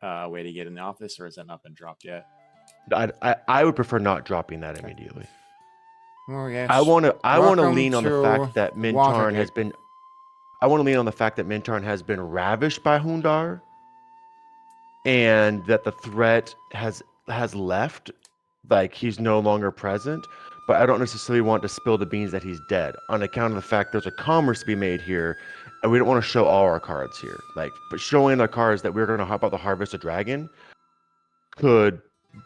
a way to get in the office, or has that not been dropped yet? I would prefer not dropping that immediately. Oh, yes. I want to lean on the Welcome fact that to Mintarn has Waterdeep. been I want to lean on the fact that Mintarn has been ravished by Hundar, and that the threat has left, like he's no longer present. But I don't necessarily want to spill the beans that he's dead, on account of the fact there's a commerce to be made here, and we don't want to show all our cards here. Like, but showing the cards that we're going to hop out the harvest a dragon could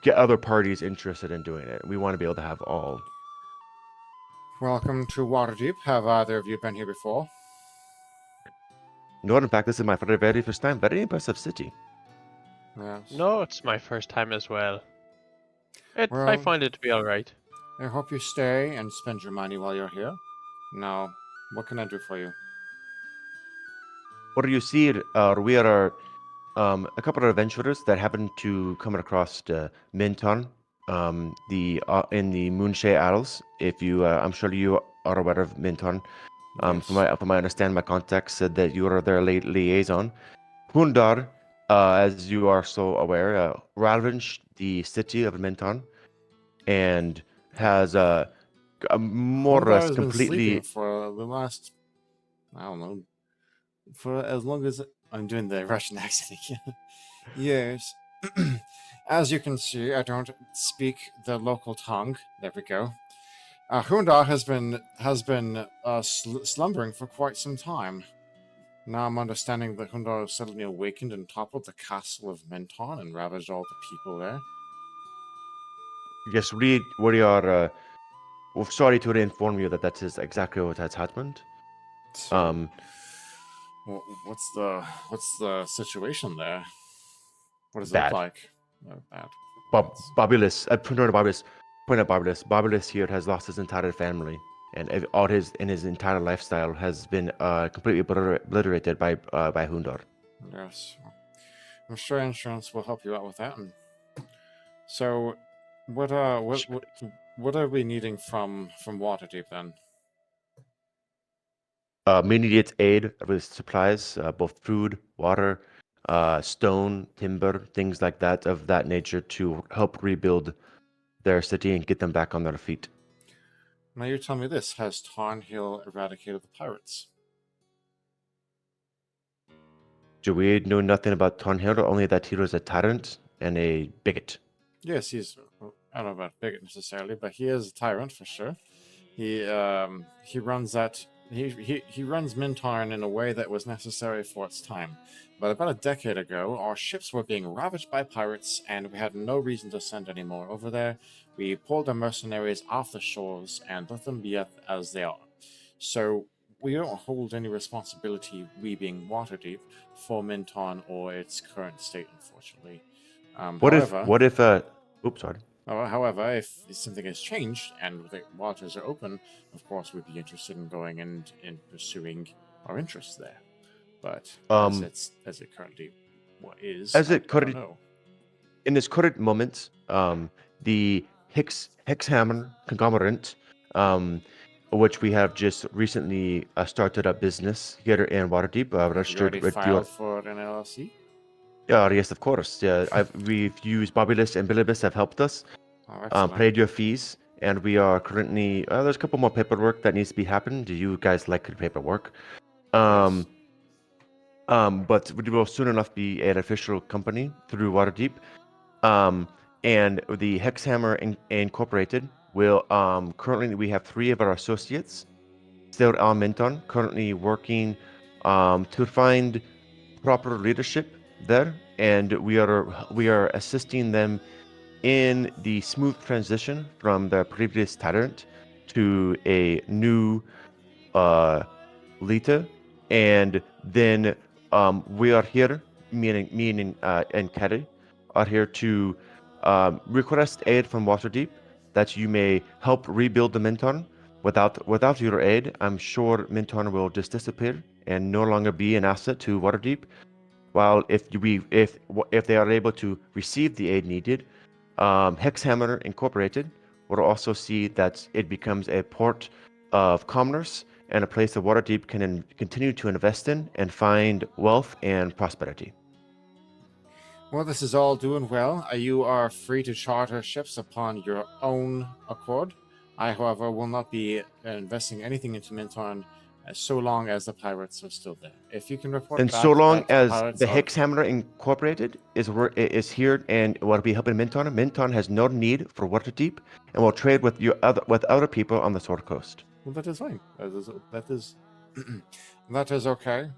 get other parties interested in doing it. We want to be able to have all. Welcome to Waterdeep. Have either of you been here before? No, in fact, this is my very first time. Very impressive city. Yes. No, it's my first time as well. I Well- find it to be alright. I hope you stay and spend your money while you're here. Now, what can I do for you? What do you see? We are a couple of adventurers that happen to come across Minton, in the Moonshay Isles. If you, I'm sure you are aware of Minton. Yes. From my understand, my contact said that you are their liaison. Hundar, as you are so aware, ravaged the city of Minton, and has more or Hundar less has been completely. sleeping for the last, I don't know, for as long as I'm doing the Russian accent again. Yes. As you can see, I don't speak the local tongue. There we go. Hundar has been slumbering for quite some time. Now I'm understanding that Hundar suddenly awakened and toppled the castle of Menton and ravaged all the people there. Yes, we are. We're sorry to inform you that that is exactly what has happened. So, what's the situation there? What does it look Bad. like? Oh, bad. Bobulus, point out Bobulus here has lost his entire family, and his entire lifestyle has been completely obliterated by Hundar. Yes. I'm sure insurance will help you out with that. And so, what are we needing from Waterdeep then? Immediate aid with supplies, both food, water, stone, timber, things like that of that nature to help rebuild their city and get them back on their feet. Now you tell me this: has Tarnhill eradicated the pirates? Do we know nothing about Tornhill, only that he was a tyrant and a bigot? Yes, he's. I don't know about bigot necessarily, but he is a tyrant for sure. He runs that. He runs Mintarn in a way that was necessary for its time. But about a decade ago, our ships were being ravaged by pirates, and we had no reason to send any more over there. We pulled the mercenaries off the shores and let them be as they are. So we don't hold any responsibility, we being Waterdeep, for Minton or its current state, unfortunately. Oops, sorry. However, if something has changed and the waters are open, of course we'd be interested in going and in pursuing our interests there. But as it currently is, I don't know. In this current moment, the Hexhammer conglomerate, which we have just recently started up business here in Waterdeep, Have you registered already with filed for an LLC? Yes, of course. Yeah, we've used Bobulus and Bilibus have helped us. Oh, excellent. Paid your fees, and we are currently. There's a couple more paperwork that needs to be happened. Do you guys like the paperwork? Yes. But we will soon enough be an official company through Waterdeep. And the Hexhammer Incorporated will. Currently, we have 3 of our associates still on Minton, currently working to find proper leadership there, and we are assisting them in the smooth transition from the previous tyrant to a new leader. And then we are here, me and Kerry are here to request aid from Waterdeep that you may help rebuild the Minton. Without your aid, I'm sure Minton will just disappear and no longer be an asset to Waterdeep. While if they are able to receive the aid needed, Hexhammer Incorporated will also see that it becomes a port of commerce and a place that Waterdeep can continue to invest in and find wealth and prosperity. Well, this is all doing well. You are free to charter ships upon your own accord. I, however, will not be investing anything into Minton so long as the pirates are still there. If you can report And back so long that the as pirates the are Hexhammer Incorporated is here and will be helping Minton, Minton has no need for Waterdeep and will trade with other people on the Sword Coast. well, that is fine. That is okay.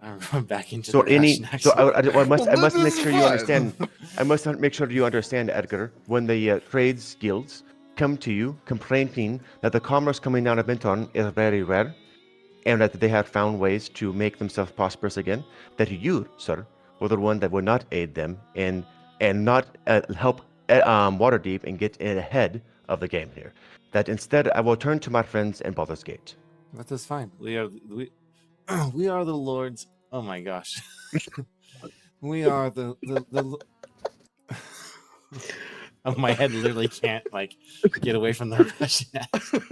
I'm back into So the Russian so accent. I must make sure you understand. I must make sure you understand, Edgar. When the trades guilds come to you complaining that the commerce coming out of Minton is very rare, and that they have found ways to make themselves prosperous again, that you, sir, were the one that would not aid them and not help Waterdeep and get ahead of the game here. That instead, I will turn to my friends in Baldur's Gate. That is fine. We are the lords. Oh my gosh. We are the oh, my head literally can't like get away from the Russian accent.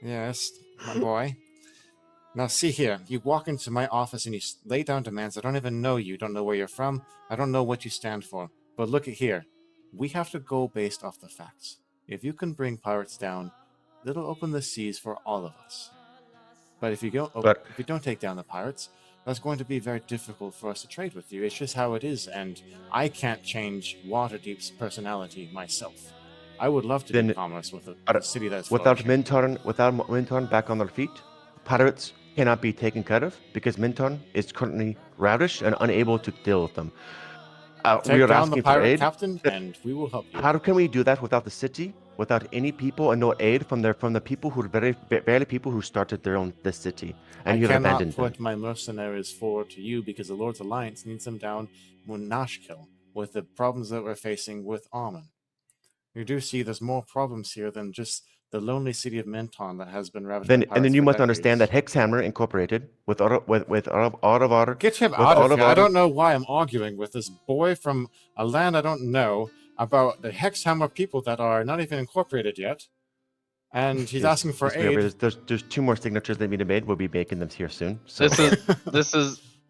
Yes, my boy. Now see here, you walk into my office and you lay down demands. I don't even know you. Don't know where you're from. I don't know what you stand for. But look at here. We have to go based off the facts. If you can bring pirates down, it'll open the seas for all of us. But if you don't take down the pirates, that's going to be very difficult for us to trade with you. It's just how it is, and I can't change Waterdeep's personality myself. I would love to do commerce with a city that's without flourishing. Minton back on their feet, pirates cannot be taken care of because Minton is currently ravished and unable to deal with them. We Take are down the asking for pirate aid. captain, and we will help you. How can we do that without the city, without any people, and no aid from the people who barely people who started this city, and I you have cannot abandoned put them? my mercenaries forward to you because the Lord's Alliance needs them down Munashkil with the problems that we're facing with Armen. You do see there's more problems here than just the lonely city of Menton that has been ravaged by pirates. And then you for must decades. understand that Hexhammer Incorporated, with all of our Get him out of here. I don't know why I'm arguing with this boy from a land I don't know about the Hexhammer people that are not even incorporated yet. And he's asking for aid. There's 2 more signatures that need to be made. We'll be making them here soon. So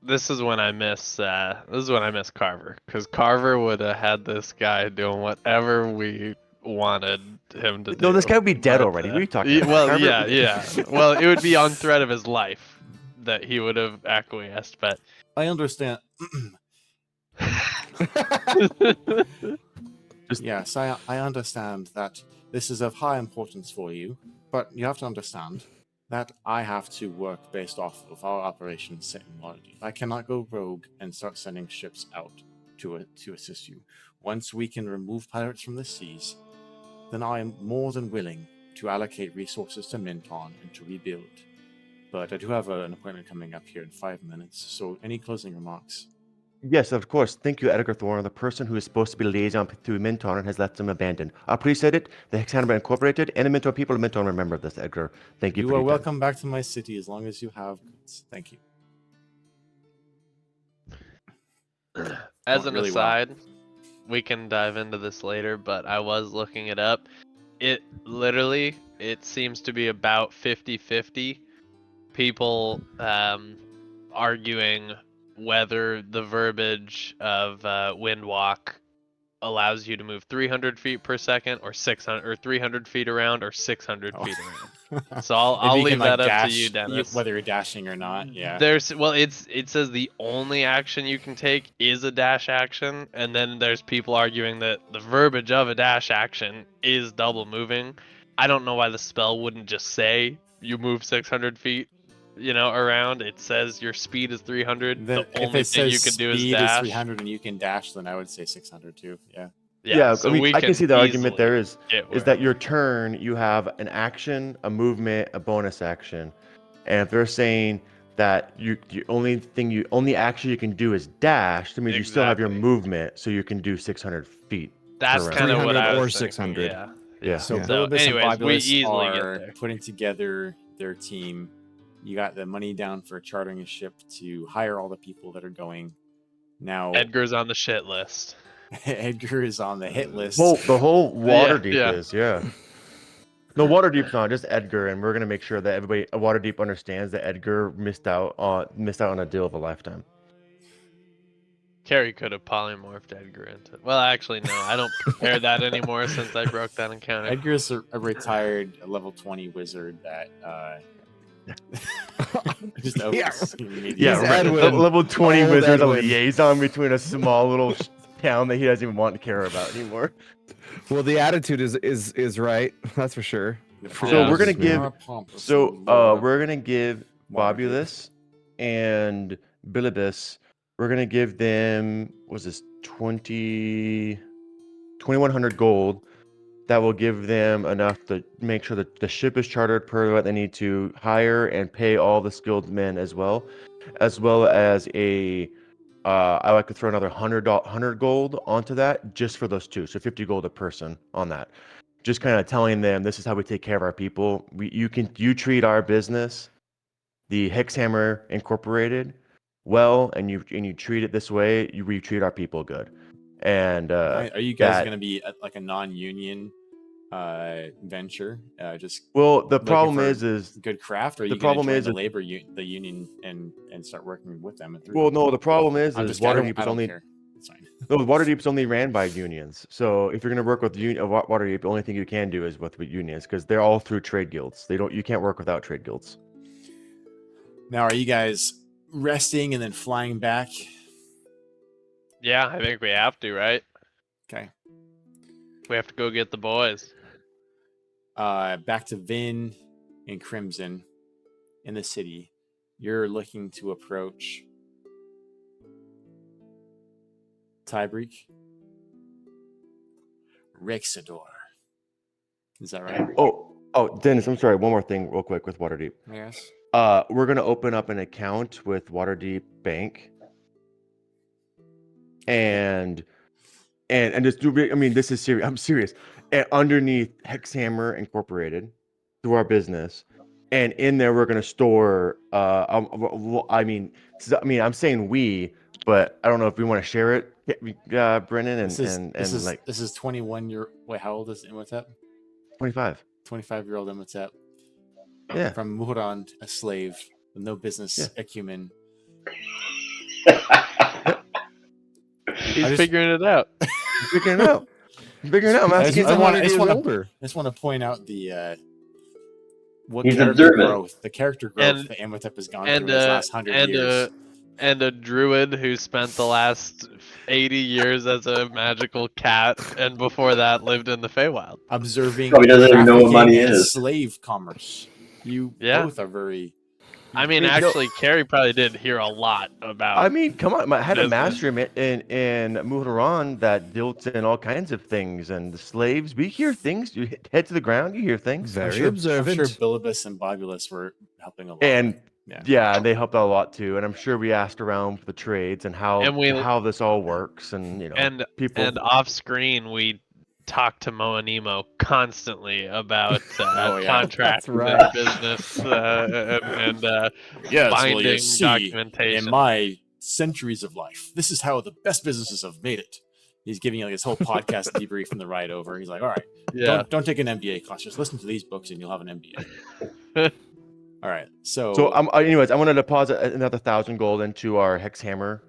This is when I miss Carver, because Carver would have had this guy doing whatever we wanted him to do. No, this guy would be dead But, already. What are you talking about? Well, Carver? yeah. Well, it would be on threat of his life that he would have acquiesced, but I understand. Yes, I understand that this is of high importance for you, but you have to understand that I have to work based off of our operations set in Waterdeep. I cannot go rogue and start sending ships out to assist you. Once we can remove pirates from the seas, then I am more than willing to allocate resources to Minton and to rebuild. But I do have an appointment coming up here in 5 minutes, so any closing remarks? Yes, of course. Thank you, Edgar Thorne, the person who is supposed to be liaison through Minton and has left them abandoned. I appreciate it. The Hexhammer Incorporated and the Minton people of Minton remember this, Edgar. Thank you for You are your welcome back to my city as long as you have goods. Thank you. as Went an really well. aside, we can dive into this later, but I was looking it up. It seems to be about 50-50 people arguing whether the verbiage of Windwalk allows you to move 300 feet per second or 600 or 300 feet around or 600 feet around. So I'll leave that up to you, Dennis. Whether you're dashing or not, yeah. It says the only action you can take is a dash action, and then there's people arguing that the verbiage of a dash action is double moving. I don't know why the spell wouldn't just say you move 600 feet, around. It says your speed is 300. The only thing you can do is speed dash. 300 and you can dash, then I would say 600 too. Yeah. Yeah, so I mean, we I can see the argument easily there is get that where- your turn, you have an action, a movement, a bonus action. And if they're saying that only action you can do is dash, that means you still have your Exactly. movement, so you can do 600 feet. That's per kind of round. what I 300 was or thinking, 600. Yeah. Yeah. So Yeah. Bilibus anyways, and we Bibulus easily get are there. putting together their team. You got the money down for chartering a ship to hire all the people that are going. Now Edgar's on the shit list. Edgar is on the hit list. The whole Waterdeep yeah. is, yeah. No, Waterdeep's not, just Edgar, and we're gonna make sure that everybody at Waterdeep understands that Edgar missed out on a deal of a lifetime. Carrie could have polymorphed Edgar into. Well, actually, no. I don't prepare that anymore since I broke that encounter. Edgar's a retired level 20 wizard that just opens immediately. Yeah, He's right. Edwin. Level 20 Old wizard, a Edwin. liaison between a small little town that he doesn't even want to care about anymore. Well, the attitude is right. That's for sure. So we're gonna Just me. give. We're gonna give Bobulus and Bilibus. We're gonna give them. Was this 2,100 gold? That will give them enough to make sure that the ship is chartered per what they need to hire and pay all the skilled men as well as a. I like to throw another 100 gold onto that just for those two, so 50 gold a person on that. Just kind of telling them this is how we take care of our people. You treat our business, the Hexhammer Incorporated, well, and you treat it this way. We treat our people good. And are you guys going to be like a non-union venture? Just well, the looking problem for is good craft, or are the you going to problem join is the that- labor the union and start working with them? And through well, them? no, the problem is I'm just I Waterdeep is don't only care. It's fine. no, Waterdeep's only ran by unions. So if you're going to work with Waterdeep, the only thing you can do is with unions because they're all through trade guilds. You can't work without trade guilds. Now, are you guys resting and then flying back? Yeah, I think we have to, right? Okay. We have to go get the boys. Back to Vin and Crimson in the city. You're looking to approach Tybreek. Rixador. Is that right? Oh, Dennis, I'm sorry. One more thing, real quick, with Waterdeep. Yes. We're gonna open up an account with Waterdeep Bank, and just do. I mean, this is serious. I'm serious. And underneath Hexhammer Incorporated, through our business, and in there we're gonna store. I'm saying we, but I don't know if we want to share it, Brennan, and this is 21 year. Wait, how old is Imhotep? 25. 25-year-old Imhotep. Yeah. From Muhurand, a slave with no business acumen. He's figuring it out. Figuring it out. I'm asking. I just want to point out the He's observant. the character growth that Imhotep has gone through in his last 100 years. And a druid who spent the last 80 years as a magical cat, and before that lived in the Feywild. Observing Probably doesn't even know what money trafficking and is. Slave commerce. You both are very. I mean, actually, Carrie probably did hear a lot about. I mean, come on, I had a business. master in Muhran that dealt in all kinds of things, and the slaves. We hear things. You head to the ground, you hear things. Very observant. I'm sure Bilibus and Bobulus were helping a lot. And yeah, they helped out a lot too. And I'm sure we asked around for the trades and how this all works, and people. And off screen, we talk to Moa Nemo constantly about contracts and business and binding documentation. In my centuries of life, this is how the best businesses have made it. He's giving you like his whole podcast debrief from the ride over. He's like, all right, don't take an MBA class. Just listen to these books and you'll have an MBA. All right. So anyways, I want to deposit another 1,000 gold into our Hexhammer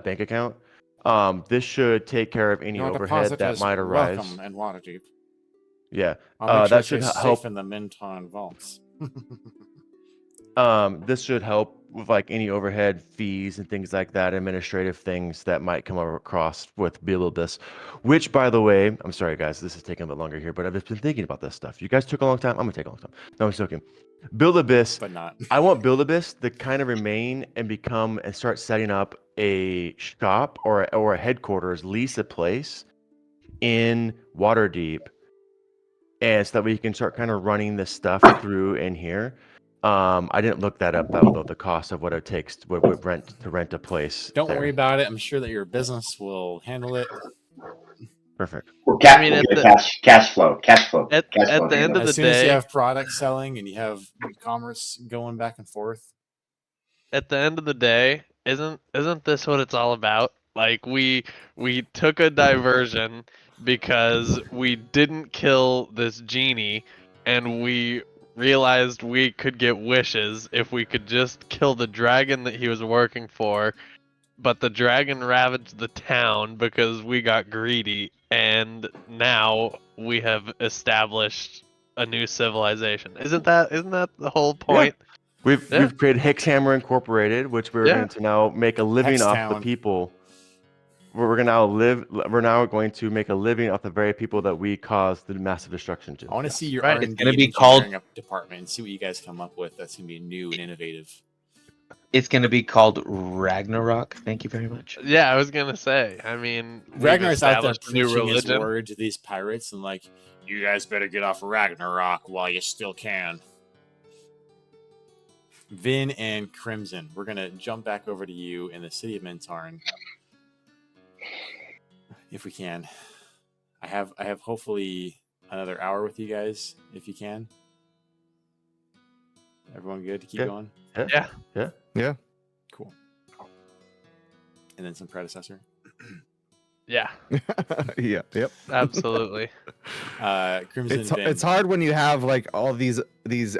bank account. This should take care of any overhead that might arise. Welcome and Waterdeep. Yeah, I'll make sure that should help safe in the Minton vaults. This should help with like any overhead fees and things like that, administrative things that might come across with Bilibus. Which, by the way, I'm sorry guys, this is taking a bit longer here, but I've just been thinking about this stuff. You guys took a long time. I'm gonna take a long time. No, I'm joking. Bilibus, but not. I want Bilibus to kind of remain and become and start setting up a shop or a headquarters, lease a place in Waterdeep, and so that we can start kind of running this stuff through in here. I didn't look that up though, the cost of what it takes to rent a place. Don't worry about it. I'm sure that your business will handle it. Perfect. Well, cash flow. At the end of the as soon as day, you have product selling and you have commerce going back and forth. At the end of the day, isn't this what it's all about? Like we took a diversion because we didn't kill this genie, and we realized we could get wishes if we could just kill the dragon that he was working for, but the dragon ravaged the town because we got greedy, and now we have established a new civilization. Isn't that the whole point? We've created Hexhammer Incorporated, which we're Yeah. going to now make a living off the Hextown. people. We're gonna now live. We're now going to make a living off the very people that we caused the massive destruction to. I want to Yes. see your Right. R It's and gonna D be and called- engineering department and see what you guys come up with. That's gonna be new and innovative. It's going to be called Ragnarok. Thank you very much. Yeah, I was gonna say. I mean, we've Ragnar's out there established a new preaching his religion. word to these pirates and like, you guys better get off Ragnarok while you still can. Vin and Crimson, we're gonna jump back over to you in the city of Mintarn, if we can. I have hopefully another hour with you guys, if you can. Everyone good to keep Yeah. going? Yeah. Cool. And then some predecessor. Yeah, Yeah. Yep. absolutely. Crimson Vin. It's hard when you have like all these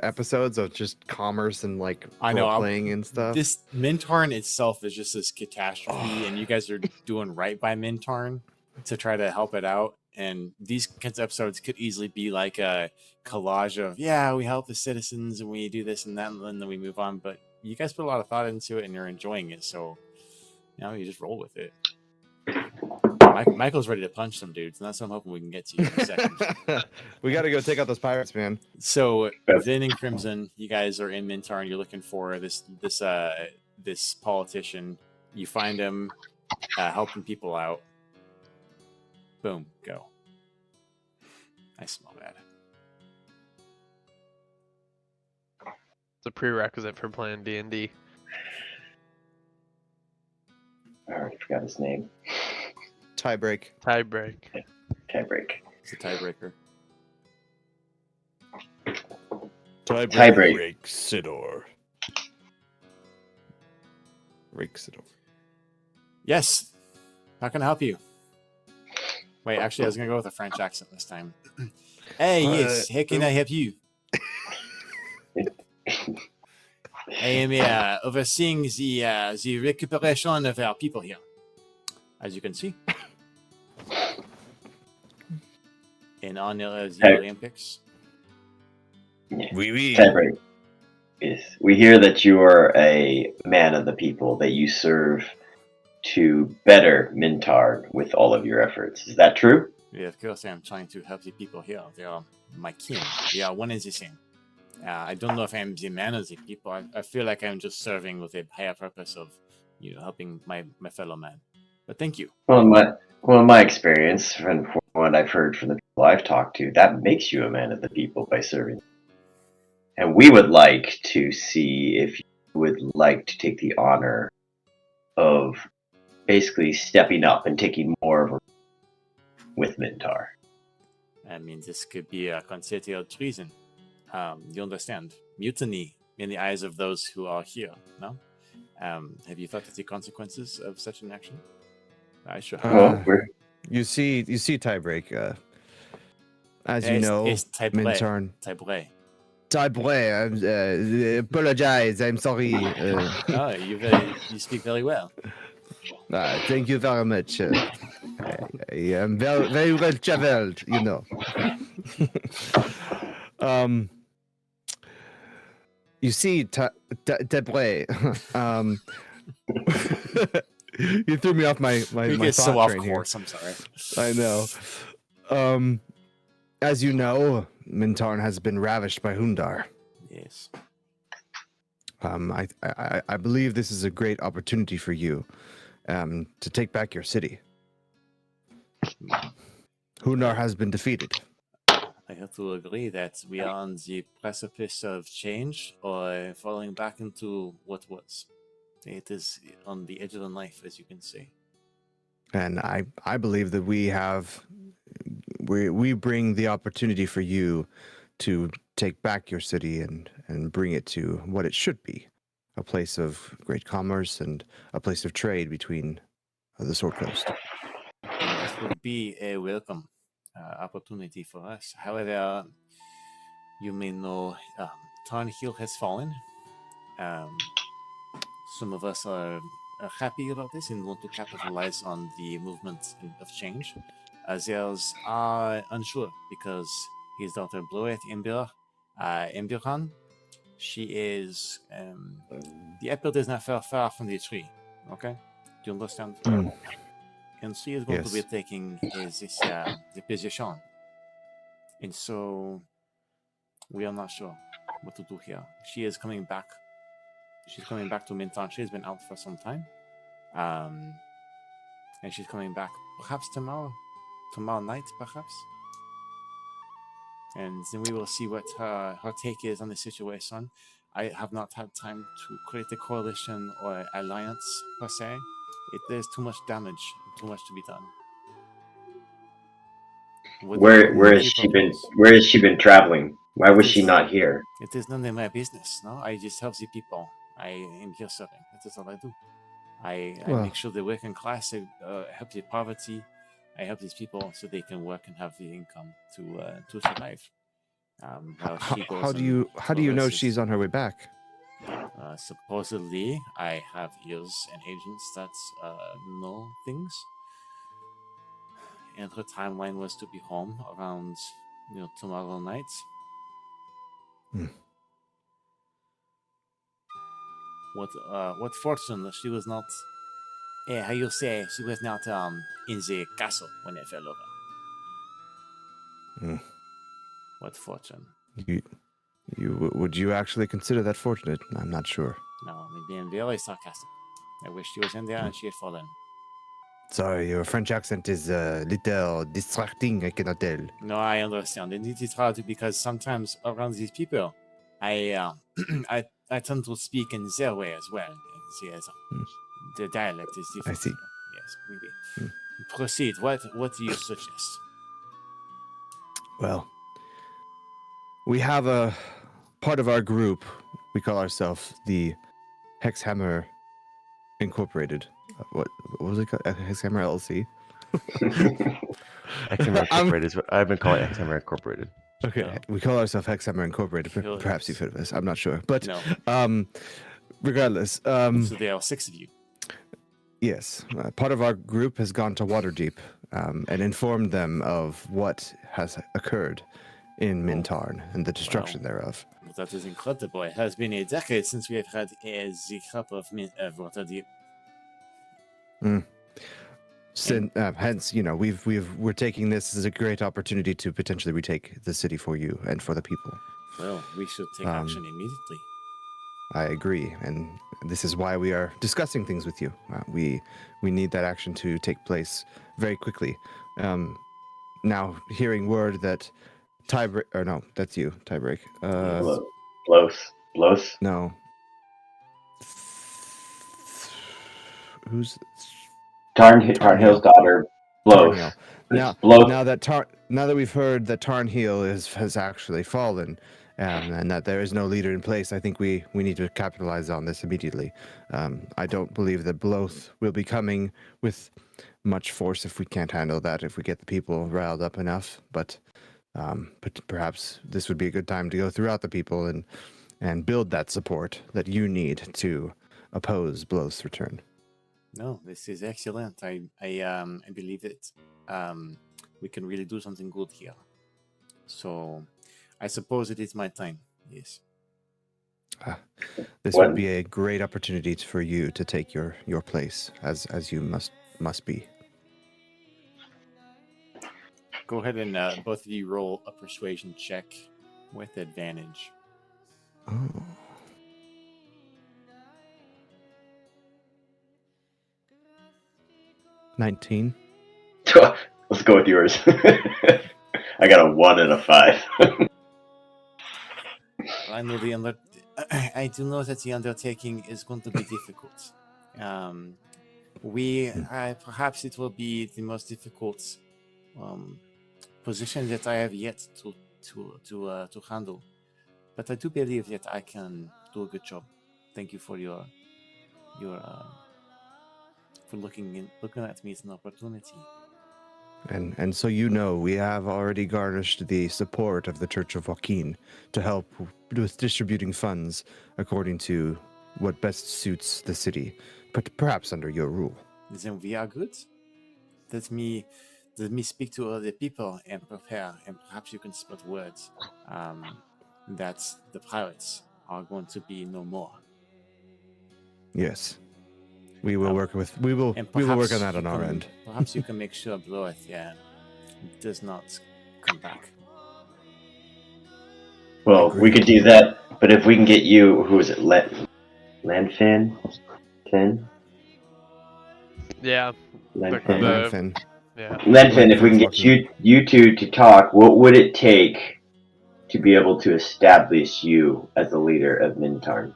episodes of just commerce and like I know, playing and stuff. This Mintarn itself is just this catastrophe, and you guys are doing right by Mintarn to try to help it out. And these kinds of episodes could easily be like a collage of, yeah, we help the citizens and we do this and that, and then we move on. But you guys put a lot of thought into it and you're enjoying it, so you just roll with it. Michael's ready to punch some dudes, and that's what I'm hoping we can get to in a second. We got to go take out those pirates, man. So Vin and Crimson, you guys are in Mintarn. You're looking for this politician. You find him helping people out. Boom, go. I smell bad. It's a prerequisite for playing D&D. I already forgot his name. Tie break. Tie break. Tiebreak. It's a tiebreaker. Tiebreak. Sidor. Sidor. Yes. How can I help you? Wait, actually, I was gonna go with a French accent this time. Hey, yes. How can I help you? I am overseeing the recuperation of our people here, as you can see, in honor of the Hey. Olympics. Oui. Tiebreak. Yes. We hear that you are a man of the people, that you serve to better Mintar with all of your efforts. Is that true? Yeah, of course, I'm trying to help the people here. They are my kin. They are one and the same. I don't know if I'm the man of the people. I feel like I'm just serving with a higher purpose of, helping my fellow man. But thank you. Well, in my experience, and from what I've heard from the people I've talked to, that makes you a man of the people by serving. And we would like to see if you would like to take the honor of basically stepping up and taking more of a with Mintar. I mean, this could be considered treason. You understand? Mutiny in the eyes of those who are here, no? Have you thought of the consequences of such an action? I sure have. Well, You see tie break. As you know, It's type Mintarn. Type Tie break. Apologize. I'm sorry. Oh, you speak very well. Thank you very much. I am very, very well traveled, You see, Debray. You threw me off my You my get so thought off train here. course. I'm sorry. I know. As you know, Mintarn has been ravished by Hundar. Yes. I believe this is a great opportunity for you to take back your city. Hundar has been defeated. I have to agree that we are on the precipice of change or falling back into what was. It is on the edge of the knife, as you can see. And I believe that we bring the opportunity for you to take back your city and bring it to what it should be, a place of great commerce and a place of trade between the Sword Coast. This would be a welcome opportunity for us. However, you may know Tarnhill has fallen. Some of us are happy about this and want to capitalize on the movement of change. Azels are unsure because his daughter Bloeth Imbiran, she is the apple is not far from the tree. Okay, do you understand? Mm. And she is going to be Yes. taking the position, and so we are not sure what to do here. She is coming back. She's coming back to Minton. She's been out for some time. And she's coming back perhaps tomorrow night, perhaps. And then we will see what her take is on the situation. I have not had time to create a coalition or alliance per se. There's too much damage, too much to be done. Where has she been? Where has she been traveling? Why was she not here? It is none of my business. No, I just help the people. I am here serving. That is all I do. I make sure the working class help the poverty. I help these people so they can work and have the income to survive. How do you know she's on her way back? Supposedly, I have ears and agents that know things. And her timeline was to be home around, tomorrow night. What fortune that she was not. How you say she was not in the castle when it fell over. What fortune? Would you actually consider that fortunate? I'm not sure. No, I'm being very sarcastic. I wish she was in there and she had fallen. Sorry, your French accent is a little distracting, I cannot tell. No, I understand. And it is hard because sometimes around these people, I tend to speak in their way as well. The dialect is different. I see. Yes, maybe. Proceed. What do you suggest? Well, we have a part of our group. We call ourselves the Hexhammer Incorporated. What was it called? Hexhammer LLC? Hexhammer Incorporated is what I've been calling Hexhammer Incorporated. Okay, No. we call ourselves Hexhammer Incorporated. Perhaps you've heard of us. I'm not sure, but regardless. So there are 6 of you. Yes, part of our group has gone to Waterdeep and informed them of what has occurred in Mintarn and the destruction thereof. Well, that is incredible. It has been a decade since we have had the cup of Waterdeep. Hence, we're taking this as a great opportunity to potentially retake the city for you and for the people. Well, we should take action immediately. I agree, and this is why we are discussing things with you. We need that action to take place very quickly. Now, hearing word that that's you, Tiebreak. Blows. No. Who's Tarnhill's daughter? Blows. Now that we've heard that Tarnhill has actually fallen, and that there is no leader in place, I think we need to capitalize on this immediately. I don't believe that Bloth will be coming with much force if we can't handle that, if we get the people riled up enough. But perhaps this would be a good time to go throughout the people and build that support that you need to oppose Bloth's return. No, this is excellent. I believe it. We can really do something good here. So, I suppose it is my time. Yes. This would be a great opportunity for you to take your place, as you must be. Go ahead and both of you roll a persuasion check with advantage. Oh. $19. Let's go with yours. I got a 1 and a 5. I know I do know that the undertaking is going to be difficult. Perhaps it will be the most difficult position that I have yet to handle. But I do believe that I can do a good job. Thank you for your for looking at me as an opportunity. And so we have already garnished the support of the Church of Joaquin to help with distributing funds according to what best suits the city, but perhaps under your rule. Then we are good. Let me speak to other people and prepare, and perhaps you can spread words that the pirates are going to be no more. Yes, we will work on And that on you our can- end. Perhaps you can make sure Bloeth, does not come back. Well, we could do that, but if we can get you, who is it, Landfin? Finn? Yeah. Landfin? Landfin. Yeah. Landfin, if we can get Landfin's you two to talk, what would it take to be able to establish you as the leader of Mintarn?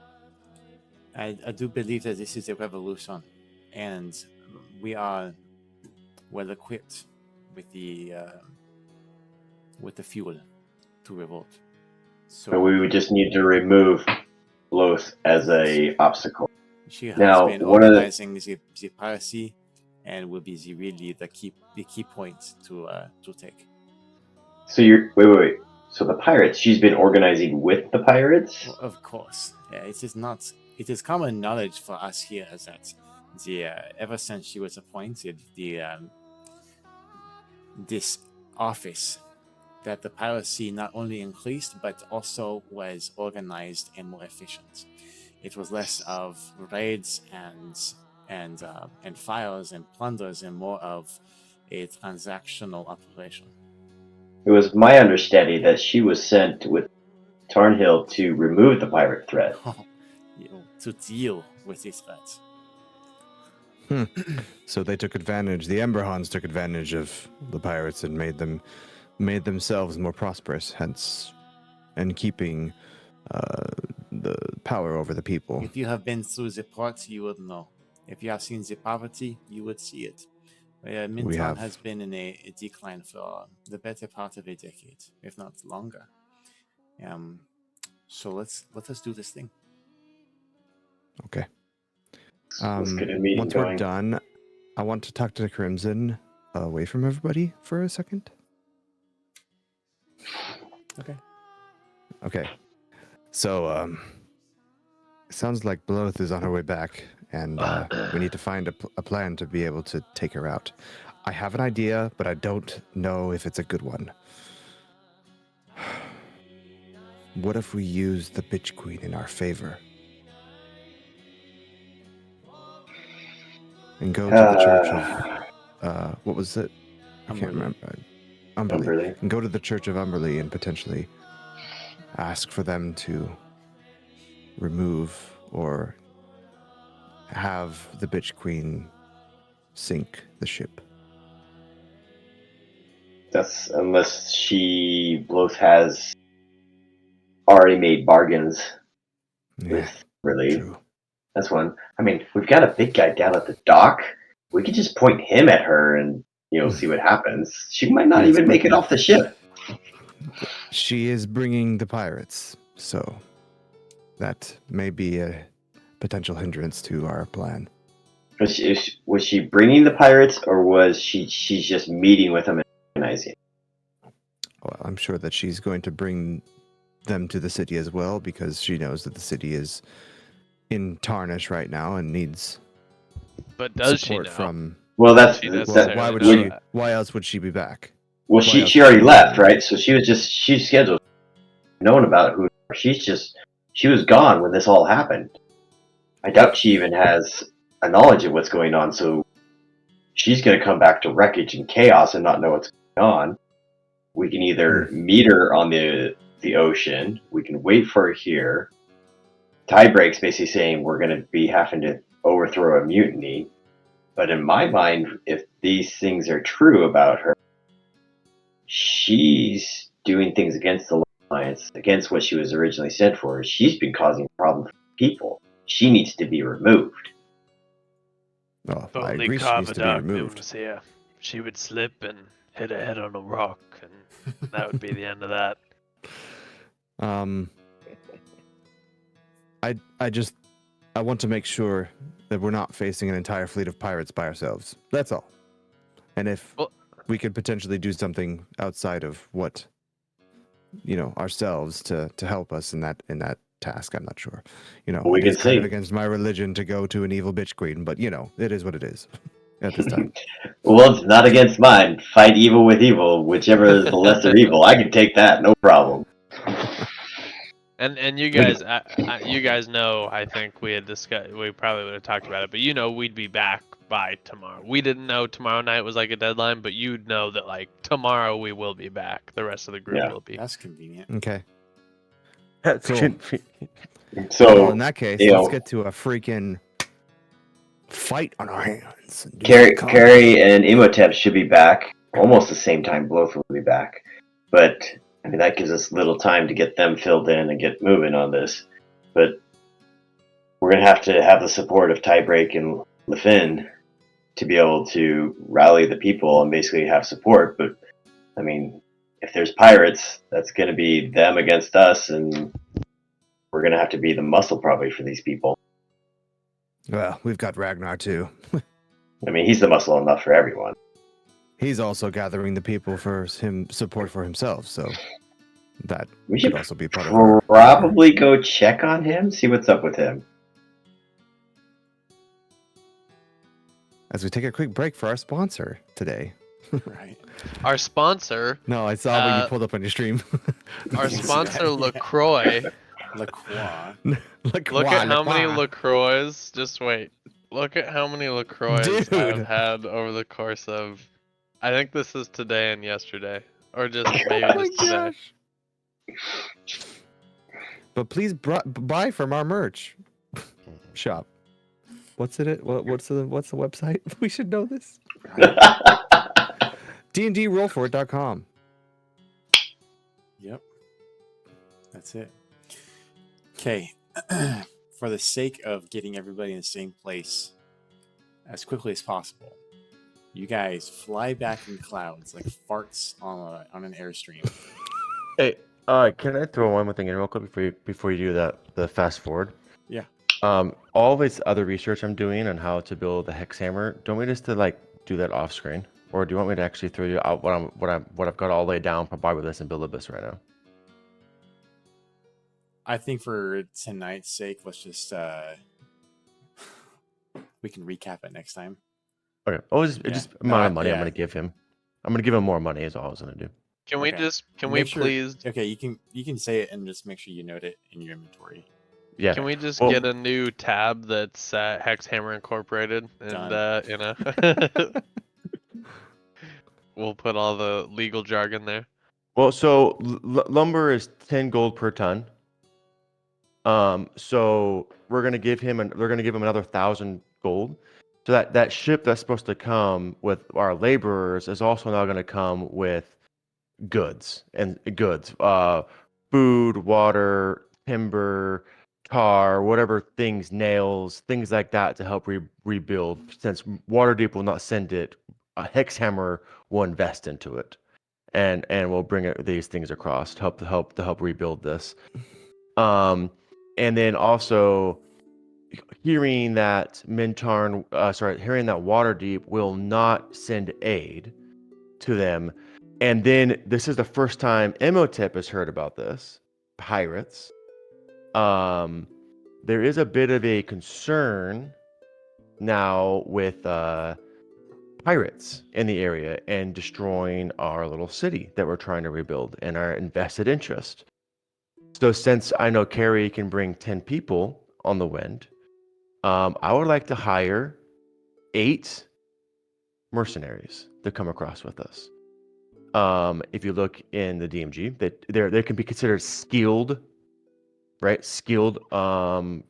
I do believe that this is a revolution, and we are well equipped with the fuel to revolt. So So we would just need to remove Loth as a obstacle. she has Now, been one of the- organizing the piracy, and will be the key point to take. So you're wait. So the pirates, she's been organizing with the pirates? Well, of course, it is common knowledge for us here that ever since she was appointed, this office, that the piracy not only increased but also was organized and more efficient. It was less of raids and fires and plunders, and more of a transactional operation. It was my understanding that she was sent with Tarnhill to remove the pirate threat. To deal with these threats. So they took advantage. The Emberhans took advantage of the pirates and made themselves more prosperous, hence, and keeping the power over the people. If you have been through the port, you would know. If you have seen the poverty, you would see it. Minton have. has been in a decline for the better part of a decade, if not longer. So let us do this thing. Okay. Let's get a meeting Once going. we're done, I want to talk to Crimson away from everybody for a second. Okay. Okay. So, it sounds like Bloth is on her way back, and we need to find a plan to be able to take her out. I have an idea, but I don't know if it's a good one. What if we use the Bitch Queen in our favor? And go to the church of, what was it? I can't Umberly. remember. Umberly. Umberly. And go to the church of Umberly and potentially ask for them to remove or have the Bitch Queen sink the ship. That's unless she both has already made bargains Yeah, with really. true. That's one. I mean, we've got a big guy down at the dock. We could just point him at her and see what happens. She might not Yes, even make it off the ship. She is bringing the pirates, so that may be a potential hindrance to our plan. Was she bringing the pirates, or was she's just meeting with them and organizing? Well, I'm sure that she's going to bring them to the city as well, because she knows that the city is in tarnish right now and needs But does she support know? from. Well, that's She Well, necessarily why would know she? that. Why else would she be back? well. Why She else she would already she left, be- right? So she's scheduled, knowing about who. She was gone when this all happened. I doubt she even has a knowledge of what's going on. So she's going to come back to wreckage and chaos and not know what's going on. We can either meet her on the ocean. We can wait for her here. Tiebreak's basically saying we're going to be having to overthrow a mutiny. But in my mind, if these things are true about her, she's doing things against the Alliance, against what she was originally sent for. She's been causing problems for people. She needs to be removed. Oh, If I only agree. She needs to be Carvadok removed. was here. She would slip and hit her head on a rock, and that would be the end of that. I want to make sure that we're not facing an entire fleet of pirates by ourselves. That's all. And if Well- we could potentially do something outside of what ourselves to help us in that task. I'm not sure. You know, We it can is kind of see. against my religion to go to an evil bitch queen, but you know, it is what it is at this time. Well, it's not against mine. Fight evil with evil, whichever is the lesser evil. I can take that, no problem. And you guys, you guys know. I think we had discussed. We probably would have talked about it, but we'd be back by tomorrow. We didn't know tomorrow night was like a deadline, but you'd know that like tomorrow we will be back. The rest of the group Yeah. will be. That's convenient. Okay. That's Cool. convenient. So, Well, in that case, you let's know, get to a freaking fight on our hands. and do some combat. Carrie and Imhotep should be back almost the same time. Both will be back, but I mean that gives us little time to get them filled in and get moving on this. But we're gonna have to have the support of Tiebreak and LeFin to be able to rally the people and basically have support. But I mean, if there's pirates, that's gonna be them against us, and we're gonna have to be the muscle probably for these people. Well, we've got Ragnar too. I mean, he's the muscle enough for everyone. He's also gathering the people for him support for himself, so that We could should also be part of our probably go check on him, see what's up with him. As we take a quick break for our sponsor today. Right. Our sponsor, No, I saw what you pulled up on your stream. our Yeah. sponsor Yeah. LaCroix. LaCroix. Look at how many LaCroix. Just wait. Look at how many LaCroix I've Dude. had over the course of. I think this is today and yesterday, or just maybe Oh my just today. gosh. But please buy from our merch shop. What's it? What's the website? We should know this. DnDrollForIt.com. Yep. That's it. Okay. For the sake of getting everybody in the same place as quickly as possible, you guys fly back in clouds like farts on an airstream. Hey, can I throw one more thing in real quick before you do that? The fast forward. Yeah. All this other research I'm doing on how to build the hex hammer. Don't we just to like do that off screen, or do you want me to actually throw you out what I've got all laid down for buy with this and build this right now? I think for tonight's sake, let's just we can recap it next time. Okay. Oh, it's Yeah. just No, amount of money I'm yeah. gonna give him. I'm gonna give him more money. Is all I was gonna do. Can we Okay. just? Can we Make sure- please? Okay, you can say it and just make sure you note it in your inventory. Yeah. Can we just Well- get a new tab that's Hex Hammer Incorporated, and Done. we'll put all the legal jargon there. Well, so lumber is 10 gold per ton. So they're gonna give him another 1,000 gold. So that ship that's supposed to come with our laborers is also now gonna come with goods, food, water, timber, tar, whatever things, nails, things like that to help rebuild. Since Waterdeep will not send it, a Hexhammer will invest into it, and we'll bring these things across to help rebuild this. And then also hearing that hearing that Waterdeep will not send aid to them. And then this is the first time Imhotep has heard about this. Pirates. There is a bit of a concern now with pirates in the area and destroying our little city that we're trying to rebuild and our invested interest. So since I know Carrie can bring 10 people on the wind, I would like to hire 8 mercenaries to come across with us. If you look in the DMG, that they can be considered skilled, right? Skilled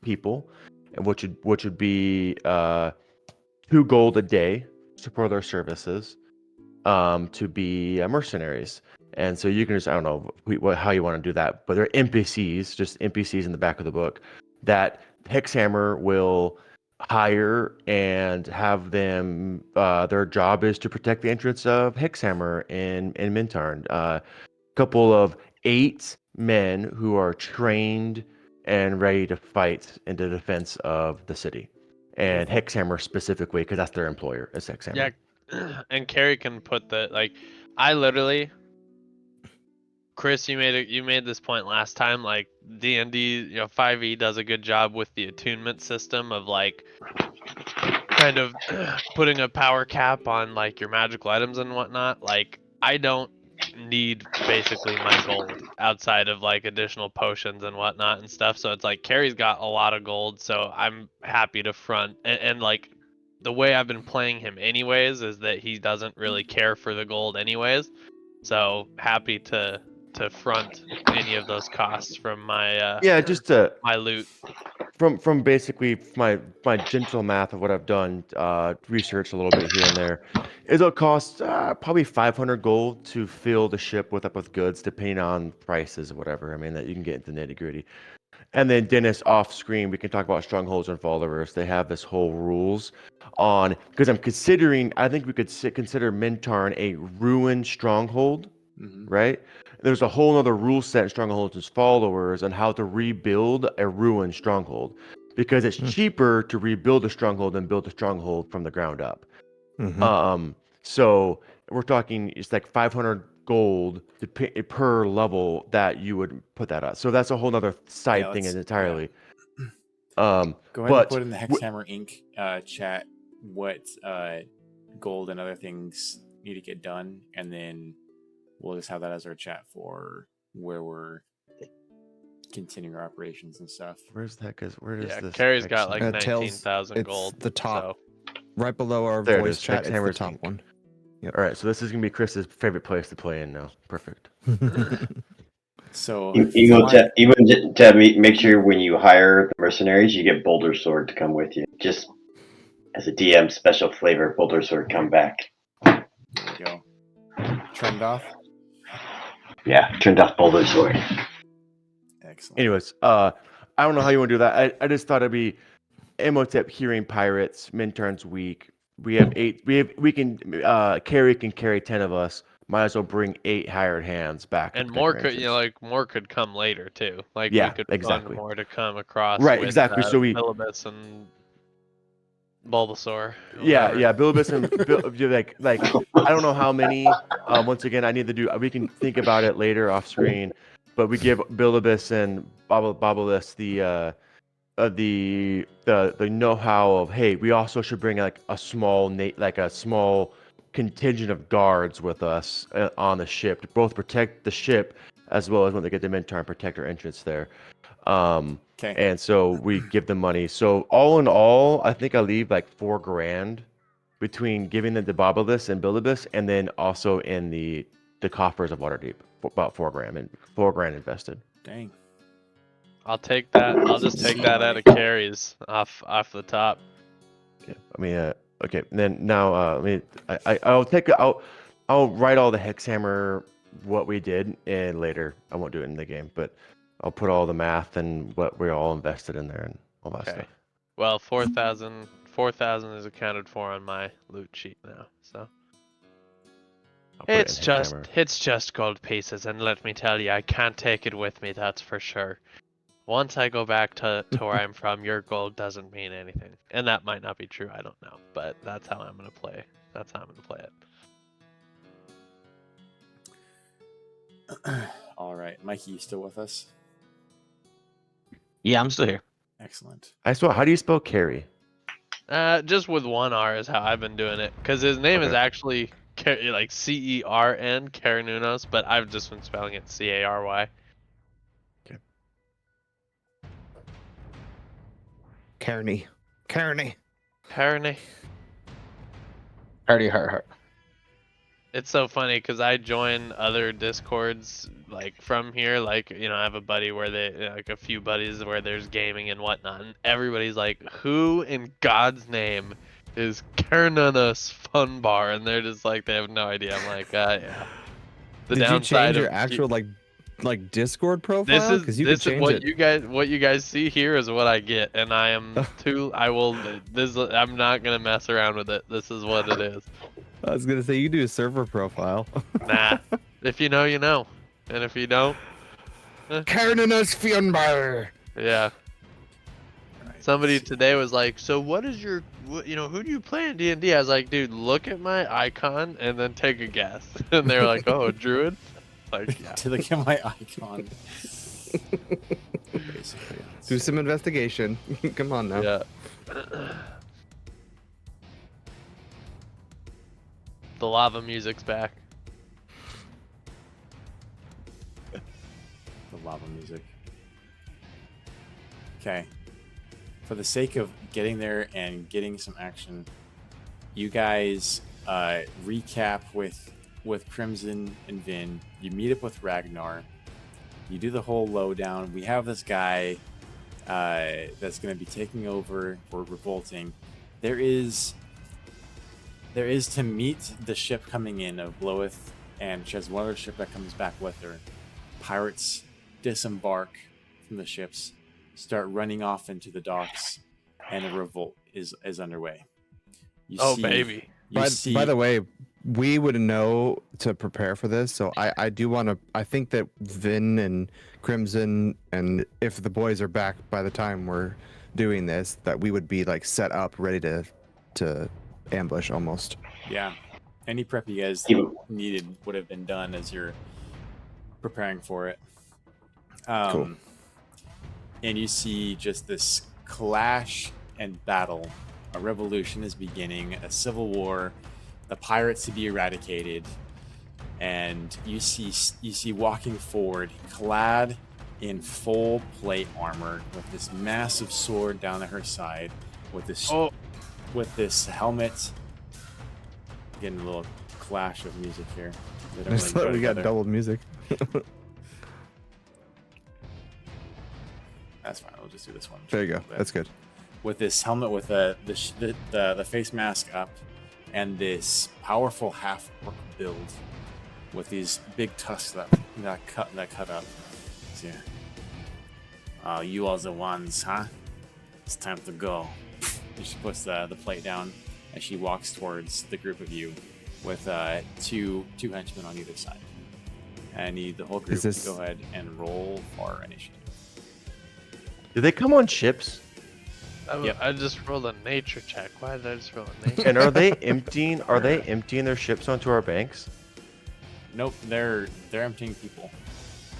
people, and which would be 2 gold a day for their services, to be mercenaries. And so you can just, I don't know how you want to do that, but they're NPCs, just NPCs in the back of the book that Hexhammer will hire and have them, their job is to protect the entrance of Hexhammer in Mintarn. A couple of 8 men who are trained and ready to fight in the defense of the city. And Hexhammer specifically, because that's their employer, is Hexhammer. Yeah, and Carrie can put the like. I literally, Chris, you made this point last time. Like DnD, 5e does a good job with the attunement system of like kind of putting a power cap on like your magical items and whatnot. Like I don't need basically my gold outside of like additional potions and whatnot and stuff. So it's like Carrie's got a lot of gold, so I'm happy to front and like the way I've been playing him anyways is that he doesn't really care for the gold anyways. So happy to front any of those costs from my Yeah, just my loot. from basically my gentle math of what I've done, research a little bit here and there, it'll cost probably 500 gold to fill the ship with goods, depending on prices or whatever. I mean, that you can get into nitty gritty. And then Dennis, off screen, we can talk about strongholds and followers. They have this whole rules on, because I think we could consider Mintarn a ruined stronghold, right? There's a whole other rule set in strongholds and followers on how to rebuild a ruined stronghold, because it's cheaper to rebuild a stronghold than build a stronghold from the ground up. So we're talking, it's like 500 gold per level that you would put that up. So that's a whole other side thing entirely. Go ahead but and put in the Hexhammer Inc. Chat what gold and other things need to get done, and then we'll just have that as our chat for where we're continuing our operations and stuff. Where's that? Because where does this? Carrie's got like Tails, 19,000 it's gold. the top. So. Right below our There it voice is, chat, it's the Hexhammer's top Inc. one. All right, so this is gonna be Chris's favorite place to play in now. Perfect. So even to make sure when you hire the mercenaries, you get Boulder Sword to come with you. Just as a DM special flavor, Boulder Sword come back. There we go. Trend off. Yeah, turned off Boulder Sword. Excellent. Anyways, I don't know how you want to do that. I just thought it'd be Emotep hearing pirates. Mintern's weak. We have 8. We can Carrie can carry 10 of us. Might as well bring 8 hired hands back. And to more protect could our entrance. more could come later too. Like Yeah, we could exactly. fund more to come across. Right, with, exactly. So we Bilibus and Bulbasaur. or Yeah, whatever. yeah. Bilibus and like I don't know how many. Once again, I need to do. We can think about it later off screen, but we give Bilibus and Bobolus the know-how of, hey, we also should bring like a small contingent of guards with us on the ship to both protect the ship as well as when they get to Mintar, protect our entrance there. Okay. And so we give them money. So all in all, I think I leave like $4,000 between giving them to Bobolus and Bilibus, and then also in the coffers of Waterdeep, about $4,000 invested. Dang. I'll take that. I'll just take that out of Carrie's off the top. Okay. I mean, okay. And then now, I'll write all the Hexhammer what we did, and later I won't do it in the game, but I'll put all the math and what we're all invested in there and all that stuff. Well, 4,000 is accounted for on my loot sheet now. So I'll put it it's in just Hexhammer. gold pieces, and let me tell you, I can't take it with me. That's for sure. Once I go back to where I'm from, your gold doesn't mean anything, and that might not be true. I don't know, but that's how I'm gonna play. That's how I'm gonna play it. All right, Mikey, you still with us? Yeah, I'm still here. Excellent. How do you spell Carrie? Just with one R is how I've been doing it, because his name is Okay. actually like CERN, Caranunos, but I've just been spelling it CARY. Kearney. Carney. Hardy heart. It's so funny because I join other discords like from here, like I have a buddy where like a few buddies where there's gaming and whatnot, and everybody's like, "Who in God's name is Kernanos Fun Bar?" And they're just like, they have no idea. I'm like, yeah. The Did you change downside your of actual like Discord this profile? is Because you this could is change what you guys see here is what I get, and I am I'm not gonna mess around with it. This is what it is. I was gonna say you do a server profile. Nah, if you know, you know, and if you don't, Carnanus Fionbar. yeah. Somebody today was like, "So what is your, who do you play in D&D?" I was like, "Dude, look at my icon and then take a guess." And they were like, "Oh, druid." Like, yeah. to look at my icon. Basically, Do some investigation. Come on now. Yeah. The lava music's back. the lava music. Okay. For the sake of getting there and getting some action, you guys recap with Crimson and Vin. You meet up with Ragnar. You do the whole lowdown. We have this guy that's going to be taking over for revolting. There is to meet the ship coming in of Bloeth, and she has one other ship that comes back with her. Pirates disembark from the ships, start running off into the docks, and a revolt is underway. Baby. By the way, we would know to prepare for this, so I do want to. I think that Vin and Crimson, and if the boys are back by the time we're doing this, that we would be like set up, ready to ambush almost. Yeah. Any prep you guys Yeah. needed would have been done as you're preparing for it. Cool. And you see just this clash and battle. A revolution is beginning, a civil war, the pirates to be eradicated, and you see walking forward, clad in full plate armor, with this massive sword down at her side, with this helmet. Getting a little clash of music here. They don't really go We got together. double music. That's fine. We'll just do this one. There you go. That's good. With this helmet with the face mask up, and this powerful half orc build with these big tusks that cut up. So, oh, you are the ones, huh? It's time to go. And she puts the plate down as she walks towards the group of you, with two henchmen on either side. And I need the whole group to go ahead and roll for initiative. Do they come on ships? Yep. I just rolled a nature check. Why did I just roll a nature? And are they emptying? Are they emptying their ships onto our banks? Nope, they're emptying people.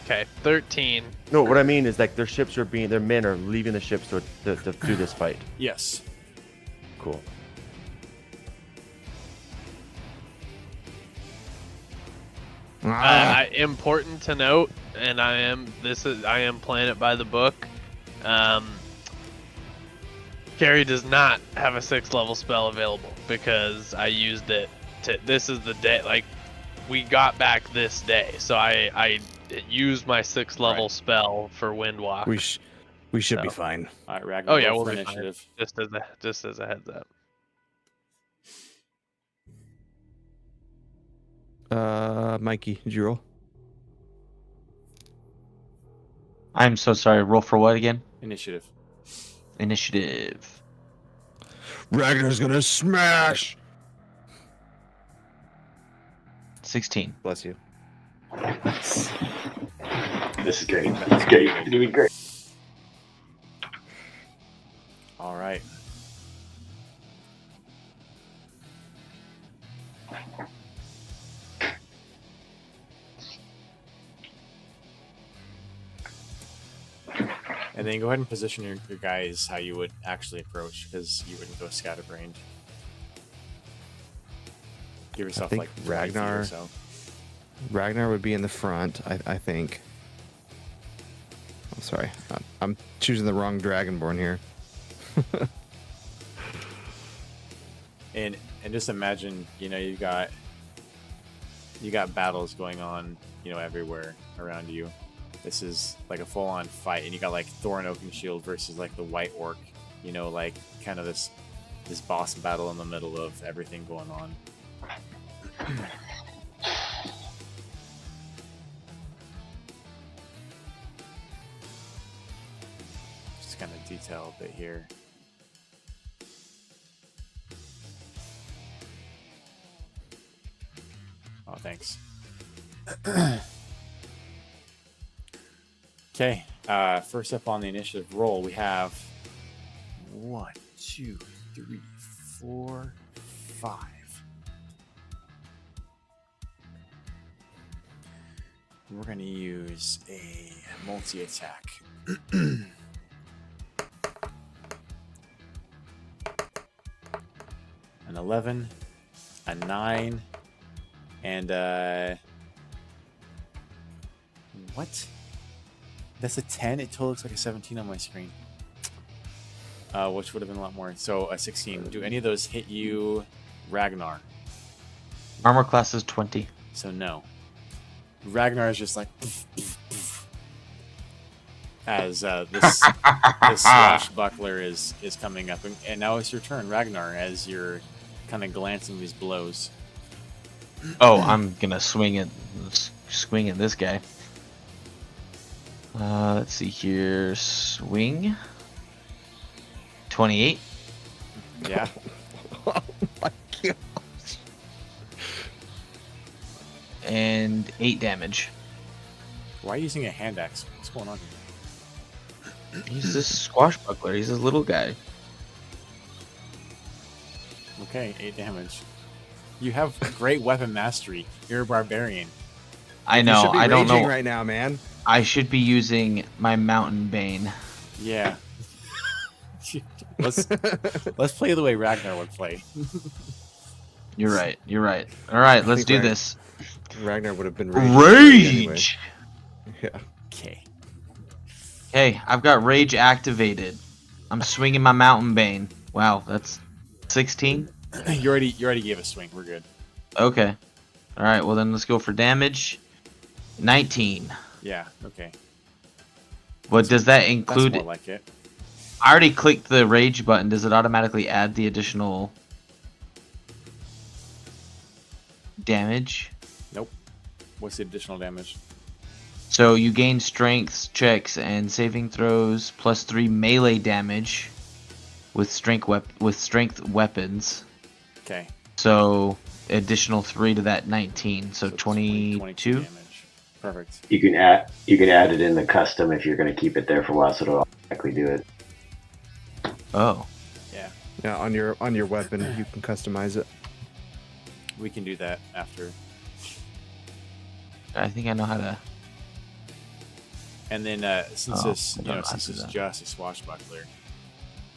Okay, 13. No, what I mean is like their ships are their men are leaving the ships to do this fight. Yes. Cool. Important to note, and I am playing it by the book. Carrie does not have a 6th level spell available because I used it to. This is the day, like we got back this day, so I used my 6th level spell for Windwalk. We should be fine. All right, Ragnar. Oh yeah, roll we'll for be fine. initiative. Just as a heads up. Mikey, did you roll? I'm so sorry. Roll for what again? Initiative. Initiative. Ragnar's gonna smash. 16. Bless you. This is great. It's great. You're doing great. All right. And then go ahead and position your guys how you would actually approach, because you wouldn't go scatterbrained. Give yourself think like 20 feet or Ragnar- so. Ragnar would be in the front, I think. I'm sorry. I'm choosing the wrong Dragonborn here. And just imagine, you got battles going on, everywhere around you. This is like a full-on fight, and you got like Thorin Oakenshield versus like the White Orc, like kind of this boss battle in the middle of everything going on. Just kind of detail a bit here. Oh, thanks. Okay, first up on the initiative roll, we have 1, 2, 3, 4, 5. we're gonna use a multi-attack. An 11, a 9, and what? That's a 10. It totally looks like a 17 on my screen. Which would have been a lot more. So a 16. Do any of those hit you, Ragnar? Armor class is 20. So no. Ragnar is just like as this swashbuckler is coming up, and now it's your turn, Ragnar, as you're kind of glancing these blows. Oh, I'm gonna swing at this guy. Let's see here. Swing. 28. Yeah. Oh my god. And 8 damage. Why are you using a hand axe? What's going on here? He's this squashbuckler. He's a little guy. Okay, 8 damage. You have great weapon mastery. You're a barbarian. I You know. should be I don't raging know. right now, man. I should be using my Mountain Bane. Yeah. let's play the way Ragnar would play. You're right. You're right. All right, I let's think do this. Ragnar would have been raging. Rage. Anyway. Yeah. Okay. Hey, I've got rage activated. I'm swinging my Mountain Bane. Wow, that's 16. You already gave a swing. We're good. Okay. All right. Well, then let's go for damage. 19. Yeah. Okay. What does that That's include? more like it. I already clicked the rage button. Does it automatically add the additional damage? Nope. What's the additional damage? So you gain strength checks and saving throws plus 3 melee damage with strength weapons. Okay. So additional 3 to that 19. So 22 22. damage. Perfect. You can add it in the custom if you're going to keep it there for a while, so it'll automatically do it. Oh. Yeah. Yeah, on your weapon, you can customize it. We can do that after. I think I know how to. And then since Oh, this, I you don't know, know how to since do it's that. just a swashbuckler,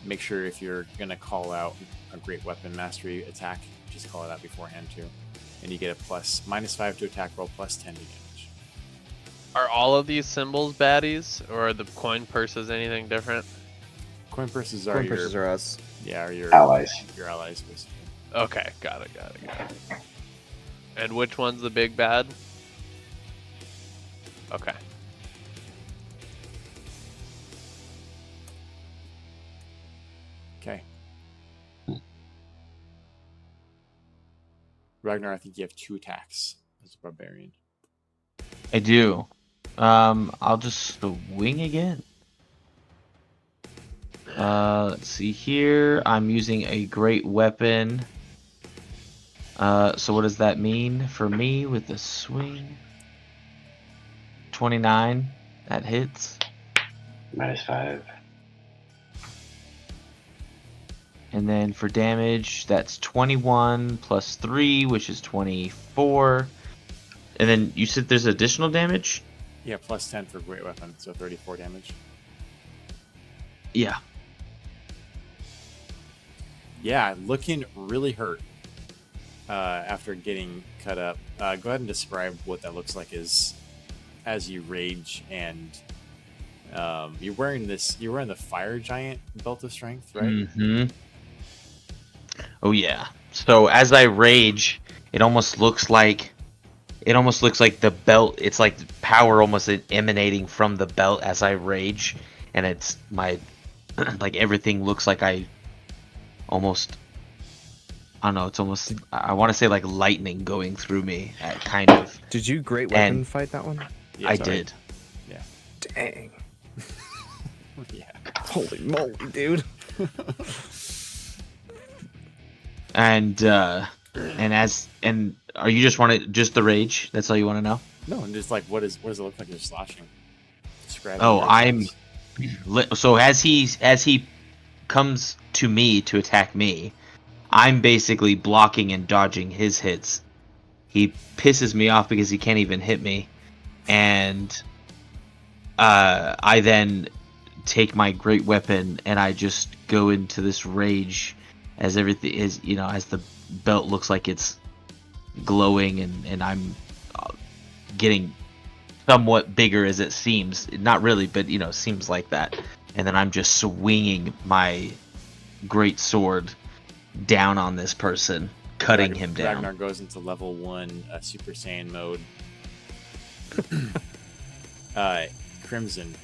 make sure if you're gonna call out a great weapon mastery attack, just call it out beforehand too, and you get a -5 to attack roll, +10 to damage. Are all of these symbols baddies, or are the coin purses anything different? Coin purses are Coin your purses are us. are your Allies. Your allies, basically. Okay, got it. And which one's the big bad? Okay. Okay. Ragnar, I think you have 2 attacks as a barbarian. I do. I'll just swing again. Let's see here. I'm using a great weapon. So what does that mean for me with the swing? 29. That hits. -5. And then for damage, that's 21 plus 3, which is 24. And then you said there's additional damage? Yeah, +10 for great weapon, so 34 damage. Yeah. Yeah, looking really hurt after getting cut up. Go ahead and describe what that looks like as you rage, and you're wearing the fire giant belt of strength, right? Mm-hmm. Oh yeah. So as I rage, it almost looks like the belt. It's like power almost emanating from the belt as I rage, and it's my like everything looks like I don't know. It's almost I want to say like lightning going through me, kind of. Did you great weapon And- fight that one? Yeah, I sorry. did. Yeah. Dang. Yeah. Holy moly, dude. And are you just the rage? That's all you want to know? No, and just like what does it look like you're sloshing? Describe Oh, your I'm attacks. so as he comes to me to attack me, I'm basically blocking and dodging his hits. He pisses me off because he can't even hit me. and I then take my great weapon and I just go into this rage as everything is, as the belt looks like it's glowing and I'm getting somewhat bigger as it seems. Not really, but seems like that. And then I'm just swinging my great sword down on this person, cutting him down. Ragnar goes into level 1 Super Saiyan mode. Crimson,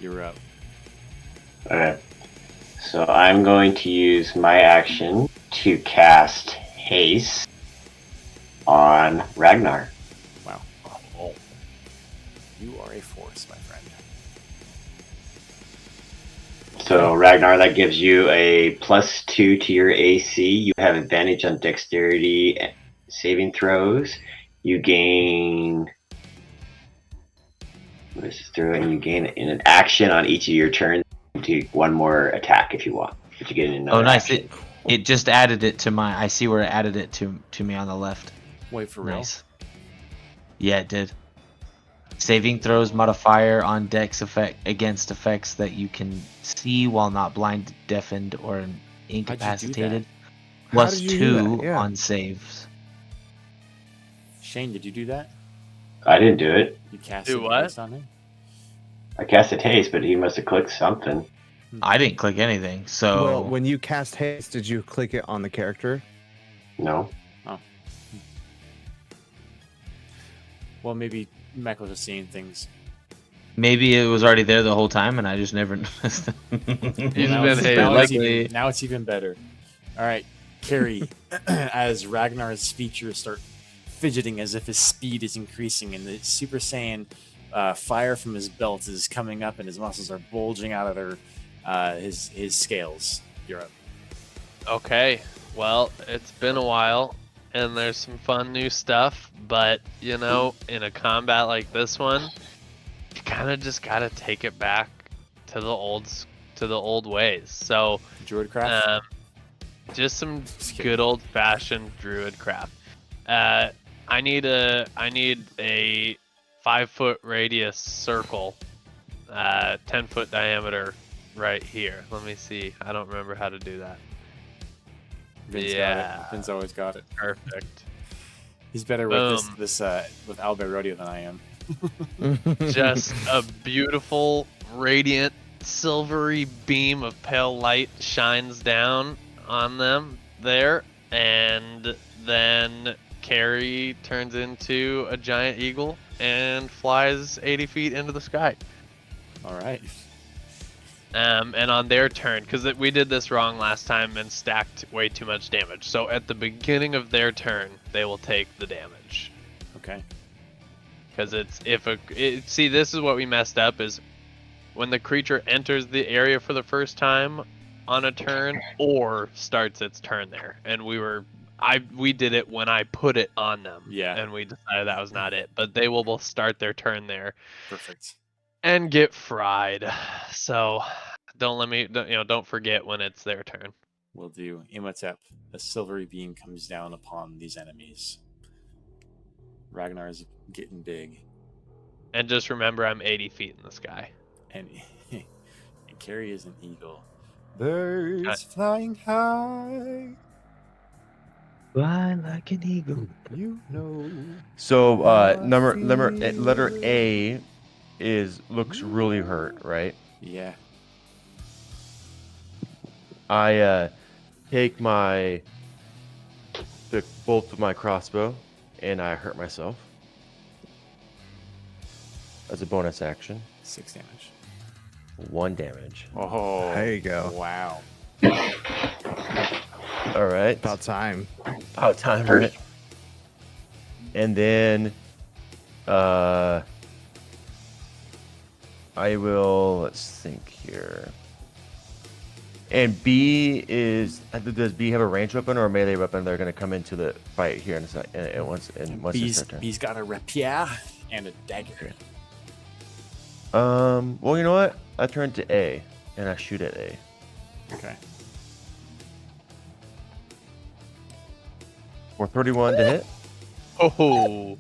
you're up. Okay. So I'm going to use my action to cast haste on Ragnar. Wow. Oh. You are a force, my friend. So Ragnar, that gives you a +2 to your AC. You have advantage on dexterity saving throws. You gain. This is through, and you gain an action on each of your turns to take one more attack if you want. If you get another. Oh, nice! Action. It just added it to my. I see where it added it to me on the left. Wait, for real? Nice. Yeah, it did. Saving throws modifier on dex effect against effects that you can see while not blind, deafened, or incapacitated. How did you do +2 that? Yeah. on saves. Shane, did you do that? I didn't do it. You cast Do it what? based on him? I cast a haste, but he must have clicked something. I didn't click anything, so Well, when you cast haste, did you click it on the character? No. Well, maybe Michael's just seeing things. maybe it was already there the whole time and I just never noticed. He's Now been it's- hated. now it's Likely. even- now it's even better. All right, Carrie, as Ragnar's features start fidgeting as if his speed is increasing and the Super Saiyan fire from his belt is coming up and his muscles are bulging out of his scales. You're up. Okay, well, it's been a while, and there's some fun new stuff, but in a combat like this one, you kind of just gotta take it back to the old ways. So, Druidcraft. just some Just kidding. good old fashioned druid craft. I need a 5-foot radius circle, 10-foot diameter right here. Let me see. I don't remember how to do that. Vin's got yeah. it. Vin's always got it. Perfect. He's better with Boom. this with Albert Rodeo than I am. Just a beautiful, radiant, silvery beam of pale light shines down on them there, and then Carrie turns into a giant eagle and flies 80 feet into the sky. All right. And on their turn, because we did this wrong last time and stacked way too much damage. So at the beginning of their turn, they will take the damage. Okay. Because see, this is what we messed up, is when the creature enters the area for the first time on a turn or starts its turn there. And we did it when I put it on them. Yeah. And we decided that was not it. But they will both start their turn there Perfect. and get fried. So don't forget when it's their turn. Will do. Imhotep, a silvery beam comes down upon these enemies. Ragnar's getting big, And just remember, I'm 80 feet in the sky. and Carrie is an eagle. Birds flying high, Fly like an eagle. you know. So letter A looks really hurt, right? Yeah. I take the bolt of my crossbow and I hurt myself as a bonus action. 6 damage. 1 damage. Oh, There you go. Wow. All right. About time. About time, right? And then I will, let's think here. And B does B have a ranged weapon or a melee weapon? They're going to come into the fight here in a second. Once it's their turn. B's got a rapier and a dagger. Well, you know what? I turn to A and I shoot at A. Okay. For 31 to hit. Oh,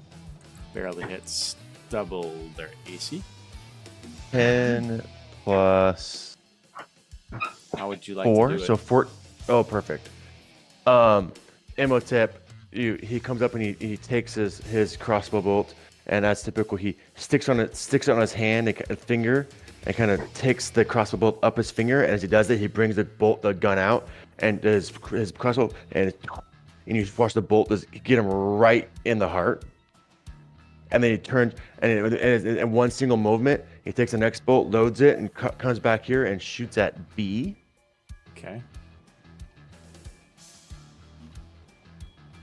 Barely hits. Double their AC. 10 plus How would you like 4, to do so it? 4. Oh, perfect. Imhotep, he comes up and he takes his crossbow bolt, and as typical, he sticks it on his hand and finger, and kind of takes the crossbow bolt up his finger. And as he does it, he brings the gun out, and his crossbow, and you watch the bolt just get him right in the heart. And then he turns, and in one single movement, he takes the next bolt, loads it, and comes back here and shoots at B. Okay.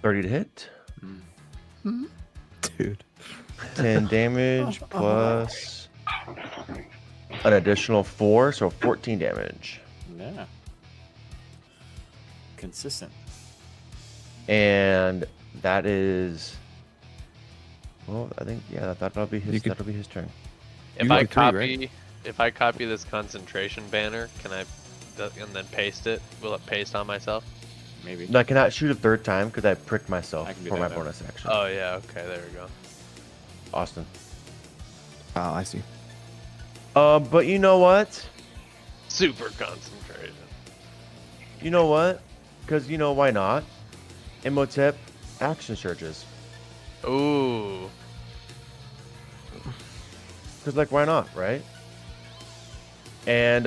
30 to hit. Dude. 10 damage plus an additional 4, so 14 damage. Yeah. Consistent. And that is, well, I think that'll be his turn. If You I got 3, copy, right? if I copy this concentration banner, can I, and then paste it? Will it paste on myself? Maybe. No, I cannot shoot a third time because I pricked myself I can do for that my then. bonus action. Oh yeah, okay, there we go. Austin. Oh, I see. But you know what? Super concentration. You know what? Because why not? Imhotep action surges. Ooh. Because why not, right? And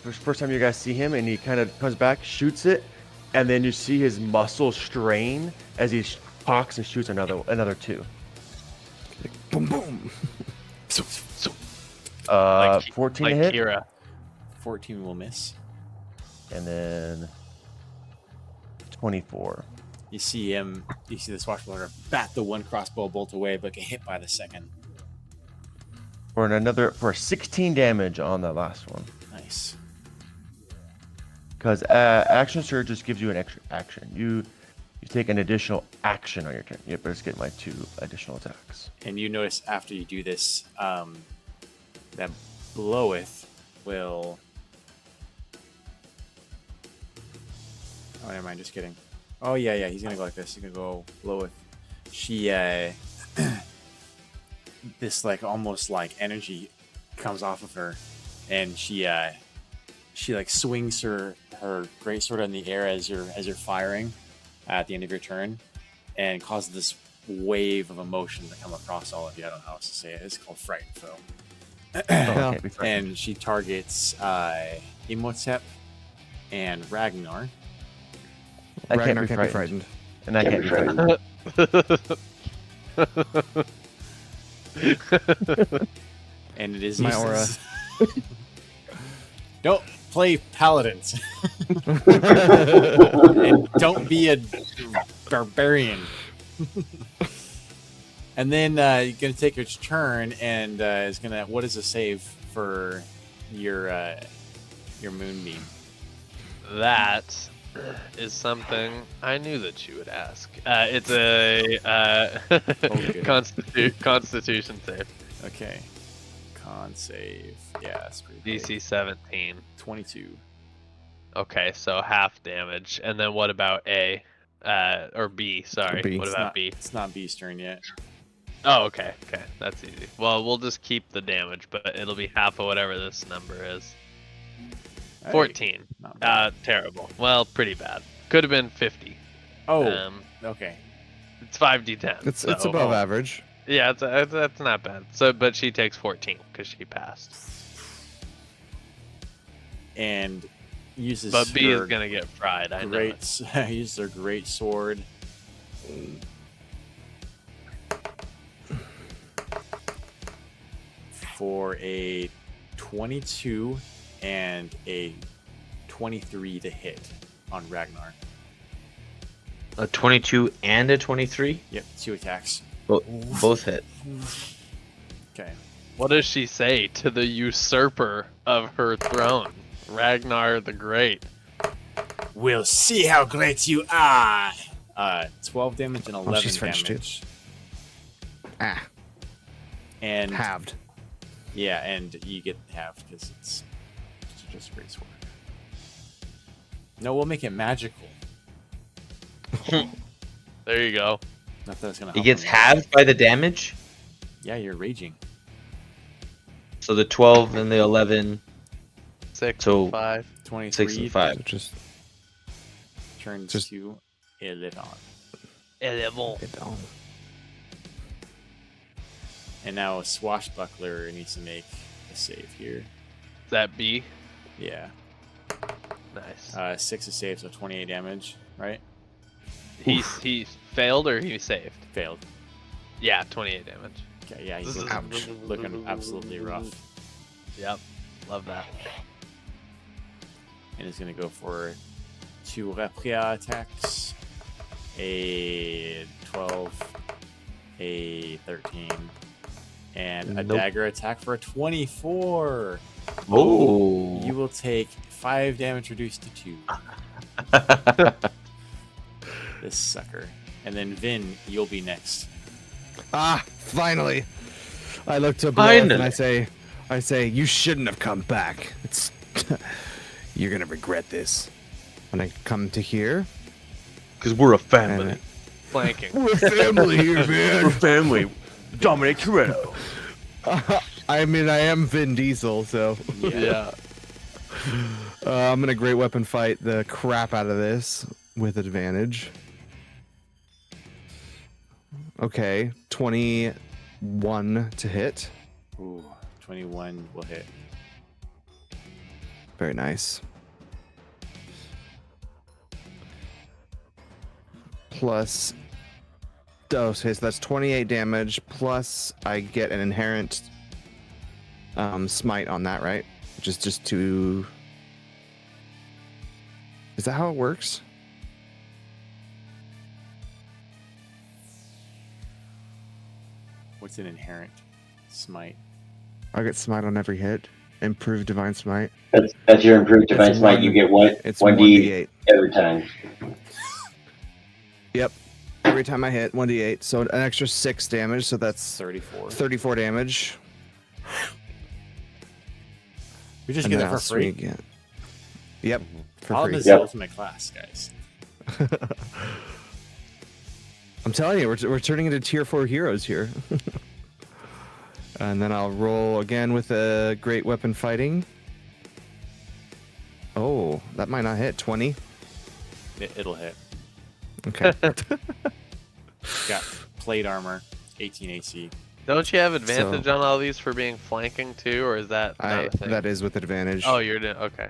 first time you guys see him, and he kind of comes back, shoots it, and then you see his muscles strain as he cocks and shoots another 2. Boom, boom. 14 like to hit, Kira. 14 will miss. and then 24. You see the swashbuckler bat the one crossbow bolt away, but get hit by the second. For 16 damage on that last one. Nice. Because action surge just gives you an extra action. You take an additional action on your turn. You better just get my 2 additional attacks. And you notice after you do this, that bloweth will. Oh, never mind. Just kidding. Oh yeah. He's gonna go like this. He's gonna go bloweth. She this almost energy comes off of her, and she swings her greatsword in the air as you're firing at the end of your turn, and causes this wave of emotion to come across all of you. I don't know how else to say it. It's called Frightened Foe. Okay, be frightened. And she targets Imhotep and Ragnar. I Ragnar can't be frightened. And I Can't can't be be frightened. And it is My aura. useless. Don't play paladins. And don't be a barbarian. And then you're gonna take its turn, and is gonna. What is a save for your moonbeam? That is something I knew that you would ask. It's a Constitution save. Okay. Con save. Yeah, that's pretty good. DC 17. 22. Okay, so half damage. And then what about A? Or B, sorry. B. What It's about not, B? It's not B's turn yet. Oh, okay. Okay, that's easy. Well, we'll just keep the damage, but it'll be half of whatever this number is. Hey, 14. not bad. Terrible. Well, pretty bad. Could have been 50. Oh, okay. It's 5d10. It's so- above average. Yeah, that's not bad. So, but she takes 14 because she passed. And uses But B her is gonna get fried. I know. it. uses her great sword. For a 22 and a 23 to hit on Ragnar. A 22 and a 23? Yep, 2 attacks. Both hit. Okay. What does she say to the usurper of her throne, Ragnar the Great? We'll see how great you are. 12 damage and 11 she's French, too. damage. Ah, And halved. yeah, and you get half because it's just a great sword. No, we'll make it magical. There you go. Not that it's gonna It help gets him. halved by the damage. Yeah, you're raging. So the 12 and the 11, 6 So- and 5. 23 6 and 5. So just turns just- to 11. 11. get down. And now a Swashbuckler needs to make a save here. That B. Yeah. Nice. 6 is save, so 28 damage, right? He failed or he saved? Failed. Yeah, 28 damage. Okay, yeah, he's Ouch. looking absolutely rough. Yep. Love that. And he's going to go for 2 Repria attacks. A 12, a 13, and a Nope. dagger attack for a 24. Oh. You will take 5 damage reduced to 2. This sucker. And then Vin, you'll be next. Ah, finally! I look to Blow and Finally. I say, you shouldn't have come back. It's, you're gonna regret this. When I come to here, Because we're a family. and Flanking. we're family here, man. family. Dominic Toretto. I mean, I am Vin Diesel, so Yeah. I'm gonna great weapon fight the crap out of this with advantage. Okay, 21 to hit. Ooh, 21 will hit. Very nice. Plus, okay, so that's 28 damage. Plus, I get an inherent smite on that, right? Which is just 2. Is that how it works? What's an inherent smite? I get smite on every hit. Improved divine smite. That's your improved divine It's smite. You one- get one It's 1d 1d8. every time. Yep. Every time I hit 1d8, so an extra 6 damage. So that's 34. 34 damage. We just And get then that I'll for free. swing again. Yep. For Paladin free. is the ultimate class, guys. I'm telling you, we're turning into tier 4 heroes here. And then I'll roll again with a great weapon fighting. Oh, that might not hit. 20. It'll hit. Okay. Got plate armor, 18 AC. Don't you have advantage on all these for being flanking too, or is that not a thing? That is with advantage. Oh, you're doing okay.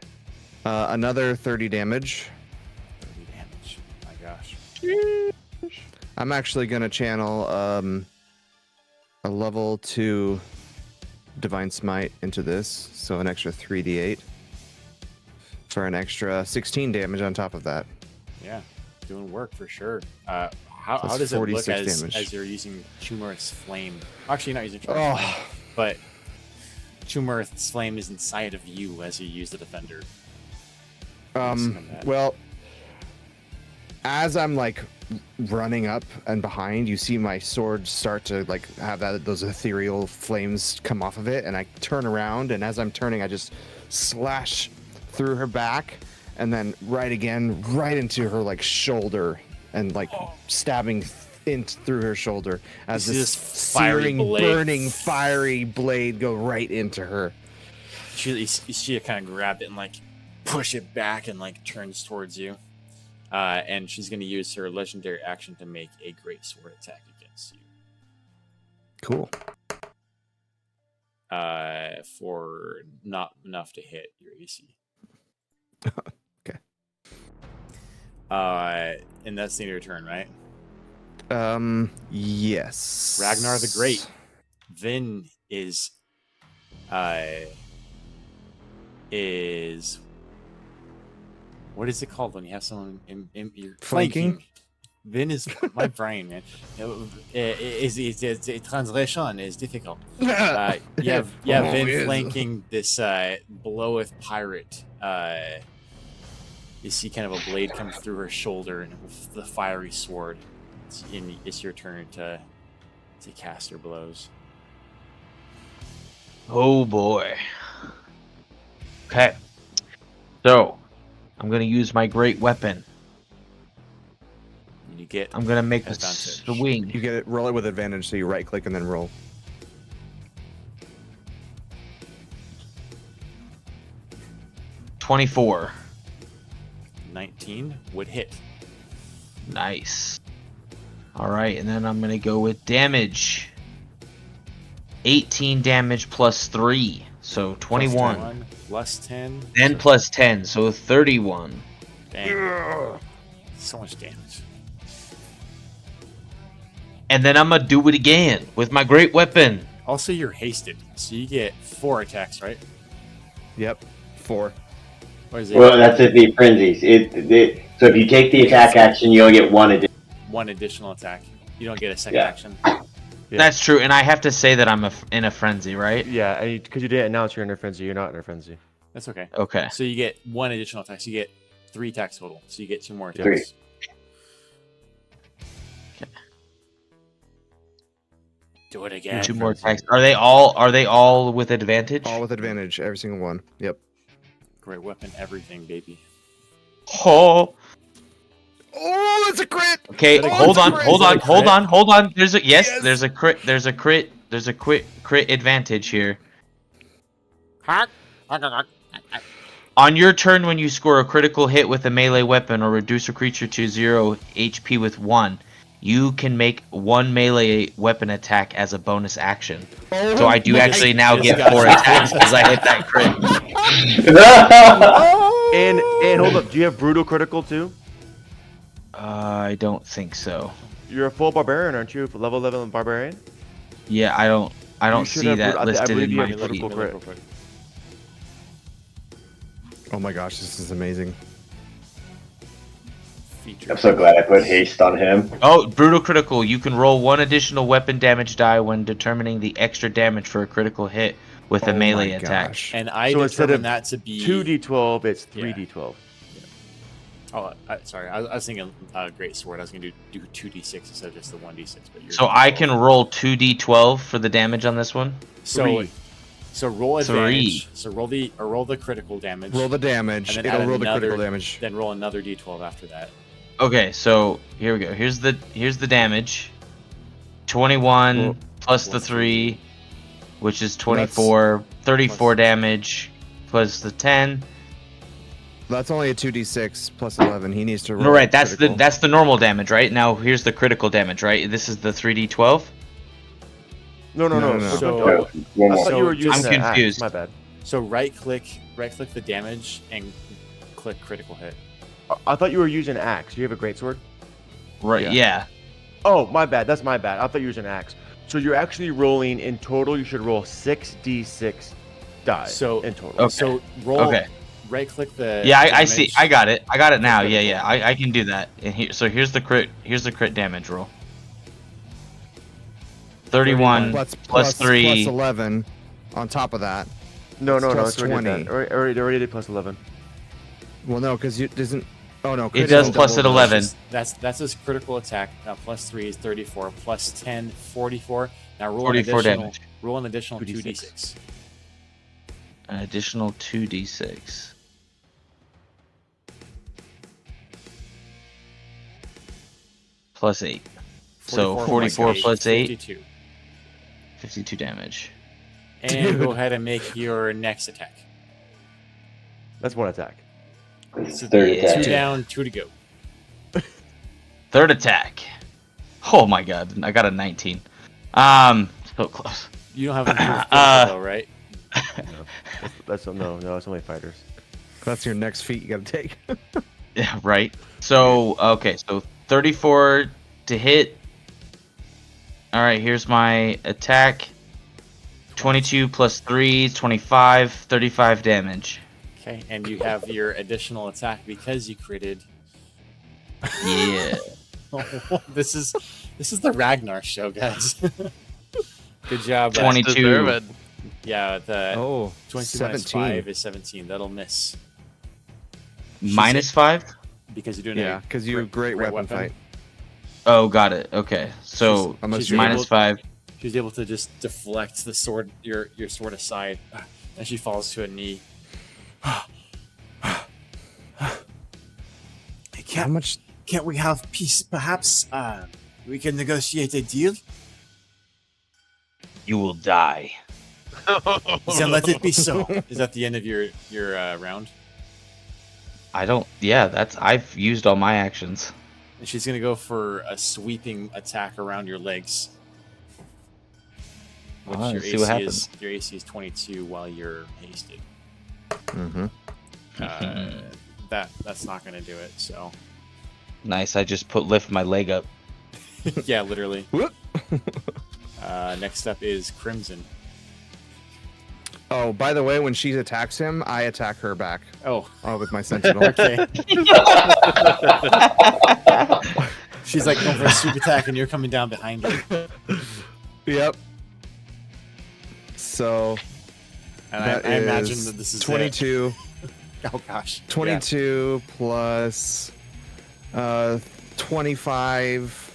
Another 30 damage. 30 damage. My gosh. I'm actually gonna channel a level 2 divine smite into this, so an extra 3d8 for an extra 16 damage on top of that. Yeah, doing work for sure. How that's does it look 46 damage. as you're using Tumorth's flame? Actually, you're not using Tumorth's flame, Oh, but Tumorth's flame is inside of you as you use the defender. well, as I'm like running up and behind, you see my sword start to like have those ethereal flames come off of it, and I turn around, and as I'm turning, I just slash through her back, and then right into her like shoulder, and like stabbing in through her shoulder as You see this this fiery searing, blade. burning, fiery blade go right into her. You see it kind of grab it and like push it back and like turns towards you. And she's going to use her legendary action to make a great sword attack against you. Cool. For not enough to hit your AC. Okay. And that's the end of your turn, right? Yes. Ragnar the Great. Vin is what is it called when you have someone in you're Flanking? Vin is my brain, man. Is translation is difficult. You have Oh, Vin yes. flanking this bloweth pirate. You see kind of a blade come through her shoulder and the fiery sword. It's your turn to cast her blows. Oh boy. Okay. So, I'm going to use my great weapon. You You get I'm gonna make a advantage. swing. You get it. Roll it with advantage. So you right click and then roll. 24. 19 would hit. Nice. All right, and then I'm gonna go with damage. 18 damage plus 3, so 21. Plus 10. Then so- plus 10, so 31. Dang. So much damage. And then I'm gonna do it again with my great weapon. Also, you're hasted, so you get 4 attacks, right? Yep. 4. Or is it Well, that's if he frenzies. So if you take the attack action, you only get one additional. 1 additional attack? You don't get a second Yeah. action. Yeah. That's true, and I have to say that I'm in a frenzy, right? Yeah, and because you didn't announce you're in a frenzy, you're not in a frenzy. That's okay. Okay. So you get 1 additional attack. So you get 3 attacks total. So you get 2 more attacks. 3. Do it again. 2 more attacks. Are they all with advantage? All with advantage. Every single one. Yep. Great weapon, everything, baby. Oh. Oh, that's a crit. Okay, Oh, hold it's a on, crit. hold Is it on, a hold crit? on, hold on. There's a Yes. there's a crit advantage here. On your turn, when you score a critical hit with a melee weapon or reduce a creature to 0 HP with 1, you can make 1 melee weapon attack as a bonus action. Oh, So I do my actually now This get guy's 4 a attacks because I hit that crit. Oh! And hold up, do you have brutal critical too? I don't think so. You're a full barbarian, aren't you? Level 11 barbarian. Yeah, I don't You should see have that I listed believe in you my have critical feat. crit. Oh my gosh, this is amazing. Feature. I'm so glad I put haste on him. Oh, brutal critical. You can roll 1 additional weapon damage die when determining the extra damage for a critical hit with a Oh melee my attack. gosh. And I So instead determined of that to be 2d12, it's Yeah. 3d12. Oh, sorry. I was thinking great sword. I was gonna do 2d6 instead of just the 1d6. But you're So I can roll 2d12 for the damage on this one. so roll 3. advantage. So roll the critical damage. Roll the damage. And then It'll add roll the another- critical damage. Then roll another d12 after that. Okay, so here we go. Here's the damage. 21 Well, plus the plus 3, which is 24. 34 damage plus the 10. That's only a 2d6 plus 11. He needs to roll. No, right. That's critical. the normal damage, right? Now here's the critical damage, right? This is the 3d12. No. No. So One I more. thought you were So using I'm the axe, confused. My bad. so right click the damage and click critical hit. I thought you were using axe. You have a greatsword? Right. Yeah. Yeah. Oh, my bad. That's my bad. I thought you were using axe. So you're actually rolling in total. You should roll 6d6 die So- in total. Okay. So roll Okay. right click the Yeah, I see. damage. I got it. I got it now. Yeah, critical. yeah. I can do that. And here, so here's the crit. Here's the crit damage roll. 31 plus 3. Plus 11 on top of that. No. plus It's already 20. done. Already did plus 11. Well, no, because it doesn't. Oh no, It crit does isn't plus double at 11. That's his critical attack. Now plus 3 is 34. Plus 10, 44. Now roll 44 an additional. damage. Roll an additional 2d6. 2d6. An additional 2d6. Plus 8. So 44 plus 8, 52. 52 damage. And go ahead and make your next attack. That's one attack. It's So third yeah. 2 attack. down, 2 to go. Third attack. Oh my god, I got a 19. So close. You don't have improved critical though, right? That's only fighters. That's your next feat you gotta take. Yeah, right. So, okay, so 34 to hit. Alright, here's my attack. 22 plus 3, 25, 35 damage. Okay, and you have your additional attack because you critted. Yeah. This is the Ragnar show, guys. Good job. 22. Deserved. Yeah, the Oh, 22 minus 17. 5 is 17. That'll miss Minus 5? because you're doing Yeah, because you great weapon fight. Oh, got it. Okay. So, I'm she's assuming. minus able- 5. She's able to just deflect the sword, your sword aside, and she falls to a knee. How much Can't we have peace? Perhaps we can negotiate a deal. You will die. Then let it be so. Is that the end of your round? I don't. Yeah, I've used all my actions. And she's gonna go for a sweeping attack around your legs. Which Ah, your let's see what happens. Your AC is 22 while you're hasted. Mm-hmm. That's not gonna do it. So Nice. I just lift my leg up. yeah, literally. Whoop. Next up is Crimson. Oh, by the way, when she attacks him, I attack her back. Oh, With my sentinel. okay. She's like going for a sweep attack, and you're coming down behind her. Yep. So And that I imagine is that this is 22. Oh gosh. 22 plus 25.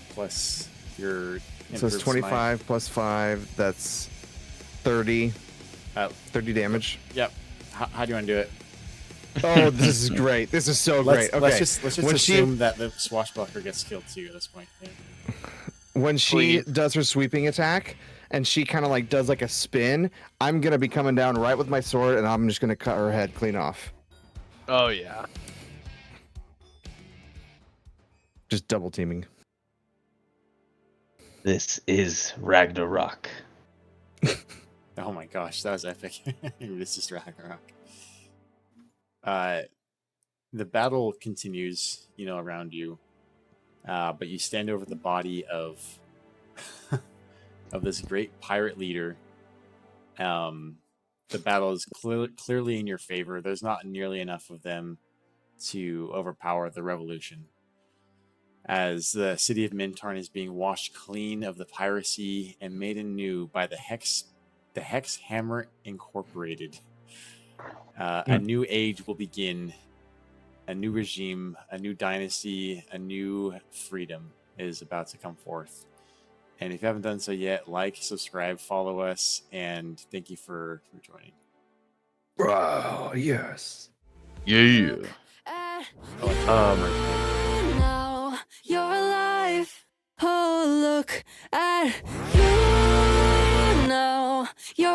Plus your. So it's improved 25 plus 5. That's 30. Uh, 30 damage. Yep. How do you want to do it? Oh, this is great. This is so great. Okay. Let's just When assume that the swashbuckler gets killed too at this point. Yeah. When she Please. does her sweeping attack and she kind of like does like a spin, I'm going to be coming down right with my sword and I'm just going to cut her head clean off. Oh yeah. Just double teaming. This is Ragnarok. Oh my gosh, that was epic. This is Ragnarok. The battle continues, around you. But you stand over the body of of this great pirate leader. The battle is clearly in your favor. There's not nearly enough of them to overpower the revolution. As the city of Mintarn is being washed clean of the piracy and made anew by the Hex Hammer Incorporated. A new age will begin. A new regime, a new dynasty, a new freedom is about to come forth. And if you haven't done so yet, like, subscribe, follow us, and thank you for joining. Oh, yes. Yeah. Now you're alive. Oh, look at you now. You're